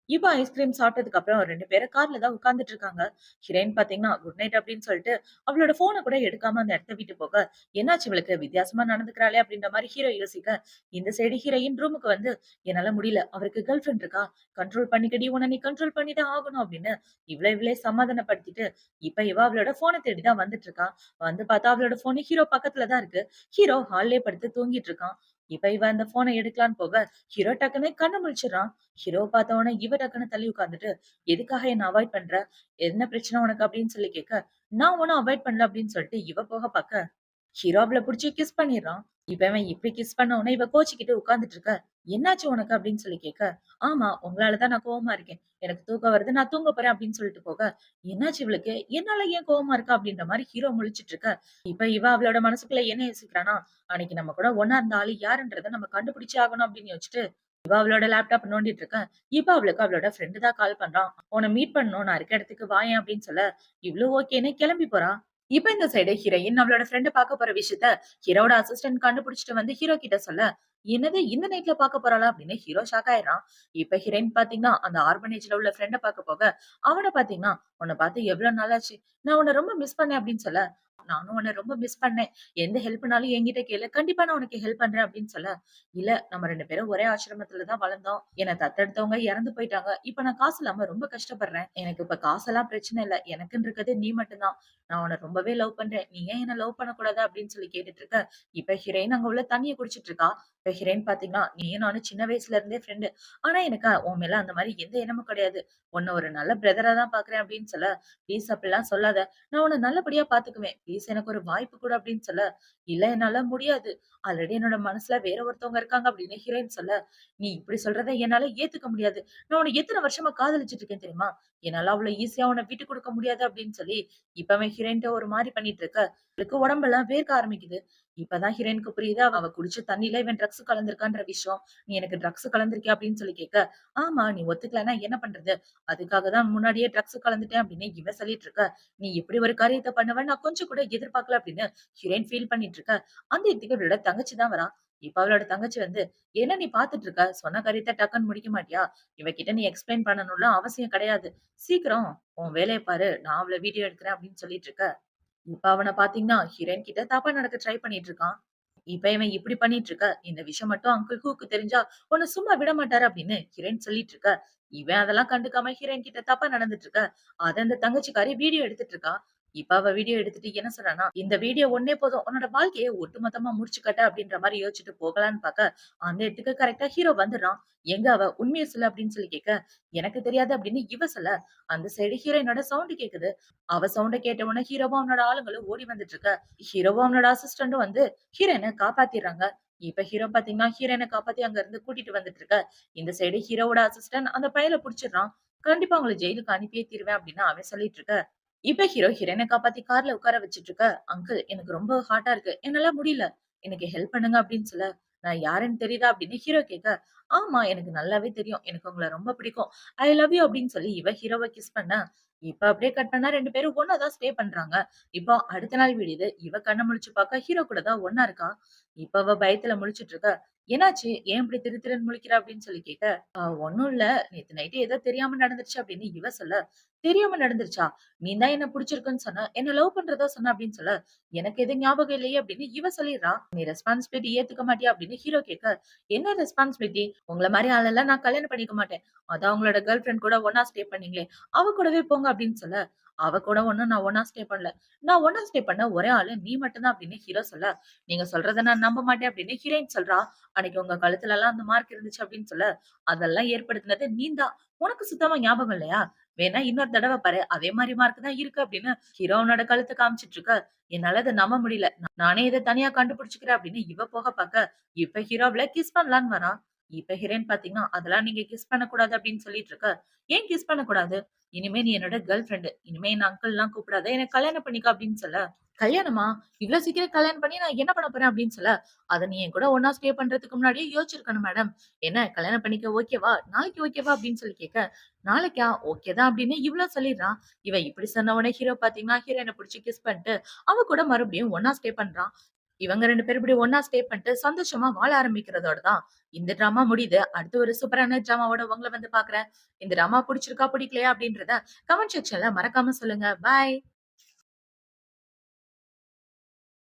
A: இப்ப ஐஸ்கிரீம் சாப்பிட்டதுக்கு அப்புறம் 2 பேரும் கார்ல தான் உட்கார்ந்துட்டு இருக்காங்க. ஹீரோயின் பாத்தீங்கன்னா, குட் நைட் அப்படின்னு சொல்லிட்டு, அவளோட ஃபோன கூட எடுக்காம அந்த இடத்த விட்டு போக, என்னாச்சு இவளுக்கு வித்தியாசமா நடந்துக்கிறாளே அப்படின்ற மாரி ஹீரோ யோசிக்க, இந்த சைடு ஹீரோயின் ரூமுக்கு வந்து, என்னால முடியல. அவருக்கு கேர்ள் ஃபிரெண்ட் இருக்கா? கண்ட்ரோல் பண்ணிக்கடி, உன்ன நீ கண்ட்ரோல் பண்ணி தான் ஆகணும் அப்படின்னு இவளே சமாதானப்படுத்திட்டு, இப்ப இவ அவளோட ஃபோன தேடி தான் வந்துட்டு இருக்கா. வந்து பார்த்தா அவளோட ஃபோன் ஹீரோ பக்கத்துல தான் இருக்கு. ஹீரோ ஹால்லயே படுத்து தூங்கிட்டு இருக்கான். இப்ப இவ அந்த ஃபோன எடுக்கலான்னு போக, ஹீரோ டக்குன்னு கண்ண முழிச்சுடுறான். ஹீரோவ பார்த்த உடனே இவ டக்குன்னு தள்ளி உட்கார்ந்துட்டு, "எதுக்காக என்ன அவாய்ட் பண்ற? என்ன பிரச்சனை உனக்கு?" அப்படின்னு சொல்லி கேட்க, "நான் ஒண்ணும் அவாய்ட் பண்ணல" அப்படின்னு சொல்லிட்டு இவ போக பாக்க, ஹீரோ அவள புடிச்சு கிஸ் பண்ணிர்றான். இப்ப இவன் இப்படி கிஸ் பண்ண உடனே இவ கோச்சுக்கிட்டு உட்கார்ந்துட்டு இருக்க. "என்னாச்சு உனக்கு?" அப்படின்னு சொல்லி கேட்க, "ஆமா, உங்களால தான் நான் கோவமா இருக்கேன். எனக்கு தூக்கம் வருது. நான் தூங்க போறேன்" அப்படின்னு சொல்லிட்டு போக, "என்னாச்சு இவளுக்கு? என்னால ஏன் கோவமா இருக்கா?" அப்படின்ற மாரி ஹீரோ முழிச்சுட்டு இருக்க. இப்ப இவ அவளோட மனசுக்குள்ள என்ன யோசிக்கிறான்னா, அன்னைக்கு நம்ம கூட ஒண்ணா இருந்த ஆளு யாருன்றத நம்ம கண்டுபிடிச்சே ஆகணும் அப்படின்னு யோசிச்சுட்டு, இவ அவளோட லேப்டாப் நோண்டிட்டு இருக்க. இப்ப அவளுக்கு அவளோட ஃப்ரெண்ட் தான் கால் பண்றான். "உன்ன மீட் பண்ணணும். நான் இருக்க இடத்துக்கு வாயேன்" அப்படின்னு சொல்ல, இவளும் ஓகேன்னு கிளம்பி போறா. இப்ப இந்த சைடு ஹீரோயின் அவளோட ஃப்ரெண்ட பாக்க போற விஷயத்த ஹீரோவோட அசிஸ்டன்ட் கண்டுபிடிச்சுட்டு வந்து ஹீரோ கிட்ட சொல்ல, "என்னது இந்த நைட்ல பாக்க போறாளா?" அப்படின்னு ஹீரோ ஷாக் ஆயிடுறான். இப்ப ஹீரோயின் பாத்தீங்கன்னா, அந்த ஆர்பனேஜ்ல உள்ள ஃப்ரெண்ட பாக்க போக, அவன பாத்தீங்கன்னா, "உன்ன பாத்து எவ்வளவு நாளாச்சு. நான் உன்ன ரொம்ப மிஸ் பண்ணேன்" அப்படின்னு சொல்ல, "நானும் உன்ன ரொம்ப மிஸ் பண்ணேன். எந்த ஹெல்ப்னாலும் என்கிட்ட கேளு. கண்டிப்பா நான் உனக்கு ஹெல்ப் பண்றேன்" அப்படின்னு சொல்ல, "இல்ல நம்ம 2 பேரும் ஒரே ஆசிரமத்துல தான் வளர்ந்தோம். என்ன தத்தெடுத்தவங்க இறந்து போயிட்டாங்க. இப்ப நான் காசு இல்லாம ரொம்ப கஷ்டப்படுறேன். எனக்கு இப்ப காசெல்லாம் பிரச்சனை இல்ல. எனக்குன்னு இருக்கிறது நீ மட்டும் தான். நான் உன்ன ரொம்பவே லவ் பண்றேன். நீ ஏன் என்ன லவ் பண்ணக்கூடாது?" அப்படின்னு சொல்லி கேட்டுட்டு இருக்க. இப்ப ஹீரோயின் அங்க உள்ள தண்ணிய குடிச்சிட்டு இருக்கா. இப்ப ஹீரோயின் பாத்தீங்கன்னா, "நீயும் நானும் சின்ன வயசுல இருந்தே ஃப்ரெண்டு. ஆனா எனக்கு உன் மேல அந்த மாரி எந்த எண்ணமும் கிடையாது. உன்ன ஒரு நல்ல பிரதரா தான் பாக்குறேன்" அப்படின்னு சொல்ல, "ப்ளீஸ் அப்படிலாம் சொல்லாத. நான் உன்ன நல்லபடியா பாத்துக்குவேன். ப்ளீஸ் எனக்கு ஒரு வாய்ப்பு குடு" அப்படின்னு சொல்ல, "இல்ல என்னால முடியாது. ஆல்ரெடி என்னோட மனசுல வேற ஒருத்தவங்க இருக்காங்க" அப்படின்னு ஹீரோயின் சொல்ல, "நீ இப்படி சொல்றத என்னால ஏத்துக்க முடியாது. நான் உன்ன எத்தன வருஷமா காதலிச்சுட்டு இருக்கேன் தெரியுமா? என்னால அவ்வளோ ஈஸியா உன்ன விட்டுக் குடுக்க முடியாது அப்படின்னு சொல்லி, இப்ப அவன் ஹீரோயின்ட்ட ஒரு மாரி பண்ணிட்டு இருக்க, அவளுக்கு உடம்பெல்லாம் வேர்க்க ஆரம்பிக்குது. இப்பதான் ஹீரோயினுக்கு புரியுது, அவ குடிச்ச தண்ணீல இவன் ட்ரக்ஸ் கலந்திருக்கான்ற விஷயம். "நீ எனக்கு ட்ரக்ஸ் கலந்திருக்கியா?" அப்படின்னு சொல்லி கேட்க, "ஆமா, நீ ஒத்துக்கலன்னா என்ன பண்றது? அதுக்காக தான் முன்னாடியே ட்ரக்ஸ் கலந்துட்டேன்" அப்படின்னு இவ சொல்லிட்டு இருக்க. "நீ இப்படி ஒரு காரியத்த பண்ணுவன்னு நான் கொஞ்சம் கூட எதிர்பார்க்கல" அப்படின்னு ஹீரோயின் ஃபீல் பண்ணிட்டு இருக்க. அந்த இடத்துக்கு இவளோட தங்கச்சி தான் வரா. இப்ப அவளோட தங்கச்சி வந்து, "என்ன நீ பார்த்துட்டு இருக்க? சொன்ன காரியத்த டக்குன்னு முடிக்க மாட்டியா? இவகிட்ட நீ எக்ஸ்பிளைன் பண்ணணும்லாம் அவசியம் கிடையாது. சீக்கிரம் உன் வேலைய பாரு. நான் அவள வீடியோ எடுக்கிறேன்" அப்படின்னு சொல்லிட்டு இருக்க. இப்ப அவன பார்த்தீங்கன்னா, ஹீரோயின் கிட்ட தப்பா நடக்க ட்ரை பண்ணிட்டு இருக்கான். இப்ப இவன் இப்படி பண்ணிட்டு இருக்க. இந்த விஷயம் மட்டும் அங்கிள் ஹூக்கு தெரிஞ்சா, உன்ன சும்மா விட மாட்டாரு அப்படின்னு ஹீரோயின் சொல்லிட்டு இருக்க. இவன் அதெல்லாம் கண்டுக்காம ஹீரோயின் கிட்ட தப்பா நடந்துட்டு இருக்க. அத அந்த தங்கச்சிக்காரி வீடியோ எடுத்துட்டு இருக்கா. இப்ப அவ வீடியோ எடுத்துட்டு என்ன சொல்றான்னா, "இந்த வீடியோ ஒண்ணே போதும். உன்னோட வாழ்க்கைய ஒட்டுமொத்தமா முடிச்சு கட்ட" அப்படின்ற மாரி யோசிச்சுட்டு போகலான்னு பாக்க, அந்த இடத்துக்கு கரெக்ட்டா ஹீரோ வந்துடுறான். "எங்க அவ? உண்மைய சொல்லு" அப்படின்னு சொல்லி கேட்க, "எனக்கு தெரியாது" அப்படின்னு இவ சொல்ல, அந்த சைடு ஹீரோயினோட சவுண்ட் கேக்குது. அவ சவுண்ட கேட்ட உடனே ஹீரோவும் அவனோட ஆளுங்களும் ஓடி வந்துட்டு இருக்க. ஹீரோவும் அவனோட அசிஸ்டன்டும் வந்து ஹீரோயின காப்பாத்திர்றாங்க. இப்ப ஹீரோ பாத்தீங்கன்னா, ஹீரோயின காப்பாத்தி அங்க இருந்து கூட்டிட்டு வந்துட்டு இருக்க. இந்த சைடு ஹீரோவோட அசிஸ்டன்ட் அந்த பயல புடிச்சிடுறான். கண்டிப்பா உங்கள ஜெயிலுக்கு அனுப்பியே தீருவேன் அப்படின்னு அவன் சொல்லிட்டு இருக்க. இப்ப ஹீரோ ஹீரோயின காப்பாத்தி கார்ல உட்கார வச்சுட்டு இருக்க. "அங்கிள் எனக்கு ரொம்ப ஹார்ட்டா இருக்கு. என்னால முடியல. எனக்கு ஹெல்ப் பண்ணுங்க" அப்படின்னு சொல்ல, "நான் யாருன்னு தெரியுதா?" அப்படின்னு ஹீரோ கேட்க, "ஆமா எனக்கு நல்லாவே தெரியும். எனக்கு உங்கள ரொம்ப பிடிக்கும். ஐ லவ் யூ" அப்படின்னு சொல்லி இவ ஹீரோவ கிஸ் பண்ண, இப்ப அப்படியே கட் பண்ணா 2 பேரும் ஒண்ணா தான் ஸ்டே பண்றாங்க. இப்போ அடுத்த நாள் விடியுது. இவ கண்ண முழிச்சு பாக்க ஹீரோ கூட தான் ஒண்ணா இருக்கா. இப்ப அவ பயத்துல முழிச்சுட்டு இருக்க. "என்னாச்சு? ஏன் இப்படி திரு திருன்னு முழிக்கிற?" அப்படின்னு சொல்லி கேட்க, ஒண்ணும் இல்ல. நேத்து நைட்டு ஏதோ தெரியாம நடந்துருச்சு" அப்படின்னு இவ சொல்ல, "தெரியாம நடந்துருச்சா? நீ தான் என்ன புடிச்சிருக்குன்னு சொன்ன. என்ன லவ் பண்றதா சொன்ன" அப்படின்னு சொல்ல, "எனக்கு எதுவும் ஞாபகம் இல்லையே" அப்படின்னு இவ சொல்லிடுறா. "நீ ரெஸ்பான்சிபிலிட்டி ஏத்துக்க மாட்டியா?" அப்படின்னு ஹீரோ கேட்க, "என்ன ரெஸ்பான்சிபிலிட்டி? உங்கள மாரி ஆளெல்லாம் நான் கல்யாணம் பண்ணிக்க மாட்டேன். அதான் உங்களோட கேர்ள் ஃபிரெண்ட் கூட ஒண்ணா ஸ்டே பண்ணீங்களே, அவ கூடவே போங்க" அப்படின்னு சொல்ல, "அவ கூட ஒண்ணும் நான் ஒண்ணா ஸ்டே பண்ணல. நான் ஒண்ணா ஸ்டே பண்ண ஒரே ஆளு நீ மட்டும் தான்" அப்படின்னு ஹீரோ சொல்ல, "நீங்க சொல்றத நான் நம்ப மாட்டேன்" அப்படின்னு ஹீரோயின் சொல்றா. "அன்னைக்கு உங்க கழுத்துலலாம் அந்த மார்க் இருந்துச்சு" அப்படின்னு சொல்ல, "அதெல்லாம் ஏற்படுத்தினது நீ தான். உனக்கு சுத்தமா ஞாபகம் இல்லையா? வேணா இன்னொரு தடவ பாரு. அதே மாரி மார்க் தான் இருக்கு" அப்படின்னு ஹீரோ அவனோட கழுத்த காமிச்சிட்டு இருக்க. என்னால அத நம்ப முடியல. நானே இத தனியா கண்டுபிடிச்சுக்கிறேன் அப்படின்னு இவ போக பாக்க, இப்ப ஹீரோ அவள கிஸ் பண்ணலான்னு வரா. இப்ப ஹீரோயின் பாத்தீங்கன்னா, "அதெல்லாம் நீங்க கிஸ் பண்ணக்கூடாது" அப்படின்னு சொல்லிட்டு இருக்க. "ஏன் கிஸ் பண்ணக்கூடாது? இனிமே நீ என்னோட கேர்ள் ஃபிரெண்ட். இனிமே என்ன அங்கிள்லாம் கூப்பிடாத. என்ன கல்யாணம் பண்ணிக்க" அப்படின்னு சொல்ல, "கல்யாணமா? இவ்ளோ சீக்கிரம் கல்யாணம் பண்ணி நான் என்ன பண்ண போறேன்?" அப்படின்னு சொல்ல, "அத நீ என் கூட ஒண்ணா ஸ்டே பண்றதுக்கு முன்னாடியே யோசிச்சிருக்கணும் மேடம். என்ன கல்யாணம் பண்ணிக்க ஓகேவா? நாளைக்கு ஓகேவா?" அப்படின்னு சொல்லி கேட்க, "நாளைக்கா? ஓகே தான்" அப்படின்னு இவ்ளோ சொல்லிடுறான். இவன் இப்படி சொன்ன உடனே ஹீரோ பாத்தீங்கன்னா, ஹீரோயின புடிச்சு கிஸ் பண்ணிட்டு, அவ கூட மறுபடியும் ஒண்ணா ஸ்டே பண்றான். இவங்க 2 பேரும் இப்படி ஒண்ணா ஸ்டே பண்ணிட்டு சந்தோஷமா வாழ ஆரம்பிக்கிறதோட தான் இந்த டிராமா முடியுது. அடுத்து ஒரு சூப்பரான டிராமாவோட உங்கள வந்து பாக்குறேன். இந்த டிராமா புடிச்சிருக்கா, பிடிக்கலையா அப்படின்றத கமெண்ட் செக்ஷன்ல மறக்காம சொல்லுங்க. பாய்.